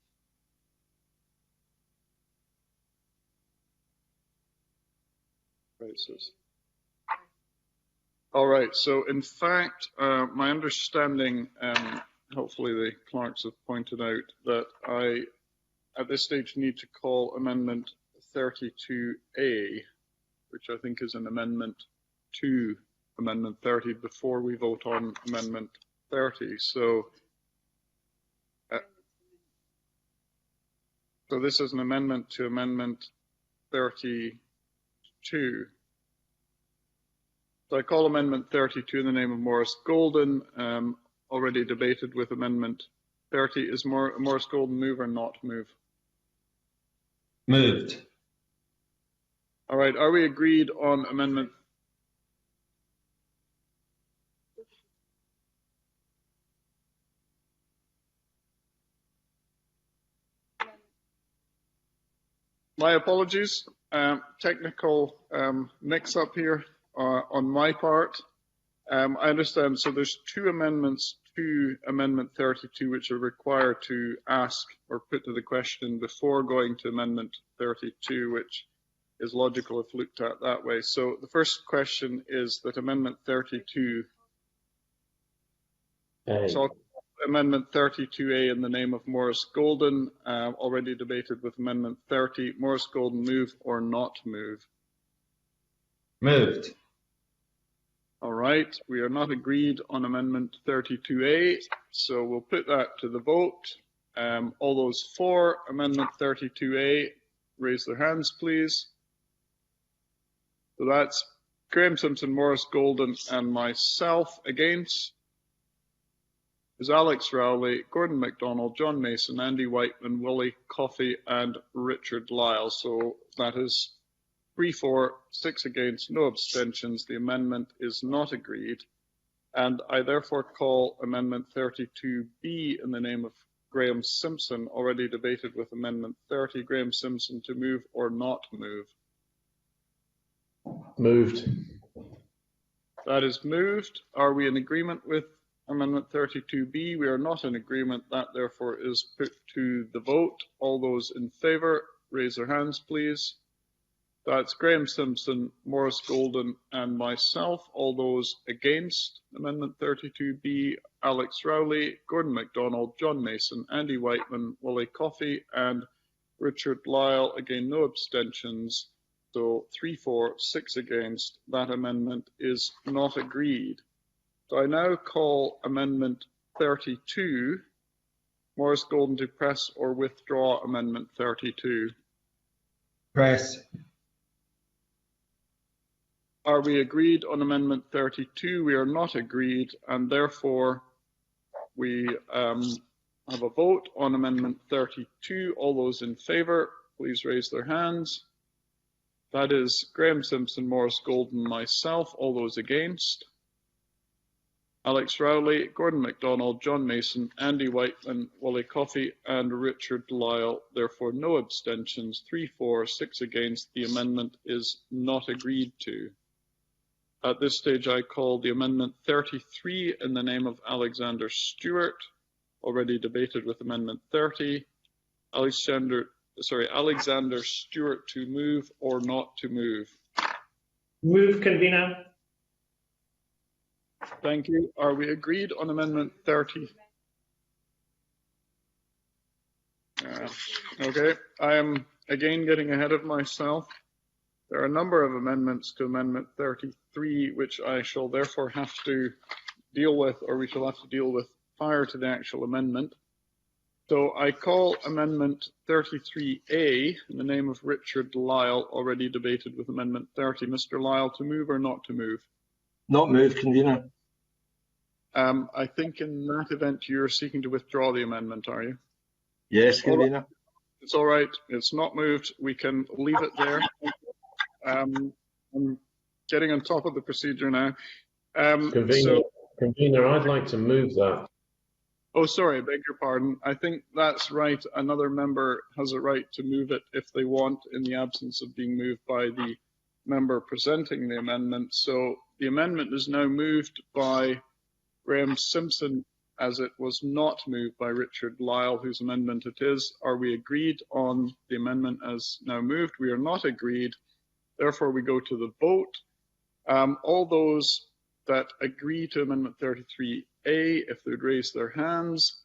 All right, so in fact, my understanding, hopefully the clerks have pointed out, that I, at this stage, need to call Amendment 32A, which I think is an amendment to Amendment 30 before we vote on Amendment 30. So this is an amendment to Amendment 32. So I call Amendment 32 in the name of Maurice Golden, already debated with Amendment 30. Is Maurice Golden move or not move? Moved. All right, are we agreed on Amendment? My apologies, technical mix-up here on my part. I understand, so there's 2 amendments to Amendment 32 which are required to ask or put to the question before going to Amendment 32, which is logical if looked at that way. So the first question is that Amendment 32, so Amendment 32A in the name of Maurice Golden, already debated with Amendment 30. Maurice Golden, move or not move? Moved. All right, we are not agreed on Amendment 32A, so we'll put that to the vote. All those for Amendment 32A, raise their hands, please. So that's Graham Simpson, Maurice Golden, and myself. Against is Alex Rowley, Gordon MacDonald, John Mason, Andy Whiteman, Willie Coffey, and Richard Lyle. So that is 3 for, 6 against, no abstentions. The amendment is not agreed. And I therefore call Amendment 32B in the name of Graham Simpson, already debated with Amendment 30. Graham Simpson to move or not move? Moved. That is moved. Are we in agreement with Amendment 32B? We are not in agreement. That therefore is put to the vote. All those in favour, raise their hands, please. That's Graham Simpson, Maurice Golden, and myself. All those against Amendment 32B, Alex Rowley, Gordon MacDonald, John Mason, Andy Whiteman, Willie Coffey, and Richard Lyle. Again, no abstentions. So 3 for, 6 against. That amendment is not agreed. So I now call Amendment 32. Maurice Golden to press or withdraw Amendment 32. Press. Are we agreed on Amendment 32? We are not agreed, and therefore we have a vote on Amendment 32. All those in favour, please raise their hands. That is Graham Simpson, Maurice Golden, myself. All those against? Alex Rowley, Gordon MacDonald, John Mason, Andy Whiteman, Willie Coffey, and Richard Lyle. Therefore, no abstentions. 3 for, 6 against. The amendment is not agreed to. At this stage, I call the Amendment 33 in the name of Alexander Stewart, already debated with Amendment 30. Alexander Stewart to move or not to move? Move, convener. Thank you. Are we agreed on Amendment 30? Okay, I am again getting ahead of myself. There are a number of amendments to Amendment 33, which I shall therefore have to deal with, or we shall have to deal with prior to the actual amendment. So I call Amendment 33A in the name of Richard Lyle, already debated with Amendment 30. Mr. Lyle, to move or not to move? Not move, convener. I think in that event you're seeking to withdraw the amendment, are you? Yes, convener. It's all right. It's not moved. We can leave it there. I'm getting on top of the procedure now. Convener, I'd like to move that. Oh, sorry, I beg your pardon. I think that's right. Another member has a right to move it if they want, in the absence of being moved by the member presenting the amendment. So the amendment is now moved by Graham Simpson, as it was not moved by Richard Lyle, whose amendment it is. Are we agreed on the amendment as now moved? We are not agreed. Therefore, we go to the vote. All those that agree to Amendment 33A, if they would raise their hands.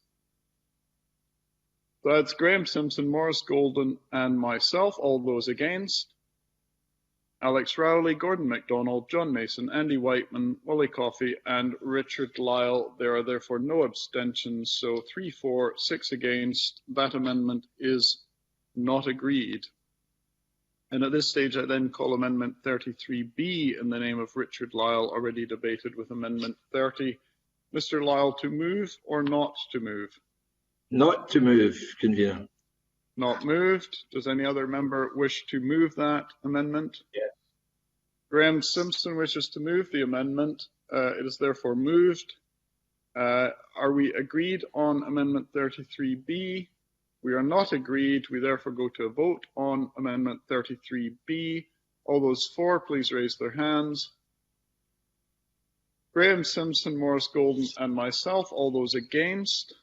So that's Graham Simpson, Maurice Golden, and myself. All those against? Alex Rowley, Gordon MacDonald, John Mason, Andy Whiteman, Willie Coffey, and Richard Lyle. There are therefore no abstentions. So 3 for, 6 against. That amendment is not agreed. And at this stage, I then call Amendment 33B in the name of Richard Lyle, already debated with Amendment 30. Mr. Lyle, to move or not to move? Not to move, convener. Not moved. Does any other member wish to move that amendment? Yes. Graham Simpson wishes to move the amendment. It is therefore moved. Are we agreed on Amendment 33B? We are not agreed. We therefore go to a vote on Amendment 33B. All those for, please raise their hands. Graham Simpson, Maurice Golden, and myself. All those against?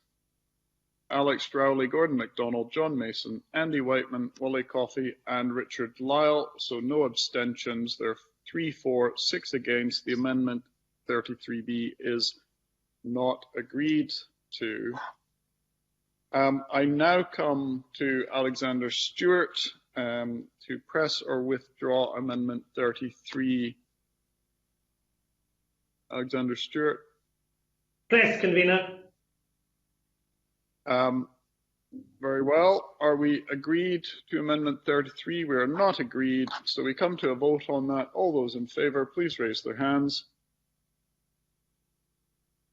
Alex Rowley, Gordon MacDonald, John Mason, Andy Whiteman, Willie Coffey, and Richard Lyle. So no abstentions. There are 3 for, 6 against. The Amendment 33B is not agreed to. I now come to Alexander Stewart to press or withdraw Amendment 33. Alexander Stewart. Press, convener. Very well. Are we agreed to Amendment 33? We are not agreed. So we come to a vote on that. All those in favour, please raise their hands.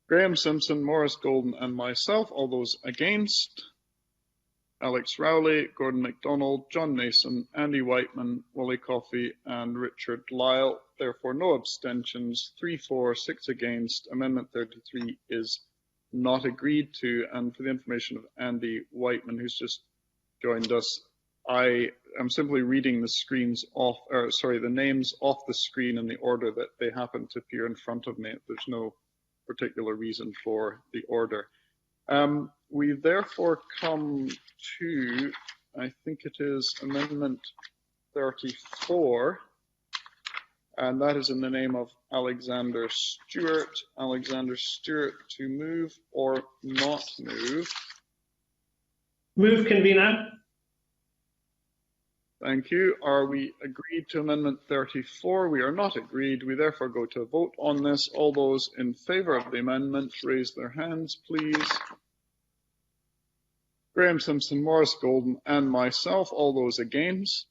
Graham Simpson, Maurice Golden, and myself. All those against? Alex Rowley, Gordon MacDonald, John Mason, Andy Whiteman, Willie Coffey, and Richard Lyle. Therefore, no abstentions. 3 for, 6 against. Amendment 33 is not agreed to. And for the information of Andy Whiteman, who's just joined us, I am simply reading the screens off, the names off the screen in the order that they happen to appear in front of me. There's no particular reason for the order. We therefore come to, I think it is Amendment 34, and that is in the name of Alexander Stewart. Alexander Stewart, to move or not move? Move, convener. Thank you. Are we agreed to Amendment 34? We are not agreed. We therefore go to a vote on this. All those in favour of the amendment, raise their hands, please. Graham Simpson, Maurice Golden, and myself. All those against?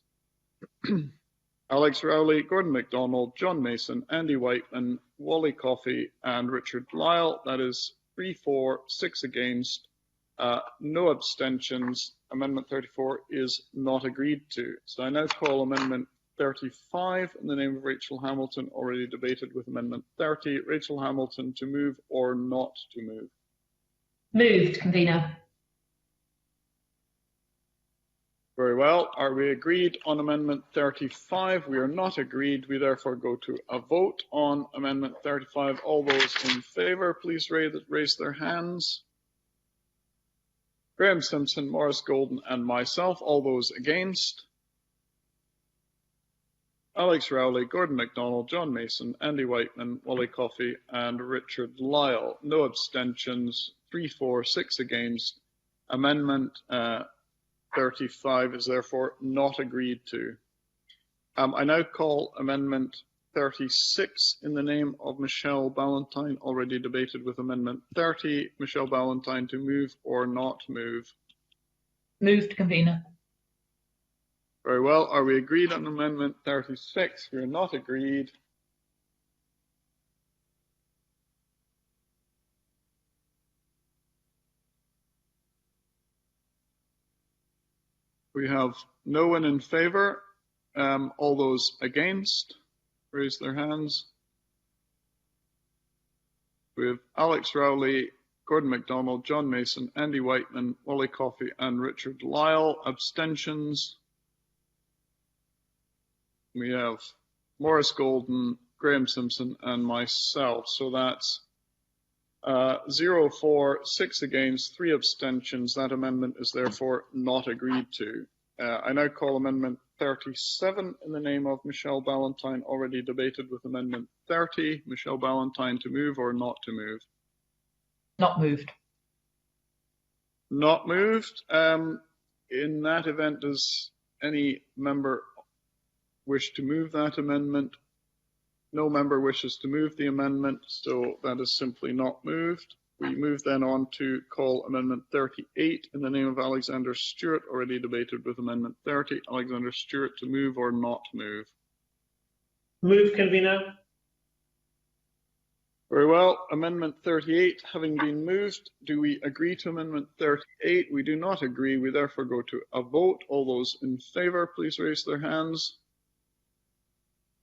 Alex Rowley, Gordon MacDonald, John Mason, Andy Whiteman, Wally Coffey, and Richard Lyle. That is 3 for, 6 against. No abstentions. Amendment 34 is not agreed to. So I now call Amendment 35 in the name of Rachel Hamilton, already debated with Amendment 30. Rachel Hamilton, to move or not to move? Moved, convener. Very well. Are we agreed on Amendment 35? We are not agreed. We therefore go to a vote on Amendment 35. All those in favour, please raise their hands. Graham Simpson, Maurice Golden, and myself. All those against? Alex Rowley, Gordon MacDonald, John Mason, Andy Whiteman, Wally Coffey, and Richard Lyle. No abstentions. 3 for, 6 against. Amendment 35 is therefore not agreed to. I now call Amendment 36 in the name of Michelle Ballantyne, already debated with Amendment 30. Michelle Ballantyne, to move or not move? Moved, convener. Very well. Are we agreed on Amendment 36? We are not agreed. We have no one in favour. All those against, raise their hands. We have Alex Rowley, Gordon MacDonald, John Mason, Andy Whiteman, Wally Coffey and Richard Lyle. Abstentions. We have Maurice Golden, Graham Simpson and myself. So that's 0 for, 6 against, 3 abstentions. That amendment is therefore not agreed to. I now call Amendment 37 in the name of Michelle Ballantyne, already debated with Amendment 30. Michelle Ballantyne, to move or not to move? Not moved. Not moved. In that event, does any member wish to move that amendment? No member wishes to move the amendment, so that is simply not moved. We move then on to call Amendment 38 in the name of Alexander Stewart, already debated with Amendment 30. Alexander Stewart, to move or not move? Move, convener. Very well. Amendment 38 having been moved, do we agree to Amendment 38? We do not agree. We therefore go to a vote. All those in favour, please raise their hands.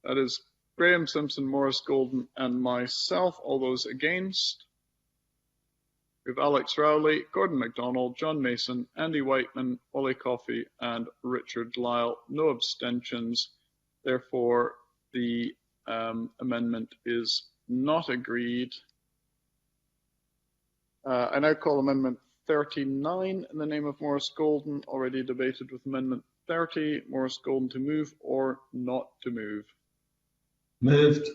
That is Graham Simpson, Maurice Golden and myself. All those against? We have Alex Rowley, Gordon MacDonald, John Mason, Andy Whiteman, Wally Coffey and Richard Lyle. No abstentions. Therefore, the amendment is not agreed. I now call Amendment 39 in the name of Maurice Golden, already debated with Amendment 30. Maurice Golden, to move or not to move? Moved.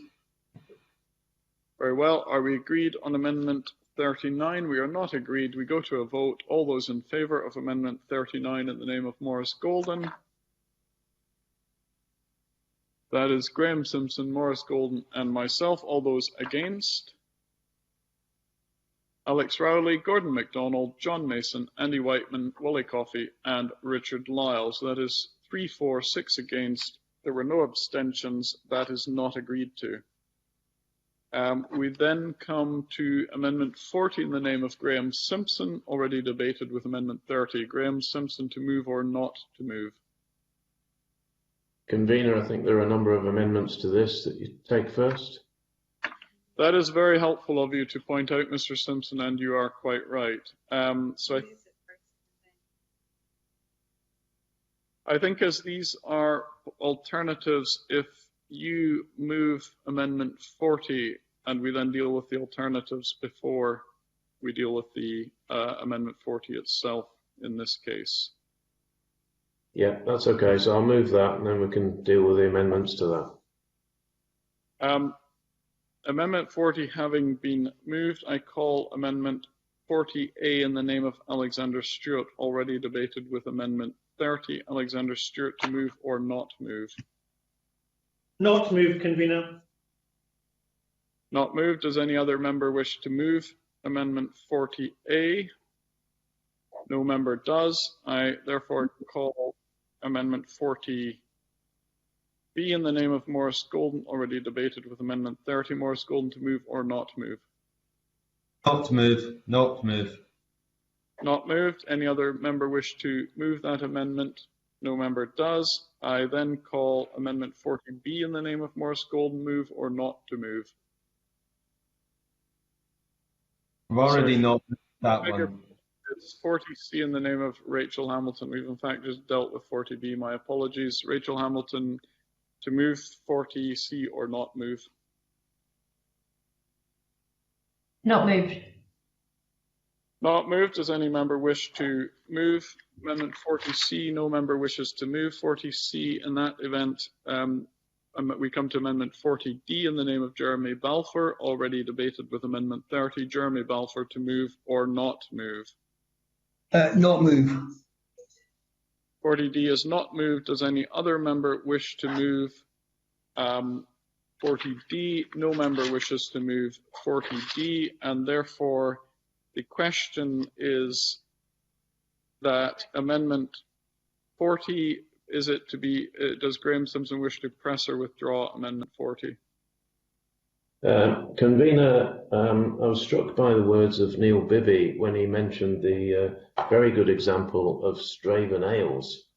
Very well. Are we agreed on Amendment 39? We are not agreed. We go to a vote. All those in favour of Amendment 39 in the name of Maurice Golden? That is Graham Simpson, Maurice Golden and myself. All those against? Alex Rowley, Gordon MacDonald, John Mason, Andy Whiteman, Wally Coffey and Richard Lyle. So that is 3 for, 6 against. There were no abstentions. That is not agreed to. We then come to Amendment 40 in the name of Graham Simpson, already debated with Amendment 30. Graham Simpson, to move or not to move? Convener, I think there are a number of amendments to this that you take first. That is very helpful of you to point out, Mr. Simpson, and you are quite right. I think as these are alternatives, if you move Amendment 40 and we then deal with the alternatives before we deal with the Amendment 40 itself in this case. Yeah, that's okay. So I'll move that and then we can deal with the amendments to that. Amendment 40 having been moved, I call Amendment 40A in the name of Alexander Stewart, already debated with Amendment 30. Alexander Stewart, to move or not move? Not move, convener. Not moved. Does any other member wish to move Amendment 40A? No member does. I therefore call Amendment 40B in the name of Maurice Golden, already debated with Amendment 30. Maurice Golden, to move or not move? Not move. Not move. Not moved. Any other member wish to move that amendment? No member does. I then call Amendment 40B in the name of Maurice Golden, move or not to move? I've already not moved that one. It's 40C in the name of Rachel Hamilton. We've in fact just dealt with 40B. My apologies. Rachel Hamilton, to move 40C or not move? Not moved. Not moved. Does any member wish to move Amendment 40C? No member wishes to move 40C. In that event, we come to Amendment 40D in the name of Jeremy Balfour, already debated with Amendment 30. Jeremy Balfour, to move or not move? Not move. 40D is not moved. Does any other member wish to move 40D? No member wishes to move 40D, and therefore the question is that Amendment 40, is it to be, does Graham Simpson wish to press or withdraw Amendment 40? Convener, I was struck by the words of Neil Bibby when he mentioned the very good example of Straven Ales.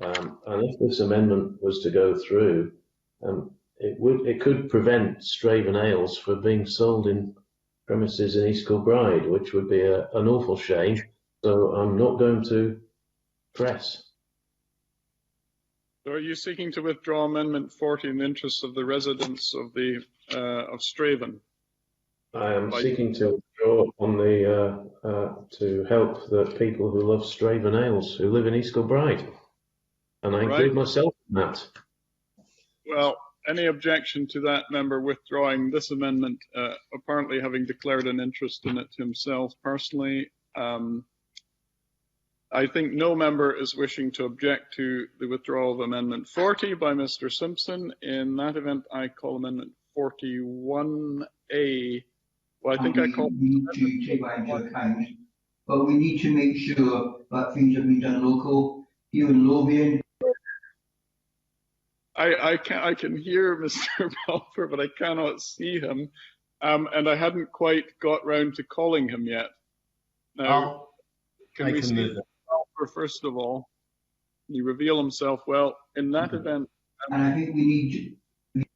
And if this amendment was to go through, it could prevent Straven Ales from being sold in premises in East Kilbride, which would be an awful shame. So I'm not going to press. So are you seeking to withdraw Amendment 40 in the interests of the residents of the of Straven? I am seeking to withdraw on the to help the people who love Straven Ales who live in East Kilbride, and I include myself in that. Well, any objection to that member withdrawing this amendment, apparently having declared an interest in it himself personally? I think no member is wishing to object to the withdrawal of Amendment 40 by Mr. Simpson. In that event, I call Amendment 41A. Well, I think I call. We need to take that into account, but we need to make sure that things have been done local. Here in Lothian. I can hear Mr. Balfour, but I cannot see him, and I hadn't quite got round to calling him yet. Now, can we see Balfour first of all? Can he reveal himself? Well, in that event, and I think we need.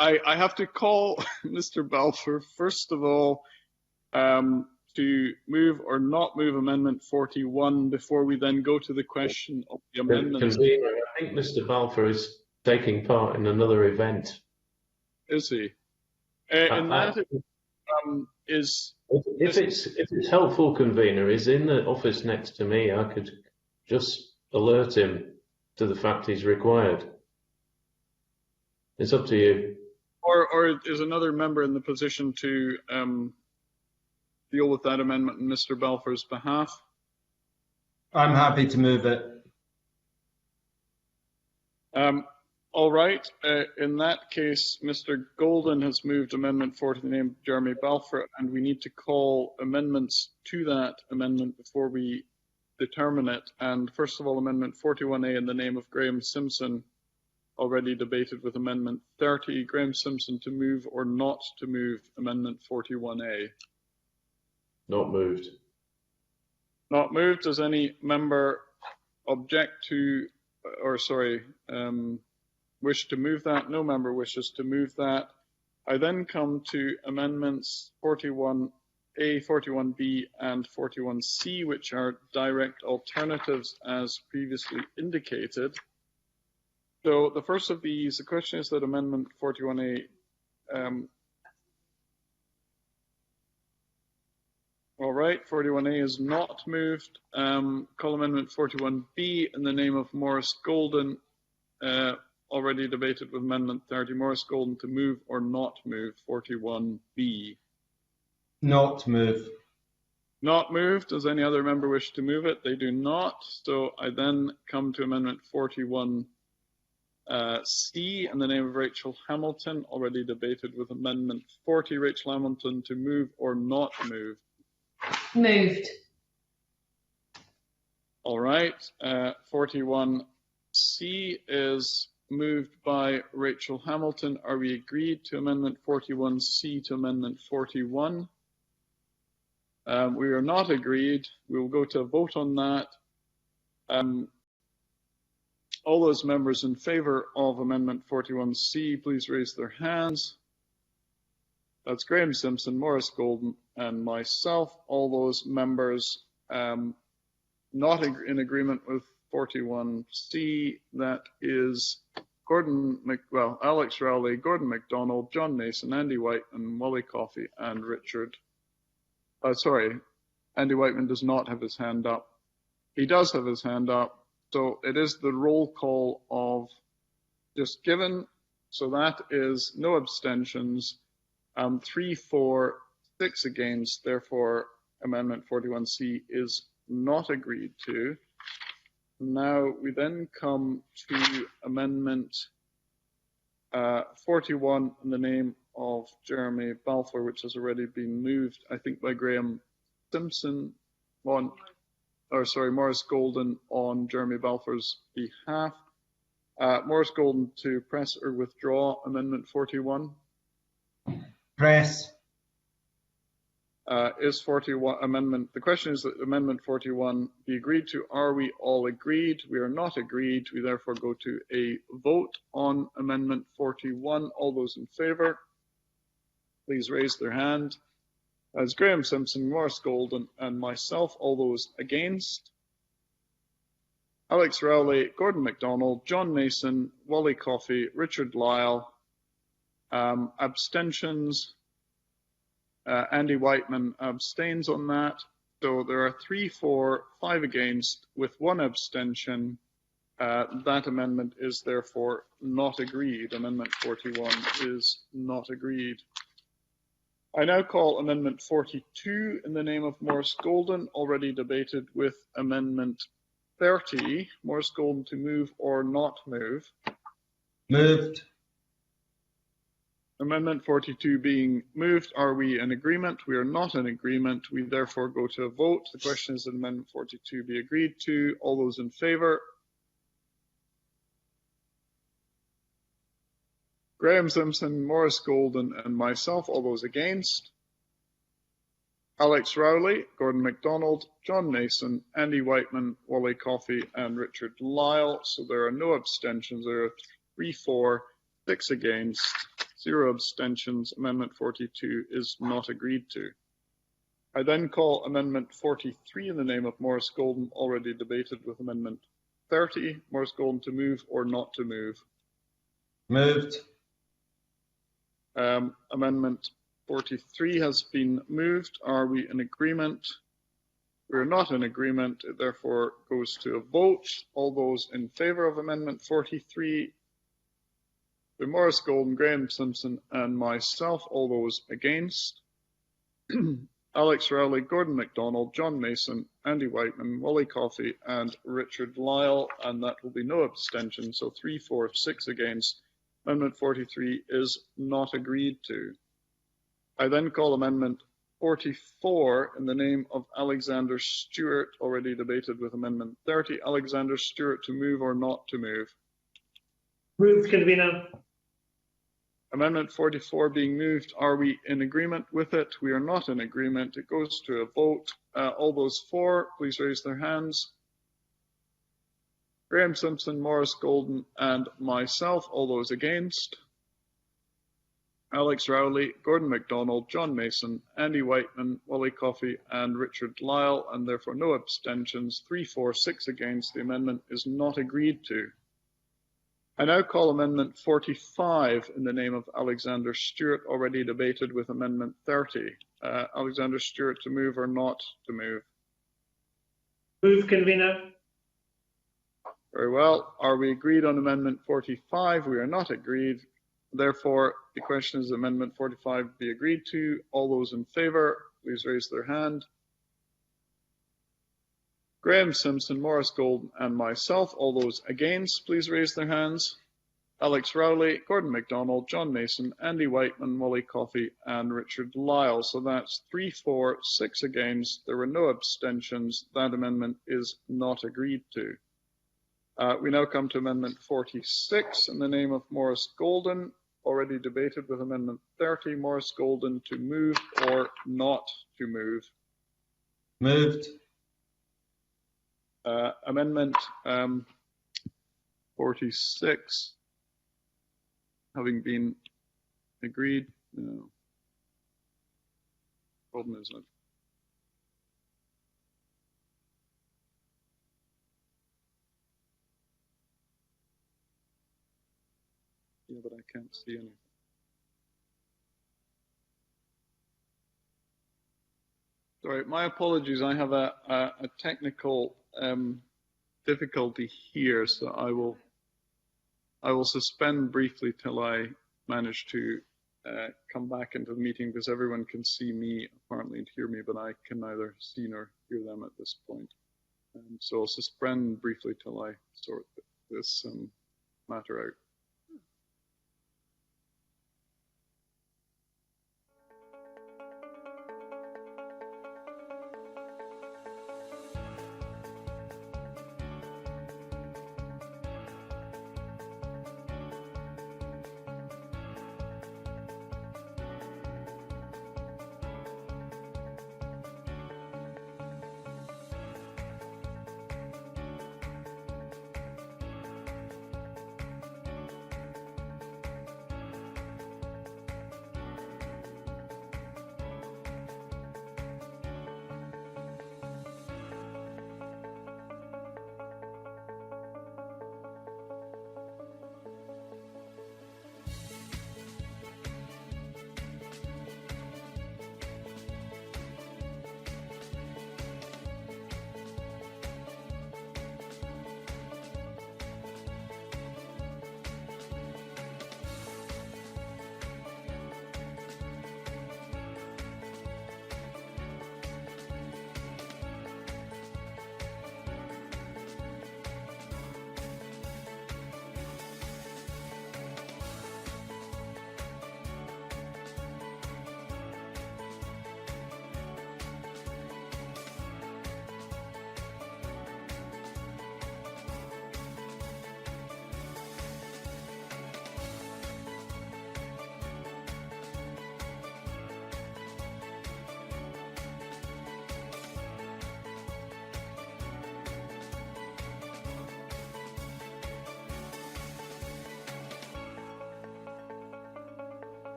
I have to call Mr. Balfour first of all to move or not move Amendment 41 before we then go to the question of the amendment. I think Mr. Balfour is taking part in another event. Is he? In that, if it's helpful, convener, is in the office next to me. I could just alert him to the fact he's required. It's up to you. Or is another member in the position to deal with that amendment on Mr. Balfour's behalf? I'm happy to move it. All right. In that case, Mr. Golden has moved Amendment 40 in the name of Jeremy Balfour, and we need to call amendments to that amendment before we determine it. And first of all, Amendment 41A in the name of Graham Simpson, already debated with Amendment 30. Graham Simpson, to move or not to move Amendment 41A? Not moved. Not moved. Does any member object to, wish to move that? No member wishes to move that. I then come to amendments 41A, 41B, and 41C, which are direct alternatives as previously indicated. So the first of these, the question is that Amendment 41A all right, 41A is not moved. Call Amendment 41B in the name of Maurice Golden, already debated with Amendment 30. Maurice Golden, to move or not move 41B? Not move. Not moved. Does any other member wish to move it? They do not. So I then come to Amendment 41C in the name of Rachel Hamilton, already debated with Amendment 40. Rachel Hamilton, to move or not move? Moved. All right. 41C is moved by Rachel Hamilton. Are we agreed to Amendment 41C to Amendment 41? We are not agreed. We will go to a vote on that. All those members in favour of Amendment 41C, please raise their hands. That's Graham Simpson, Maurice Golden, and myself. All those members not in agreement with 41C, that is Alex Rowley, Gordon MacDonald, John Mason, Andy Whiteman, Molly Coffey, and Richard. Andy Whiteman does not have his hand up. He does have his hand up, so it is the roll call of just given. So that is no abstentions. 3 for, 6 against. Therefore, Amendment 41C is not agreed to. Now we then come to Amendment 41 in the name of Jeremy Balfour, which has already been moved, I think, by Graham Simpson. Maurice Golden on Jeremy Balfour's behalf. Maurice Golden to press or withdraw Amendment 41. Press. Is 41 amendment? The question is that Amendment 41 be agreed to. Are we all agreed? We are not agreed. We therefore go to a vote on Amendment 41. All those in favour, please raise their hand. As Graham Simpson, Maurice Golden and myself. All those against? Alex Rowley, Gordon MacDonald, John Mason, Wally Coffey, Richard Lyle. Abstentions? Andy Whiteman abstains on that. So there are 3 for, 5 against, with 1 abstention. That amendment is therefore not agreed. Amendment 41 is not agreed. I now call Amendment 42 in the name of Maurice Golden, already debated with Amendment 30. Maurice Golden to move or not move. Moved. Amendment 42 being moved, are we in agreement? We are not in agreement. We therefore go to a vote. The question is that Amendment 42 be agreed to. All those in favour? Graham Simpson, Maurice Golden and myself. All those against? Alex Rowley, Gordon MacDonald, John Mason, Andy Whiteman, Wally Coffey and Richard Lyle. So there are no abstentions. There are 3 for, 6 against. 0 abstentions. Amendment 42 is not agreed to. I then call Amendment 43 in the name of Maurice Golden, already debated with Amendment 30. Maurice Golden to move or not to move. Moved. Amendment 43 has been moved. Are we in agreement? We are not in agreement. It therefore goes to a vote. All those in favour of Amendment 43? Maurice Golden, Graham Simpson and myself. All those against? Alex Rowley, Gordon MacDonald, John Mason, Andy Whiteman, Wally Coffey and Richard Lyle, and that will be no abstention. So 3 for, 6 against. Amendment 43 is not agreed to. I then call Amendment 44 in the name of Alexander Stewart, already debated with Amendment 30. Alexander Stewart to move or not to move. Moved, convener. Amendment 44 being moved, are we in agreement with it? We are not in agreement. It goes to a vote. All those for, please raise their hands. Graham Simpson, Maurice Golden and myself. All those against? Alex Rowley, Gordon MacDonald, John Mason, Andy Whiteman, Wally Coffey and Richard Lyle, and therefore no abstentions. 3 for, 6 against. The amendment is not agreed to. I now call Amendment 45 in the name of Alexander Stewart, already debated with Amendment 30. Alexander Stewart to move or not to move? Move, convener. Very well. Are we agreed on Amendment 45? We are not agreed. Therefore, the question is Amendment 45 be agreed to. All those in favour, please raise their hand. Graham Simpson, Maurice Golden and myself. All those against, please raise their hands. Alex Rowley, Gordon MacDonald, John Mason, Andy Whiteman, Wally Coffey and Richard Lyle. So that's 3 for, 6 against. There were no abstentions. That amendment is not agreed to. We now come to Amendment 46 in the name of Maurice Golden, already debated with Amendment 30. Maurice Golden to move or not to move. Moved. Amendment 46 having been agreed. No. Problem is it? Yeah, but I can't see anything. Sorry, my apologies. I have a technical difficulty here, so I will suspend briefly till I manage to come back into the meeting, because everyone can see me apparently and hear me, but I can neither see nor hear them at this point. So I'll suspend briefly till I sort this matter out.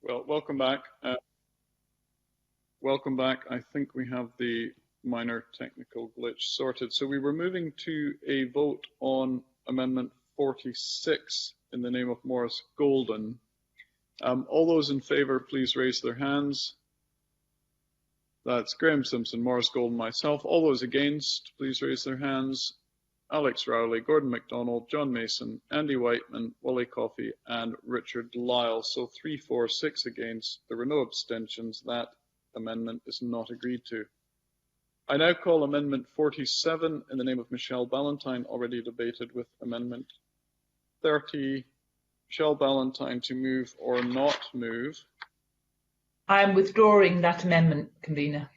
Well, welcome back. Welcome back. I think we have the minor technical glitch sorted. So we were moving to a vote on Amendment 46 in the name of Maurice Golden. All those in favour, please raise their hands. That's Graham Simpson, Maurice Golden, myself. All those against, please raise their hands. Alex Rowley, Gordon MacDonald, John Mason, Andy Whiteman, Wally Coffey, and Richard Lyle. So 3, 4, 6 against. There were no abstentions. That amendment is not agreed to. I now call Amendment 47 in the name of Michelle Ballantyne, already debated with Amendment 30. Michelle Ballantyne, to move or not move? I am withdrawing that amendment, Convener.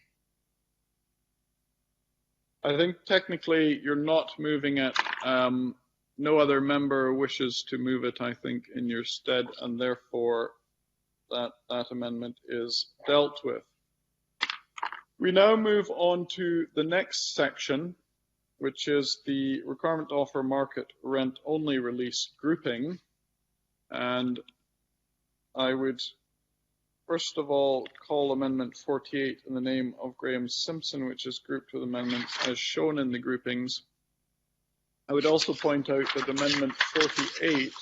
I think technically you're not moving it. No other member wishes to move it, I think, in your stead, and therefore that amendment is dealt with. We now move on to the next section, which is the requirement to offer market rent only release grouping. And I would first of all call Amendment 48 in the name of Graham Simpson, which is grouped with amendments as shown in the groupings. I would also point out that Amendment 48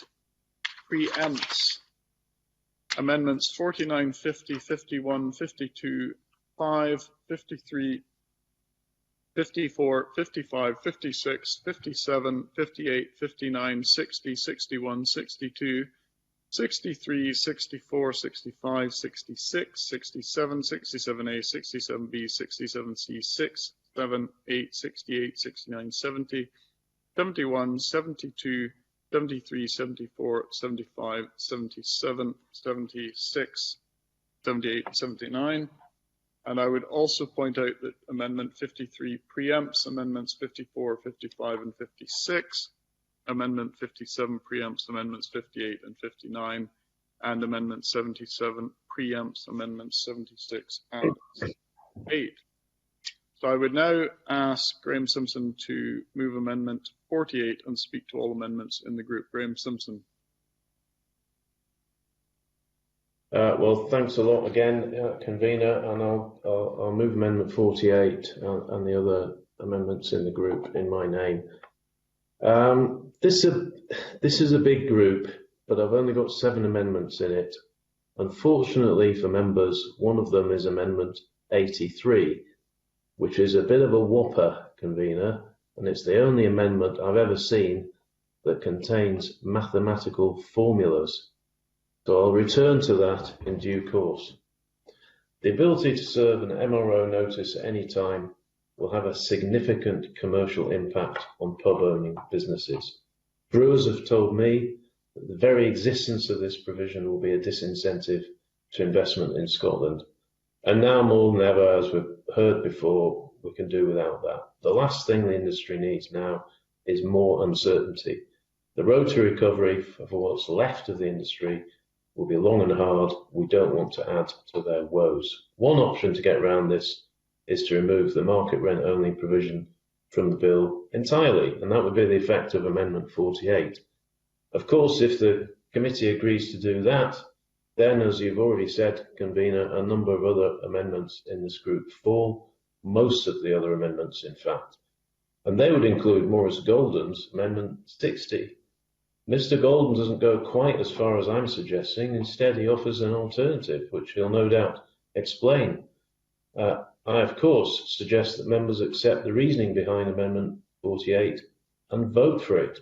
preempts Amendments 49, 50, 51, 52, 5, 53, 54, 55, 56, 57, 58, 59, 60, 61, 62, 63, 64, 65, 66, 67, 67A, 67B, 67C, 6, 7, 8, 68, 69, 70, 71, 72, 73, 74, 75, 77, 76, 78, and 79. And I would also point out that Amendment 53 preempts Amendments 54, 55, and 56. Amendment 57 preempts Amendments 58 and 59. And Amendment 77 preempts Amendments 76 and 78. So I would now ask Graham Simpson to move Amendment 48 and speak to all amendments in the group. Graham Simpson. Well, thanks a lot again, Convener, and I'll move Amendment 48 and the other amendments in the group in my name. This is a big group, but I've only got 7 amendments in it. Unfortunately for members, one of them is Amendment 83, which is a bit of a whopper, Convener, and it's the only amendment I've ever seen that contains mathematical formulas. So I'll return to that in due course. The ability to serve an MRO notice at any time will have a significant commercial impact on pub owning businesses. Brewers have told me that the very existence of this provision will be a disincentive to investment in Scotland. And now more than ever, as we've heard before, we can do without that. The last thing the industry needs now is more uncertainty. The road to recovery for what's left of the industry will be long and hard. We don't want to add to their woes. One option to get around this is to remove the market rent only provision from the bill entirely, and that would be the effect of Amendment 48. Of course, if the committee agrees to do that, then, as you've already said, Convener, a number of other amendments in this group fall, most of the other amendments, in fact. And they would include Maurice Golden's Amendment 60. Mr. Golden doesn't go quite as far as I'm suggesting. Instead, he offers an alternative, which he'll no doubt explain. I, of course, suggest that members accept the reasoning behind Amendment 48 and vote for it.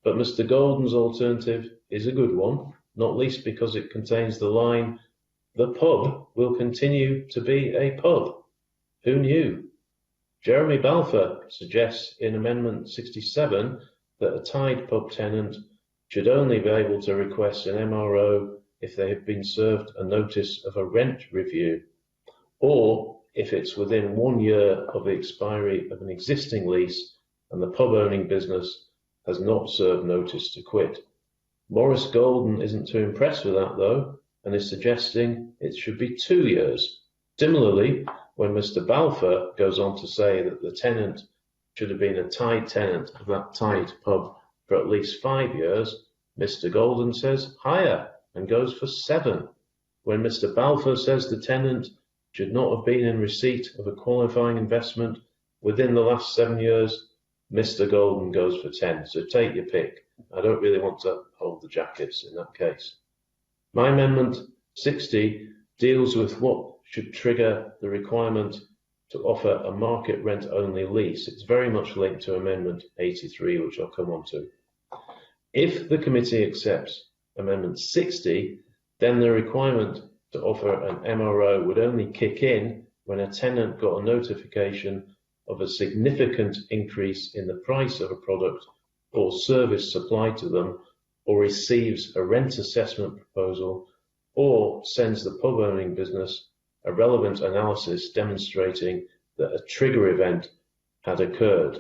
But Mr. Golden's alternative is a good one, not least because it contains the line, "The pub will continue to be a pub." Who knew? Jeremy Balfour suggests in Amendment 67 that a tied pub tenant should only be able to request an MRO if they have been served a notice of a rent review, or if it's within 1 year of the expiry of an existing lease and the pub owning business has not served notice to quit. Maurice Golden isn't too impressed with that, though, and is suggesting it should be 2 years. Similarly, when Mr. Balfour goes on to say that the tenant should have been a tied tenant of that tied pub for at least 5 years, Mr. Golden says higher and goes for 7. when Mr. Balfour says the tenant should not have been in receipt of a qualifying investment within the last 7 years, Mr. Golden goes for 10. So take your pick. I don't really want to hold the jackets in that case. My Amendment 60 deals with what should trigger the requirement to offer a market rent only lease. It's very much linked to Amendment 83, which I'll come on to. If the committee accepts Amendment 60, then the requirement to offer an MRO would only kick in when a tenant got a notification of a significant increase in the price of a product or service supplied to them, or receives a rent assessment proposal, or sends the pub owning business a relevant analysis demonstrating that a trigger event had occurred.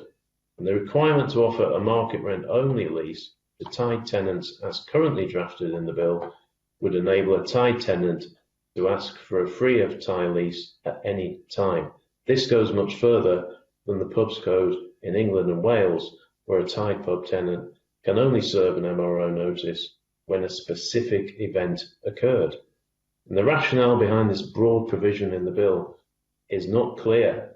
And the requirement to offer a market rent only lease to tied tenants, as currently drafted in the bill, would enable a tied tenant to ask for a free of tie lease at any time. This goes much further than the Pubs Code in England and Wales, where a tied pub tenant can only serve an MRO notice when a specific event occurred. And the rationale behind this broad provision in the bill is not clear.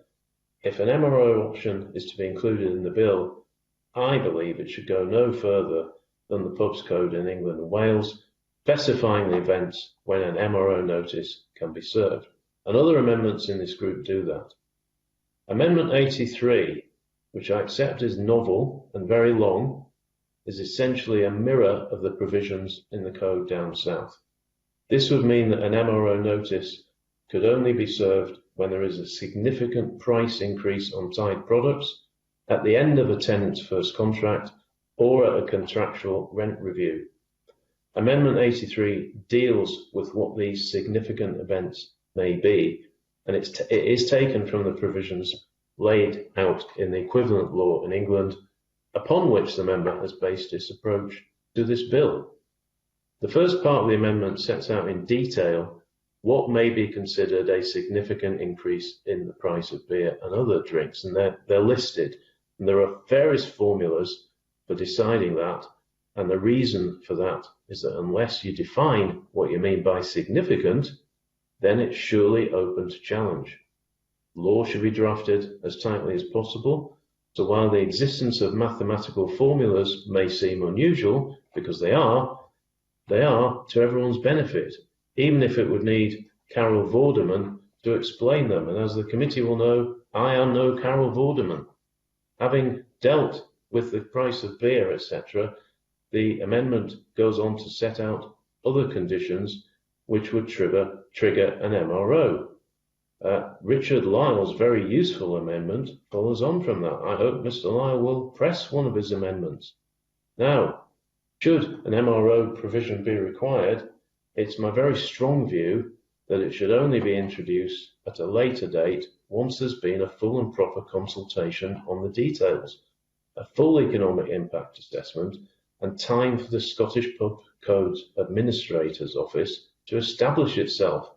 If an MRO option is to be included in the bill, I believe it should go no further than the Pubs Code in England and Wales, specifying the events when an MRO notice can be served. And other amendments in this group do that. Amendment 83, which I accept is novel and very long, is essentially a mirror of the provisions in the code down south. This would mean that an MRO notice could only be served when there is a significant price increase on tied products, at the end of a tenant's first contract, or at a contractual rent review. Amendment 83 deals with what these significant events may be, and it is taken from the provisions laid out in the equivalent law in England, upon which the member has based his approach to this bill. The first part of the amendment sets out in detail what may be considered a significant increase in the price of beer and other drinks, and they're listed. And there are various formulas for deciding that, and the reason for that is that unless you define what you mean by significant, then it's surely open to challenge. Law should be drafted as tightly as possible, so while the existence of mathematical formulas may seem unusual, because they are to everyone's benefit, even if it would need Carol Vorderman to explain them. And as the committee will know, I am no Carol Vorderman. Having dealt with the price of beer, etc., the amendment goes on to set out other conditions which would trigger an MRO. Richard Lyle's very useful amendment follows on from that. I hope Mr. Lyle will press one of his amendments. Now, should an MRO provision be required, it's my very strong view that it should only be introduced at a later date once there's been a full and proper consultation on the details, a full economic impact assessment, and time for the Scottish Pub Codes Administrator's Office to establish itself.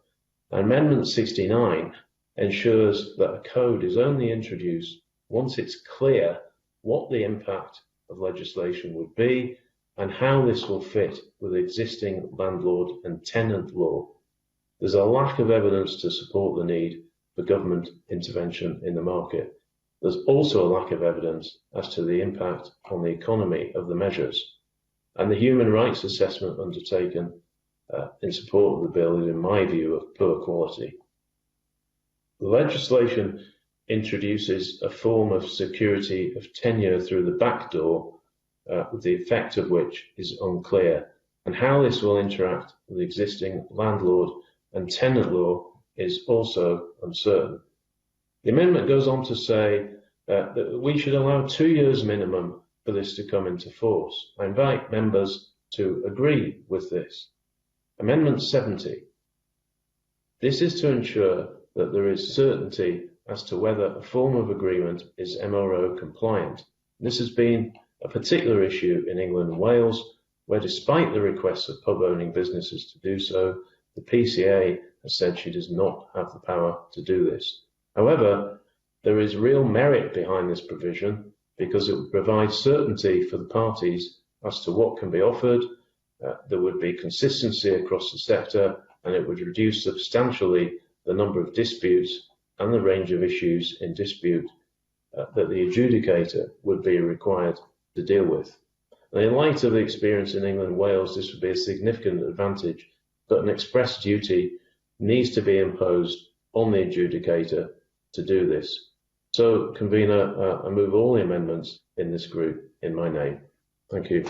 Amendment 69 ensures that a code is only introduced once it's clear what the impact of legislation would be and how this will fit with existing landlord and tenant law. There's a lack of evidence to support the need for government intervention in the market. There's also a lack of evidence as to the impact on the economy of the measures. And the human rights assessment undertaken in support of the bill is, in my view, of poor quality. The legislation introduces a form of security of tenure through the back door, the effect of which is unclear, and how this will interact with existing landlord and tenant law is also uncertain. The amendment goes on to say that we should allow 2 years minimum for this to come into force. I invite members to agree with this. Amendment 70. This is to ensure that there is certainty as to whether a form of agreement is MRO compliant. This has been a particular issue in England and Wales, where despite the requests of pub owning businesses to do so, the PCA has said she does not have the power to do this. However, there is real merit behind this provision because it would provide certainty for the parties as to what can be offered. There would be consistency across the sector, and it would reduce substantially the number of disputes and the range of issues in dispute that the adjudicator would be required to deal with. And in light of the experience in England and Wales, this would be a significant advantage, but an express duty needs to be imposed on the adjudicator to do this. So, Convener, I move all the amendments in this group in my name. Thank you.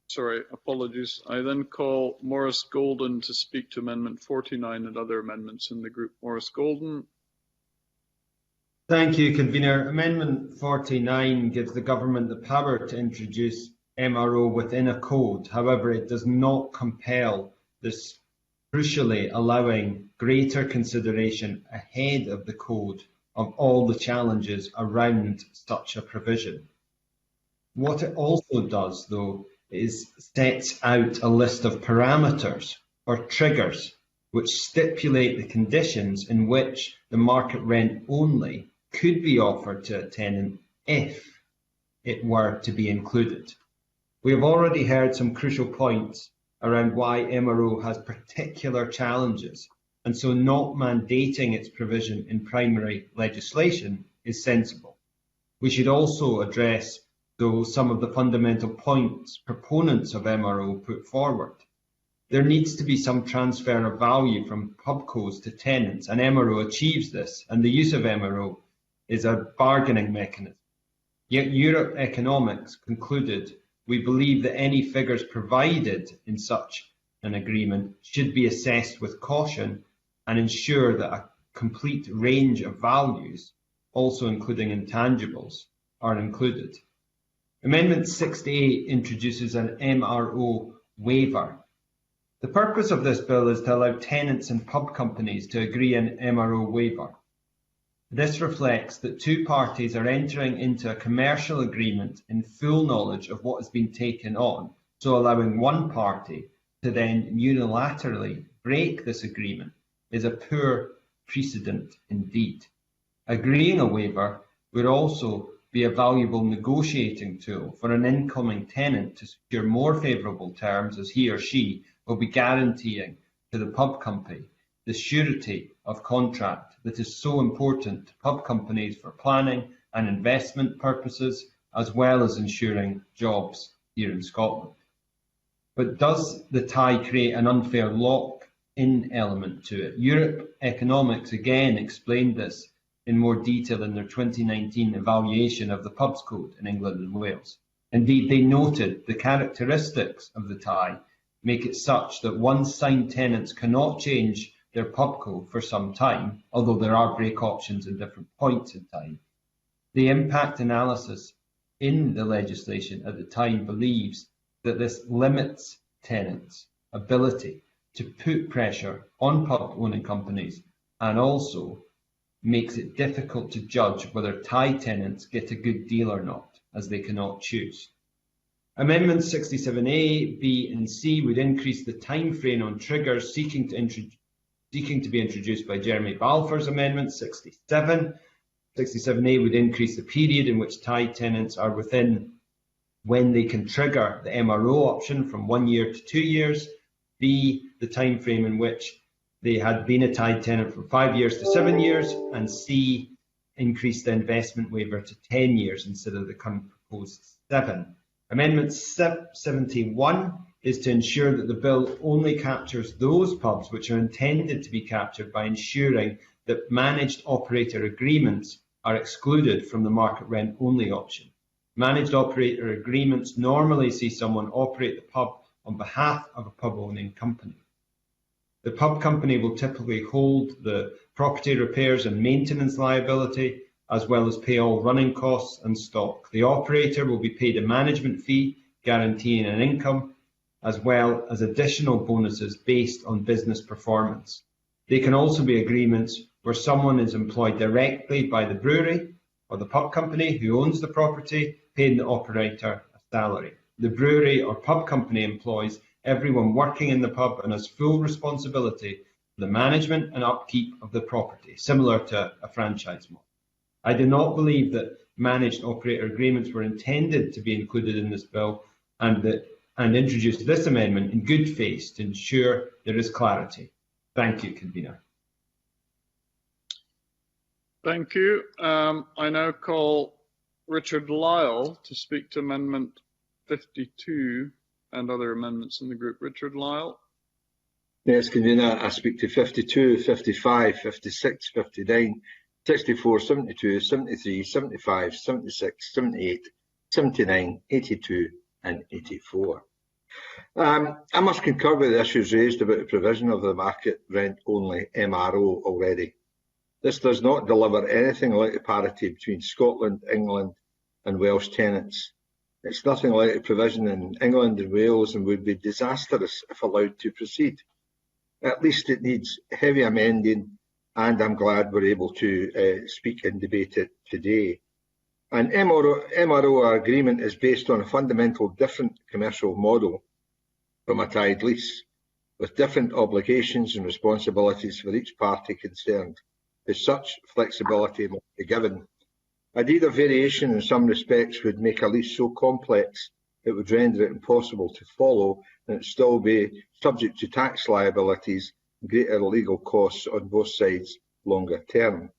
Sorry, apologies. I then call Maurice Golden to speak to Amendment 49 and other amendments in the group. Maurice Golden. Thank you, Convener. Amendment 49 gives the government the power to introduce MRO within a code. However, it does not compel this, crucially allowing greater consideration ahead of the code of all the challenges around such a provision. What it also does, though, is sets out a list of parameters or triggers which stipulate the conditions in which the market rent only could be offered to a tenant if it were to be included. We have already heard some crucial points around why MRO has particular challenges, and so not mandating its provision in primary legislation is sensible. We should also address, though, some of the fundamental points proponents of MRO put forward. There needs to be some transfer of value from pubcos to tenants, and MRO achieves this, and the use of MRO is a bargaining mechanism. Yet Europe Economics concluded, we believe that any figures provided in such an agreement should be assessed with caution and ensure that a complete range of values, also including intangibles, are included. Amendment 68 introduces an MRO waiver. The purpose of this bill is to allow tenants and pub companies to agree an MRO waiver. This reflects that two parties are entering into a commercial agreement in full knowledge of what has been taken on, so allowing one party to then unilaterally break this agreement is a poor precedent indeed. Agreeing a waiver would also be a valuable negotiating tool for an incoming tenant to secure more favourable terms, as he or she will be guaranteeing to the pub company the surety of contract that is so important to pub companies for planning and investment purposes, as well as ensuring jobs here in Scotland. But does the tie create an unfair lock-in element to it? Europe Economics again explained this in more detail in their 2019 evaluation of the Pubs Code in England and Wales. Indeed, they noted the characteristics of the tie make it such that once signed tenants cannot change their pub code for some time, although there are break options at different points in time. The impact analysis in the legislation at the time believes that this limits tenants' ability to put pressure on pub owning companies and also makes it difficult to judge whether tie tenants get a good deal or not, as they cannot choose. Amendments 67A, B and C would increase the time frame on triggers seeking to be introduced by Jeremy Balfour's amendment 67. 67A would increase the period in which tie tenants are within when they can trigger the MRO option from 1 year to 2 years. B, the time frame in which they had been a tied tenant from 5 years to 7 years, and C, increase the investment waiver to 10 years instead of the current proposed 7. Amendment 71 is to ensure that the bill only captures those pubs which are intended to be captured by ensuring that managed operator agreements are excluded from the market rent only option. Managed operator agreements normally see someone operate the pub on behalf of a pub owning company. The pub company will typically hold the property repairs and maintenance liability, as well as pay all running costs and stock. The operator will be paid a management fee guaranteeing an income, as well as additional bonuses based on business performance. They can also be agreements where someone is employed directly by the brewery or the pub company who owns the property, paying the operator a salary. The brewery or pub company employs everyone working in the pub and has full responsibility for the management and upkeep of the property, similar to a franchise model. I do not believe that managed operator agreements were intended to be included in this bill, and introduced this amendment in good faith to ensure there is clarity. Thank you, Convener. Thank you. I now call Richard Lyle to speak to Amendment 52 and other amendments in the group. Richard Lyle. Yes, Convener, I speak to 52, 55, 56, 59, 64, 72, 73, 75, 76, 78, 79, 82 and 84. I must concur with the issues raised about the provision of the market rent only MRO already. This does not deliver anything like the parity between Scotland, England and Welsh tenants. It's nothing like the provision in England and Wales and would be disastrous if allowed to proceed. At least it needs heavy amending, and I'm glad we're able to speak and debate it today. An MRO agreement is based on a fundamental different commercial model from a tied lease, with different obligations and responsibilities for each party concerned. As such, flexibility must be given. A deed of variation in some respects would make a lease so complex it would render it impossible to follow, and it still be subject to tax liabilities and greater legal costs on both sides longer term.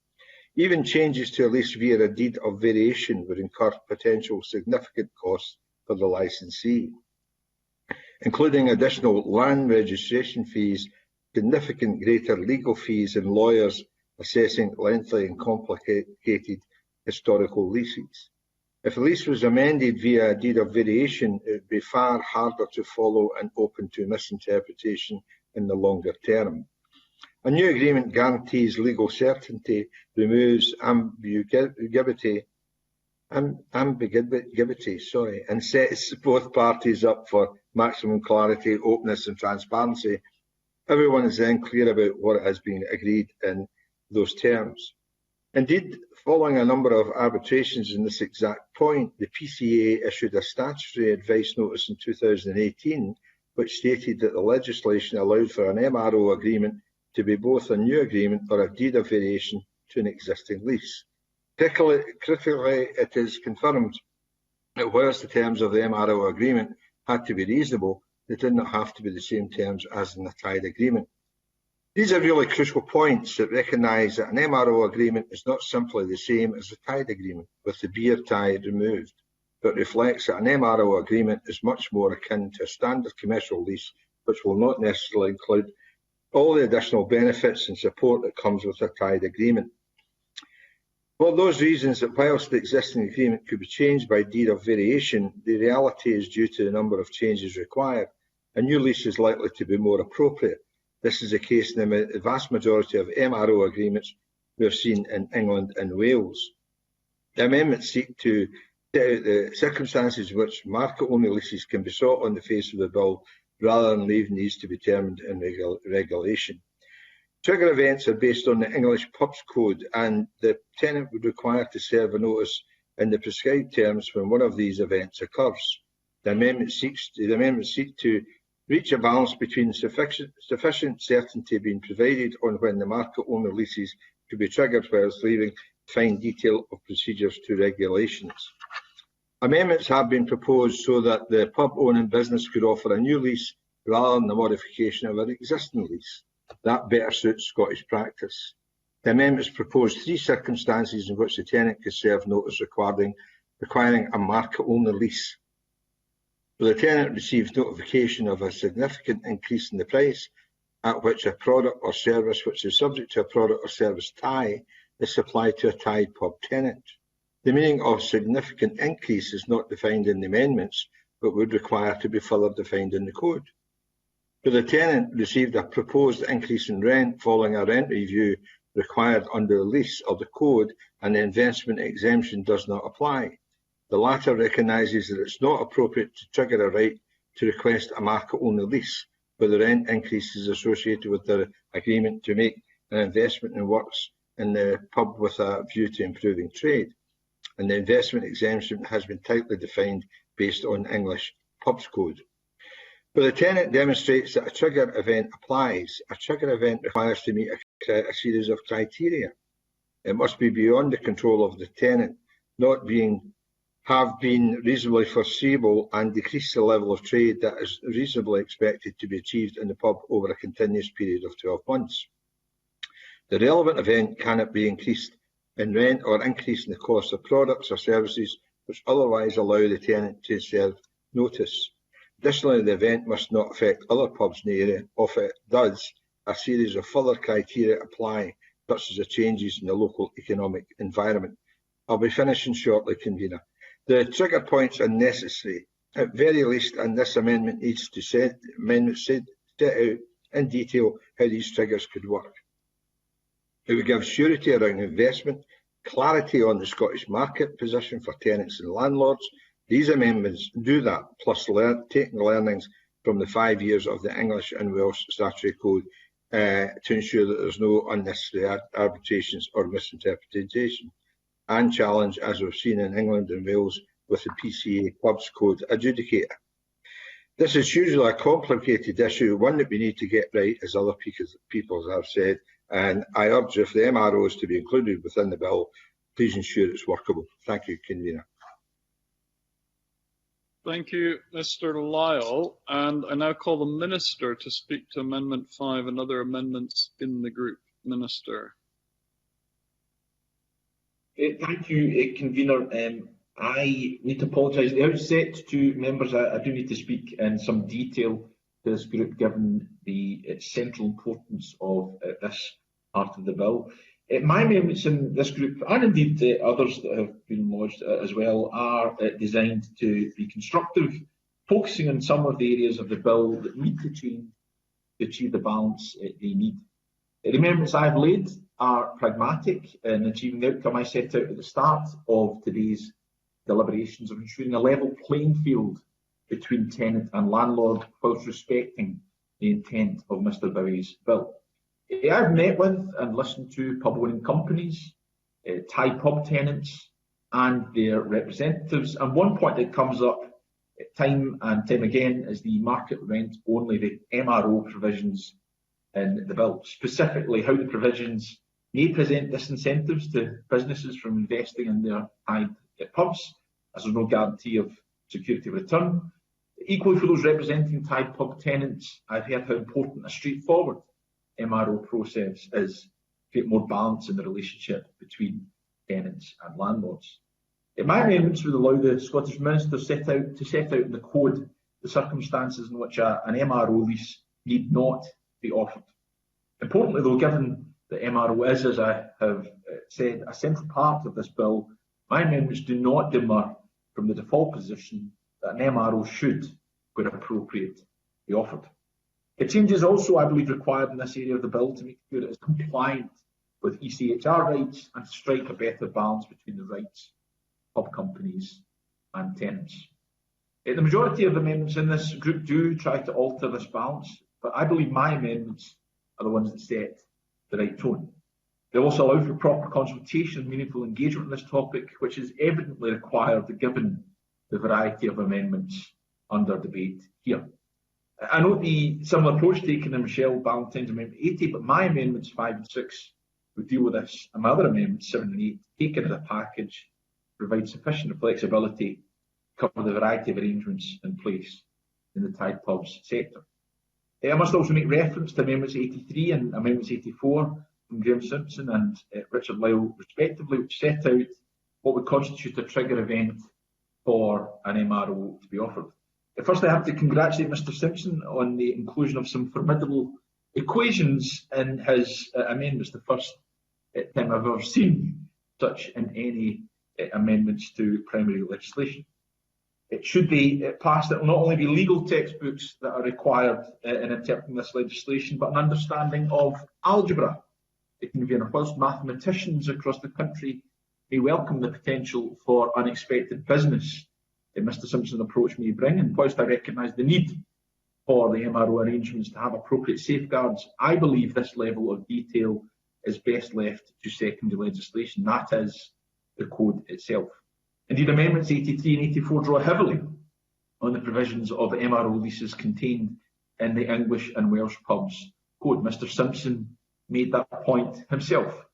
Even changes to a lease via a deed of variation would incur potential significant costs for the licensee, including additional land registration fees, significant greater legal fees and lawyers assessing lengthy and complicated historical leases. If a lease was amended via a deed of variation, it would be far harder to follow and open to misinterpretation in the longer term. A new agreement guarantees legal certainty, removes ambiguity, and sets both parties up for maximum clarity, openness and transparency. Everyone is then clear about what has been agreed in those terms. Indeed, following a number of arbitrations in this exact point, the PCA issued a statutory advice notice in 2018, which stated that the legislation allowed for an MRO agreement to be both a new agreement or a deed of variation to an existing lease. Critically, it is confirmed that whilst the terms of the MRO agreement had to be reasonable, they did not have to be the same terms as in a tied agreement. These are really crucial points that recognise that an MRO agreement is not simply the same as a tied agreement, with the beer tie removed, but reflects that an MRO agreement is much more akin to a standard commercial lease, which will not necessarily include all the additional benefits and support that comes with a tied agreement. For those reasons that whilst the existing agreement could be changed by deed of variation, the reality is due to the number of changes required, a new lease is likely to be more appropriate. This is the case in the vast majority of MRO agreements we have seen in England and Wales. The amendments seek to set out the circumstances in which market-only leases can be sought on the face of the bill, rather than leaving these to be determined in regulation. Trigger events are based on the English Pubs Code, and the tenant would require to serve a notice in the prescribed terms when one of these events occurs. The amendment seeks to reach a balance between sufficient certainty being provided on when the market-only leases could be triggered, whilst leaving fine detail of procedures to regulations. Amendments have been proposed so that the pub-owning business could offer a new lease rather than the modification of an existing lease. That better suits Scottish practice. The amendments propose three circumstances in which the tenant could serve notice requiring a market-only lease. So the tenant receives notification of a significant increase in the price at which a product or service which is subject to a product or service tie is supplied to a tied pub tenant. The meaning of significant increase is not defined in the amendments, but would require to be further defined in the code. So the tenant received a proposed increase in rent following a rent review required under the lease or the code, and the investment exemption does not apply. The latter recognises that it's not appropriate to trigger a right to request a market-only lease, where the rent increase is associated with the agreement to make an investment in works in the pub with a view to improving trade. And the investment exemption has been tightly defined based on English Pubs Code. Where the tenant demonstrates that a trigger event applies, a trigger event requires to meet a series of criteria. It must be beyond the control of the tenant, have been reasonably foreseeable and decrease the level of trade that is reasonably expected to be achieved in the pub over a continuous period of 12 months. The relevant event cannot be increased in rent or increase in the cost of products or services which otherwise allow the tenant to serve notice. Additionally, the event must not affect other pubs in the area. If it does, a series of further criteria apply, such as the changes in the local economic environment. I'll be finishing shortly, Convener. The trigger points are necessary, at very least, and this amendment needs to set out in detail how these triggers could work. It would give surety around investment, clarity on the Scottish market position for tenants and landlords. These amendments do that, plus taking learnings from the 5 years of the English and Welsh Statutory Code to ensure that there's no unnecessary arbitrations or misinterpretation and challenge, as we've seen in England and Wales with the PCA Clubs Code adjudicator. This is usually a complicated issue, one that we need to get right, as other people have said, and I urge if the MRO is to be included within the bill, please ensure it's workable. Thank you, Convener. Thank you, Mr. Lyle. And I now call the Minister to speak to Amendment 5 and other amendments in the group. Minister. Thank you, Convener. I need to apologise at the outset to members. I do need to speak in some detail to this group, given the central importance of this part of the bill. My amendments in this group, and indeed others that have been lodged as well, are designed to be constructive, focusing on some of the areas of the bill that need to change to achieve the balance they need. The amendments I've laid are pragmatic in achieving the outcome I set out at the start of today's deliberations of ensuring a level playing field between tenant and landlord whilst respecting the intent of Mr Bowie's bill. I've met with and listened to pub owning companies, Thai pub tenants and their representatives, and one point that comes up time and time again is the market rent only, the MRO provisions in the bill, specifically how the provisions may present disincentives to businesses from investing in their Thai pubs, as there's no guarantee of security of return. Equally, for those representing Thai pub tenants, I've heard how important a straightforward MRO process is to create more balance in the relationship between tenants and landlords. My amendments would allow the Scottish Minister to set out in the code the circumstances in which an MRO lease need not be offered. Importantly, though, given that MRO is, as I have said, a central part of this bill, my amendments do not demur from the default position that an MRO should, where appropriate, be offered. The changes also, I believe, required in this area of the bill to make sure it is compliant with ECHR rights and to strike a better balance between the rights of companies and tenants. The majority of the amendments in this group do try to alter this balance, but I believe my amendments are the ones that set the right tone. They also allow for proper consultation and meaningful engagement on this topic, which is evidently required given the variety of amendments under debate here. I note the similar approach taken in Michelle Ballantyne's Amendment 80, but my amendments 5 and 6 would deal with this, and my other amendments 7 and 8, taken as a package, provide sufficient flexibility to cover the variety of arrangements in place in the Thai pubs sector. I must also make reference to Amendments 83 and Amendments 84 from Graham Simpson and Richard Lyle, respectively, which set out what would constitute a trigger event for an MRO to be offered. First, I have to congratulate Mr Simpson on the inclusion of some formidable equations in his amendments, the first time I've ever seen such in any amendments to primary legislation. It should be passed that it will not only be legal textbooks that are required in interpreting this legislation, but an understanding of algebra. It can be, whilst mathematicians across the country may welcome the potential for unexpected business that Mr Simpson's approach may bring, and whilst I recognise the need for the MRO arrangements to have appropriate safeguards, I believe this level of detail is best left to secondary legislation, that is, the code itself. Indeed, Amendments 83 and 84 draw heavily on the provisions of MRO leases contained in the English and Welsh pubs code. Mr Simpson made that point himself.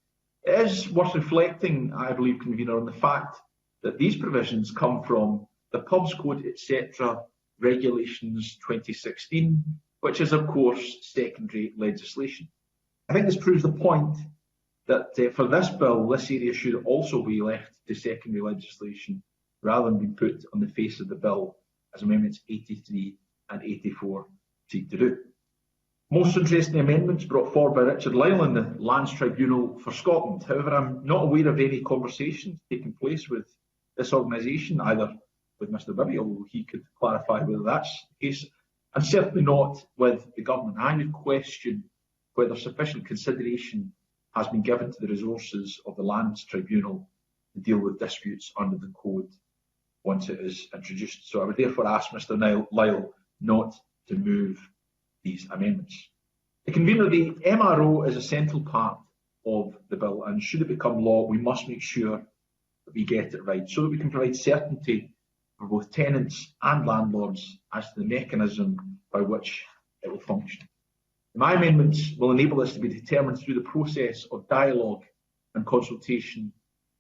It is worth reflecting, I believe, Convener, on the fact that these provisions come from the Pubs Code, etc. Regulations 2016, which is, of course, secondary legislation. I think this proves the point that for this bill, this area should also be left to secondary legislation rather than being put on the face of the bill as Amendments 83 and 84 seek to do. Most interesting amendments brought forward by Richard Lyle in the Lands Tribunal for Scotland. However, I'm not aware of any conversations taking place with this organisation, either with Mr Bibby, although he could clarify whether that's the case, and certainly not with the government. I would question whether sufficient consideration has been given to the resources of the Lands Tribunal to deal with disputes under the code once it is introduced. So I would therefore ask Mr Lyle not to move these amendments. The Convener, the MRO is a central part of the bill, and should it become law, we must make sure that we get it right so that we can provide certainty for both tenants and landlords as to the mechanism by which it will function. My amendments will enable this to be determined through the process of dialogue and consultation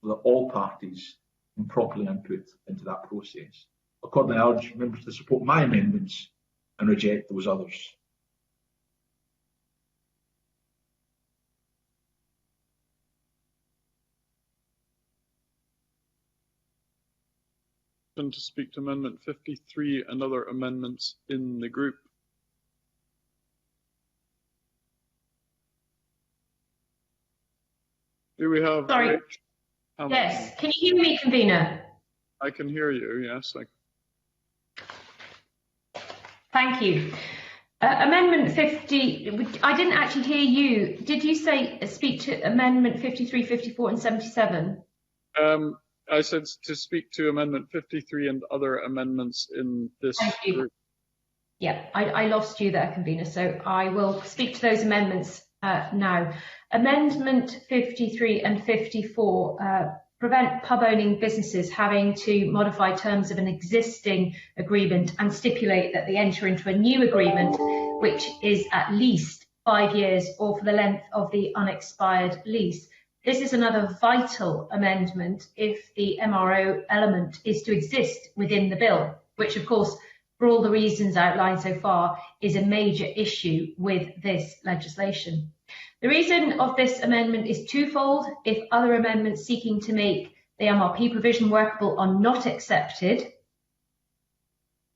so that all parties can properly input into that process. Accordingly, I urge members to support my amendments and reject those others. To speak to Amendment 53 and other amendments in the group. Do we have? Sorry. Yes. Can you hear me, Convener? I can hear you. Yes. Thank you. Amendment 50. I didn't actually hear you. Did you say speak to Amendment 53, 54, and 77? I said to speak to Amendment 53 and other amendments in this group. Yeah, I lost you there, Convener, so I will speak to those amendments now. Amendment 53 and 54 prevent pub-owning businesses having to modify terms of an existing agreement and stipulate that they enter into a new agreement, which is at least 5 years or for the length of the unexpired lease. This is another vital amendment if the MRO element is to exist within the bill, which of course, for all the reasons outlined so far, is a major issue with this legislation. The reason of this amendment is twofold. If other amendments seeking to make the MRP provision workable are not accepted,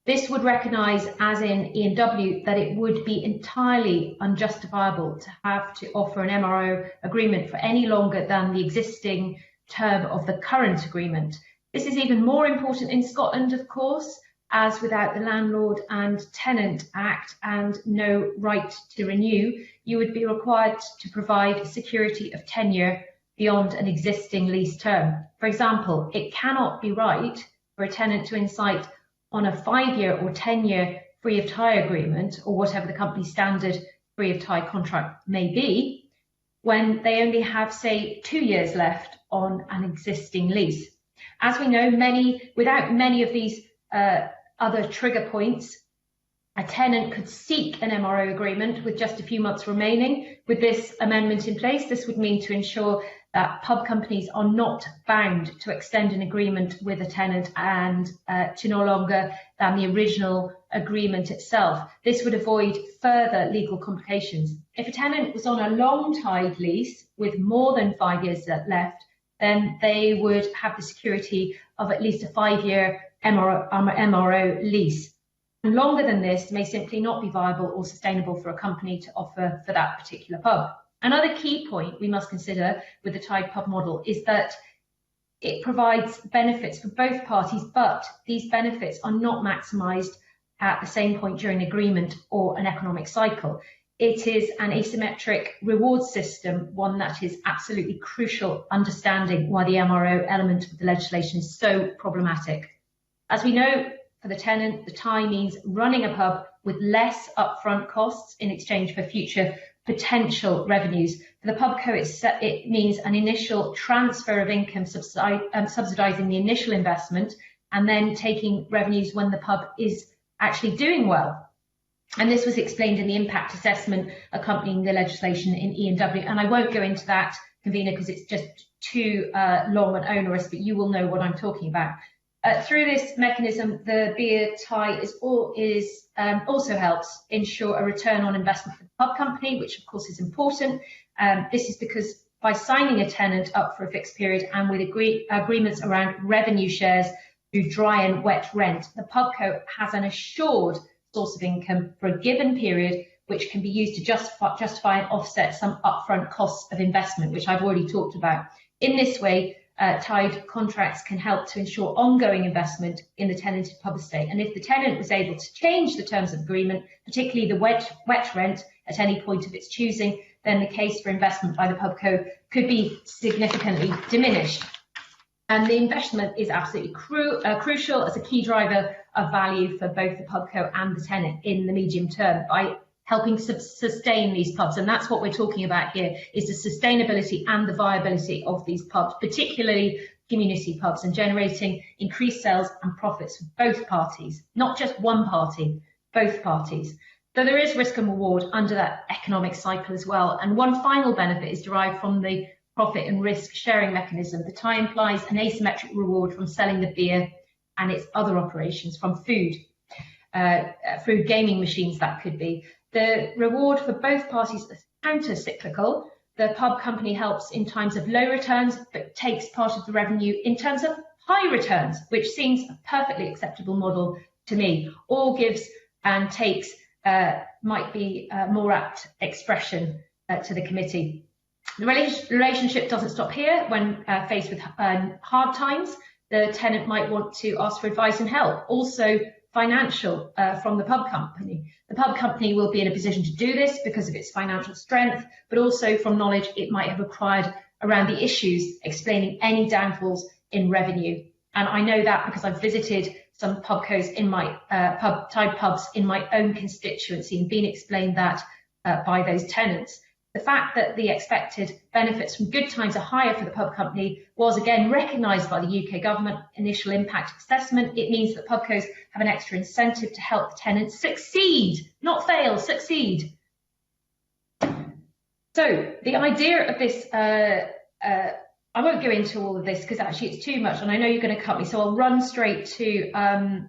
this would recognise, as in E&W, that it would be entirely unjustifiable to have to offer an MRO agreement for any longer than the existing term of the current agreement. This is even more important in Scotland, of course, as without the Landlord and Tenant Act and no right to renew, you would be required to provide security of tenure beyond an existing lease term. For example, it cannot be right for a tenant to incite on a 5-year or 10-year free of tie agreement, or whatever the company standard free of tie contract may be, when they only have, say, 2 years left on an existing lease. As we know, without many of these other trigger points, a tenant could seek an MRO agreement with just a few months remaining. With this amendment in place, this would mean to ensure that pub companies are not bound to extend an agreement with a tenant and to no longer than the original agreement itself. This would avoid further legal complications. If a tenant was on a long-tied lease with more than 5 years left, then they would have the security of at least a 5-year MRO lease. And longer than this may simply not be viable or sustainable for a company to offer for that particular pub. Another key point we must consider with the tied pub model is that it provides benefits for both parties, but these benefits are not maximised at the same point during agreement or an economic cycle. It is an asymmetric reward system, one that is absolutely crucial, understanding why the MRO element of the legislation is so problematic. As we know, for the tenant, the tie means running a pub with less upfront costs in exchange for future potential revenues. For the pubco, it means an initial transfer of income subsidising the initial investment and then taking revenues when the pub is actually doing well. And this was explained in the impact assessment accompanying the legislation in E&W. And I won't go into that, Convener, because it's just too long and onerous, but you will know what I'm talking about. Through this mechanism, the beer tie also helps ensure a return on investment for the pub company, which of course is important. This is because by signing a tenant up for a fixed period and with agreements around revenue shares through dry and wet rent, the pubco has an assured source of income for a given period, which can be used to justify and offset some upfront costs of investment, which I've already talked about. In this way, tied contracts can help to ensure ongoing investment in the tenanted pub estate. And if the tenant was able to change the terms of agreement, particularly the wet rent, at any point of its choosing, then the case for investment by the pubco could be significantly diminished. And the investment is absolutely crucial as a key driver of value for both the pubco and the tenant in the medium term by helping sustain these pubs. And that's what we're talking about here, is the sustainability and the viability of these pubs, particularly community pubs, and generating increased sales and profits for both parties, not just one party, both parties. So there is risk and reward under that economic cycle as well. And one final benefit is derived from the profit and risk sharing mechanism. The tie implies an asymmetric reward from selling the beer and its other operations, from food, through gaming machines that could be. The reward for both parties is counter-cyclical. The pub company helps in times of low returns, but takes part of the revenue in terms of high returns, which seems a perfectly acceptable model to me. All gives and takes might be a more apt expression to the committee. The relationship doesn't stop here. When faced with hard times, the tenant might want to ask for advice and help. Also, financial from the pub company. The pub company will be in a position to do this because of its financial strength, but also from knowledge it might have acquired around the issues explaining any downfalls in revenue. And I know that because I've visited some pubcos in my tied pubs in my own constituency and been explained that by those tenants. The fact that the expected benefits from good times are higher for the pub company was again recognised by the UK government initial impact assessment. It means that pubcos have an extra incentive to help the tenants succeed, not fail, succeed. So the idea of this, I won't go into all of this because actually it's too much and I know you're going to cut me, so I'll run straight to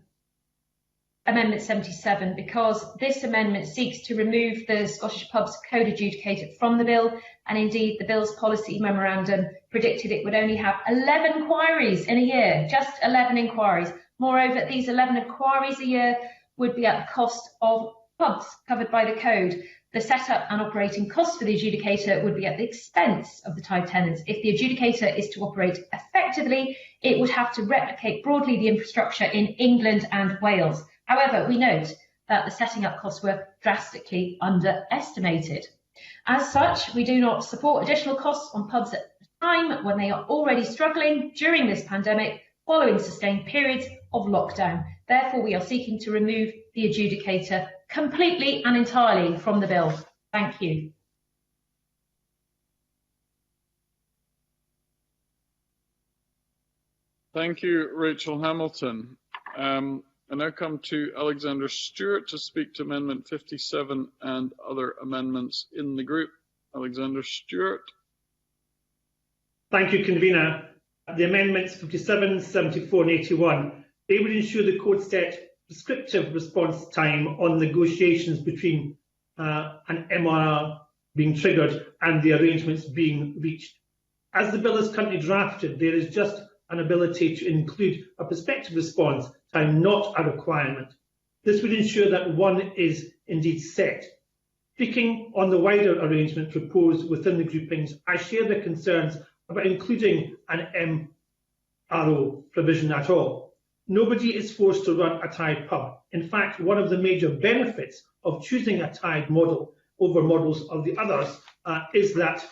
Amendment 77, because this amendment seeks to remove the Scottish Pubs Code Adjudicator from the bill, and indeed the bill's policy memorandum predicted it would only have 11 inquiries in a year, just 11 inquiries. Moreover, these 11 inquiries a year would be at the cost of pubs covered by the code. The setup and operating costs for the adjudicator would be at the expense of the tied tenants. If the adjudicator is to operate effectively, it would have to replicate broadly the infrastructure in England and Wales. However, we note that the setting up costs were drastically underestimated. As such, we do not support additional costs on pubs at a time when they are already struggling during this pandemic following sustained periods of lockdown. Therefore, we are seeking to remove the adjudicator completely and entirely from the bill. Thank you. Thank you, Rachel Hamilton. I now come to Alexander Stewart to speak to Amendment 57 and other amendments in the group. Alexander Stewart. Thank you, Convener. The amendments 57, 74 and 81, they would ensure the code set prescriptive response time on negotiations between an MRR being triggered and the arrangements being reached. As the bill is currently drafted, there is just an ability to include a prospective response time, not a requirement. This would ensure that one is indeed set. Speaking on the wider arrangement proposed within the groupings, I share the concerns about including an MRO provision at all. Nobody is forced to run a tied pub. In fact, one of the major benefits of choosing a tied model over models of the others is that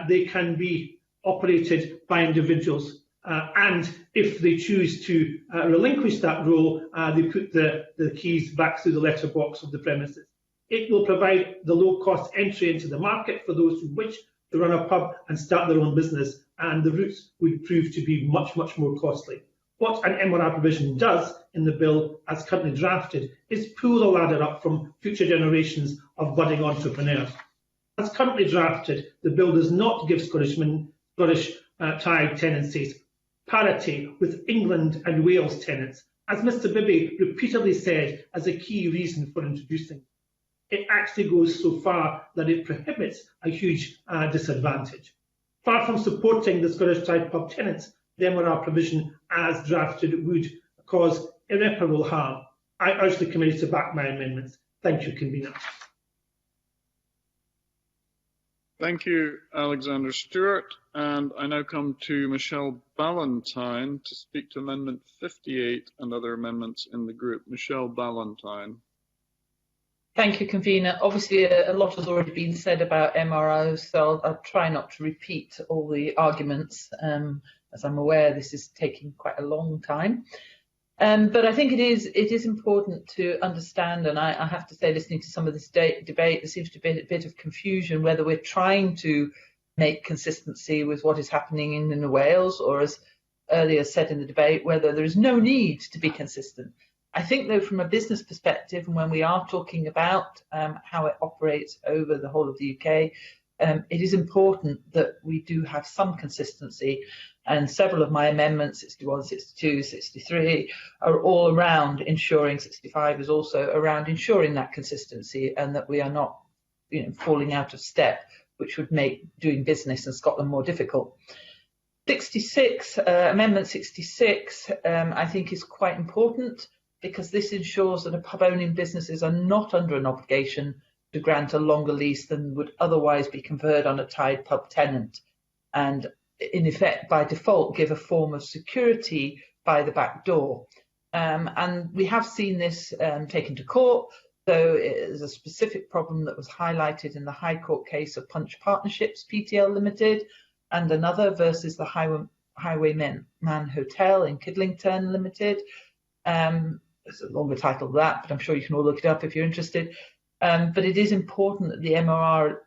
they can be operated by individuals. And if they choose to relinquish that role, they put the keys back through the letterbox of the premises. It will provide the low-cost entry into the market for those who wish to run a pub and start their own business, and the routes would prove to be much, much more costly. What an MRR provision does in the bill as currently drafted is pool the ladder up from future generations of budding entrepreneurs. As currently drafted, the bill does not give Scottish tied tenancies parity with England and Wales tenants, as Mr Bibby repeatedly said as a key reason for introducing. It actually goes so far that it prohibits a huge disadvantage. Far from supporting the Scottish tied pub tenants, the MRR provision as drafted would cause irreparable harm. I urge the committee to back my amendments. Thank you, Convener. Thank you, Alexander Stewart. And I now come to Michelle Ballantyne to speak to Amendment 58 and other amendments in the group. Michelle Ballantyne. Thank you, Convener. Obviously, a lot has already been said about MROs, so I'll try not to repeat all the arguments. As I'm aware, this is taking quite a long time. But I think it is important to understand, and I have to say, listening to some of this debate, there seems to be a bit of confusion whether we're trying to make consistency with what is happening in Wales, or as earlier said in the debate, whether there is no need to be consistent. I think, though, from a business perspective, and when we are talking about how it operates over the whole of the UK, it is important that we do have some consistency. And several of my amendments, 61, 62, 63, are all around ensuring, 65 is also around ensuring that consistency, and that we are not, falling out of step, which would make doing business in Scotland more difficult. 66, Amendment 66, I think is quite important, because this ensures that pub-owning businesses are not under an obligation to grant a longer lease than would otherwise be conferred on a tied pub tenant, and in effect, by default, give a form of security by the back door. And we have seen this taken to court, though it is a specific problem that was highlighted in the High Court case of Punch Partnerships Pty Limited and another versus the Highwayman Hotel in Kidlington Limited. There's a longer title than that, but I'm sure you can all look it up if you're interested. But it is important that the MRO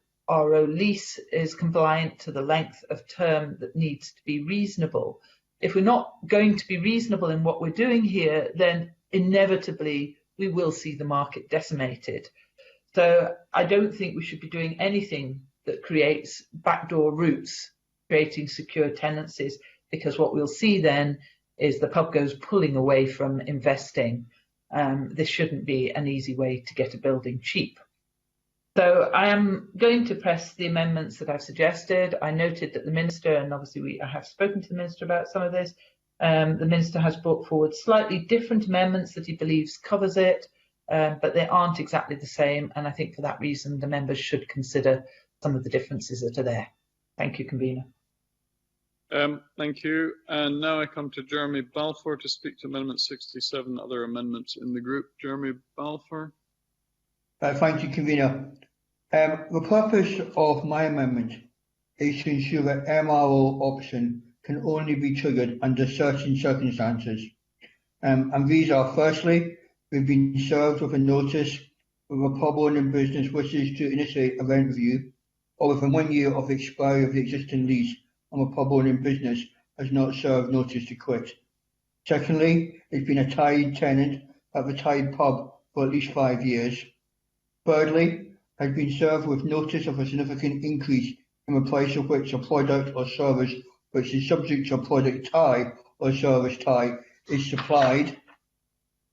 lease is compliant to the length of term that needs to be reasonable. If we're not going to be reasonable in what we're doing here, then inevitably we will see the market decimated. So I don't think we should be doing anything that creates backdoor routes, creating secure tenancies, because what we'll see then is the pub goes pulling away from investing. This shouldn't be an easy way to get a building cheap. So I am going to press the amendments that I've suggested. I noted that the Minister, and obviously I have spoken to the Minister about some of this, the Minister has brought forward slightly different amendments that he believes covers it, but they aren't exactly the same, and I think for that reason the members should consider some of the differences that are there. Thank you, Convener. Thank you. And now I come to Jeremy Balfour to speak to Amendment 67, other amendments in the group. Jeremy Balfour. Thank you, Convener. The purpose of my amendment is to ensure that MRO option can only be triggered under certain circumstances. And these are, firstly, we've been served with a notice with a pub owning business wishes to initiate a rent review, or within 1 year of the expiry of the existing lease and a pub owning business has not served notice to quit. Secondly, it's been a tied tenant at the tied pub for at least 5 years. Thirdly, has been served with notice of a significant increase in the price of which a product or service which is subject to a product tie or service tie is supplied.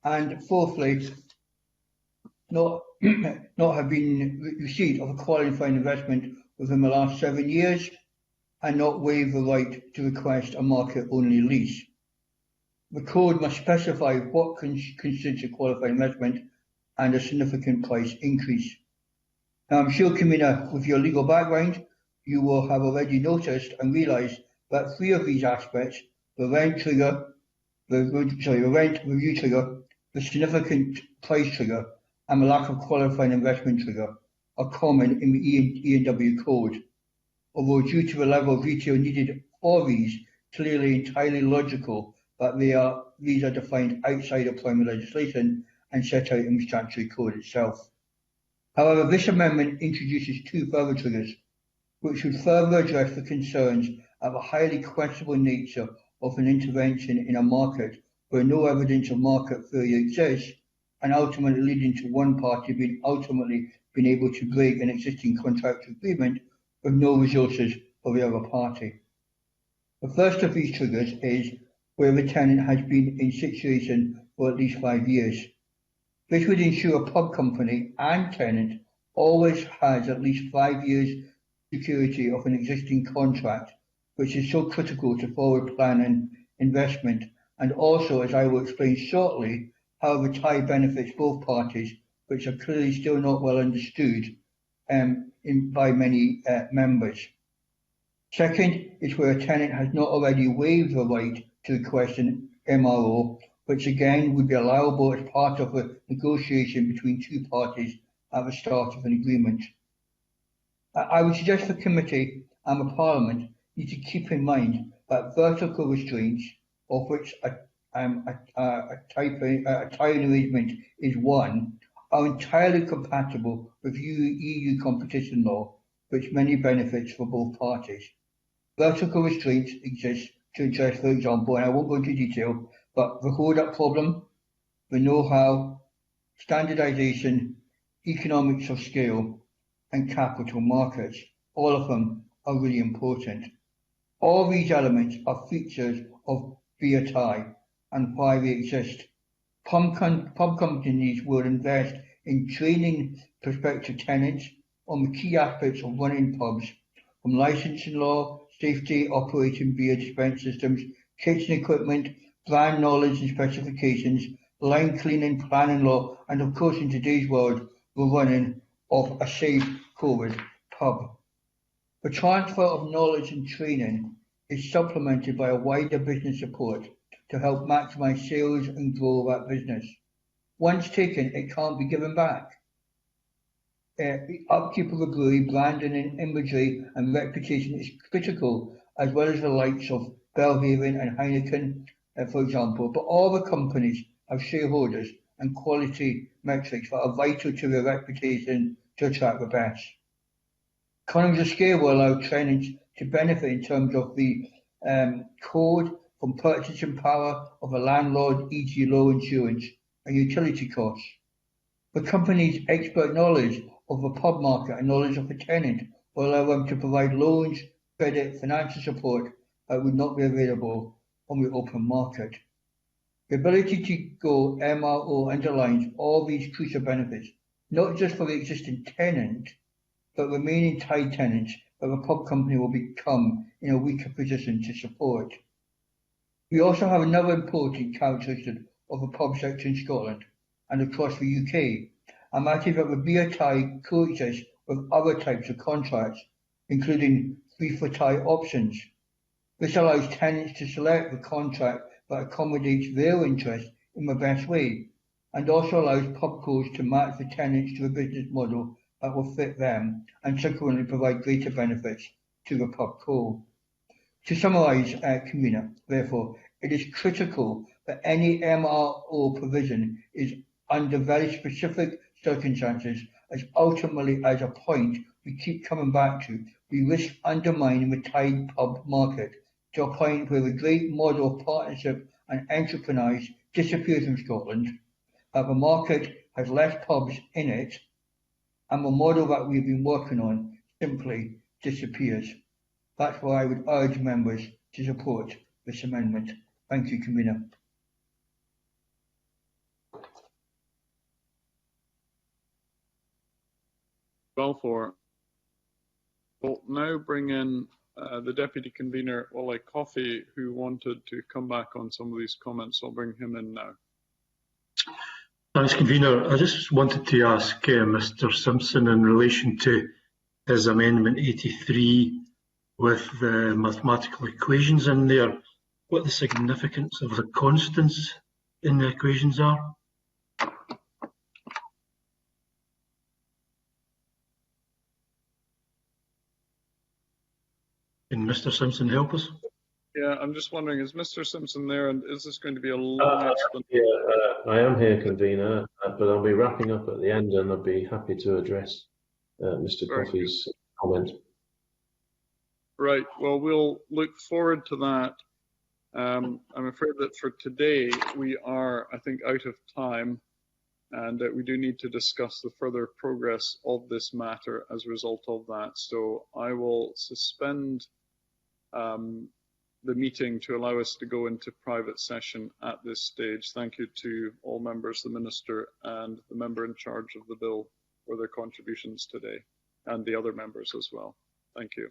And fourthly, not have been receipt of a qualifying investment within the last 7 years, and not waive the right to request a market-only lease. The code must specify what constitutes a qualified investment and a significant price increase. Now, I'm sure, Convener, with your legal background, you will have already noticed and realised that 3 of these aspects, the rent trigger, the rent review trigger, the significant price trigger, and the lack of qualified investment trigger, are common in the E&W code. Although due to the level of retail needed for these, clearly entirely logical that these are defined outside of primary legislation and set out in the statutory code itself. However, this amendment introduces 2 further triggers, which would further address the concerns of a highly questionable nature of an intervention in a market where no evidence of market failure exists, and ultimately leading to one party being able to break an existing contractual agreement with no resources for the other party. The first of these triggers is where the tenant has been in situation for at least 5 years. This would ensure a pub company and tenant always has at least 5 years security of an existing contract, which is so critical to forward planning investment, and also, as I will explain shortly, how the tie benefits both parties, which are clearly still not well understood by many members. Second is where a tenant has not already waived the right to request an MRO, which again would be allowable as part of a negotiation between two parties at the start of an agreement. I would suggest the committee and the Parliament need to keep in mind that vertical restraints, of which a tie-in arrangement is one, are entirely compatible with EU competition law, which many benefits for both parties. Vertical restraints exist to address, for example, and I won't go into detail, but the hold-up problem, the know-how, standardisation, economics of scale, and capital markets. All of them are really important. All these elements are features of BATI and why they exist. Pub companies will invest in training prospective tenants on the key aspects of running pubs, from licensing law, safety, operating beer dispense systems, kitchen equipment, brand knowledge and specifications, line cleaning, planning law, and of course in today's world, the running of a safe, forward pub. The transfer of knowledge and training is supplemented by a wider business support to help maximise sales and grow that business. Once taken, it can't be given back. The upkeep of a brewery, branding and imagery and reputation is critical, as well as the likes of Belhaven and Heineken, for example, but all the companies have shareholders and quality metrics that are vital to their reputation to attract the best. Economies of scale will allow tenants to benefit in terms of the code from purchasing power of a landlord, e.g. low insurance and utility costs. The company's expert knowledge of the pub market and knowledge of the tenant will allow them to provide loans, credit, financial support that would not be available on the open market. The ability to go MRO underlines all these crucial benefits, not just for the existing tenant, but remaining tied tenants that the pub company will become in a weaker position to support. We also have another important characteristic of the pub sector in Scotland and across the UK, and that is that the BATI coexists with other types of contracts, including free-for-tie options. This allows tenants to select the contract that accommodates their interest in the best way, and also allows pubcos to match the tenants to a business model that will fit them and subsequently provide greater benefits to the pubco. To summarise, Convener, therefore, it is critical that any MRO provision is under very specific circumstances, as ultimately, as a point we keep coming back to, we risk undermining the tied pub market to a point where the great model of partnership and enterprise disappears in Scotland, that the market has less pubs in it, and the model that we've been working on simply disappears. That's why I would urge members to support this amendment. Thank you, Convener. Balfour. We'll now bring in the Deputy Convener, Ollie Coffey, who wanted to come back on some of these comments. I'll bring him in now. Thanks, Convener. I just wanted to ask Mr Simpson in relation to his Amendment 83 with the mathematical equations in there, what the significance of the constants in the equations are. Can Mr Simpson help us? Yeah, I'm just wondering, is Mr Simpson there, and is this going to be a long explanation? I am here, Convener, but I'll be wrapping up at the end, and I'll be happy to address Mr Coffey's comment. Right, well, we'll look forward to that. I'm afraid that for today we are, I think, out of time, and we do need to discuss the further progress of this matter as a result of that. So I will suspend the meeting to allow us to go into private session at this stage. Thank you to all members, the Minister and the member in charge of the bill for their contributions today, and the other members as well. Thank you.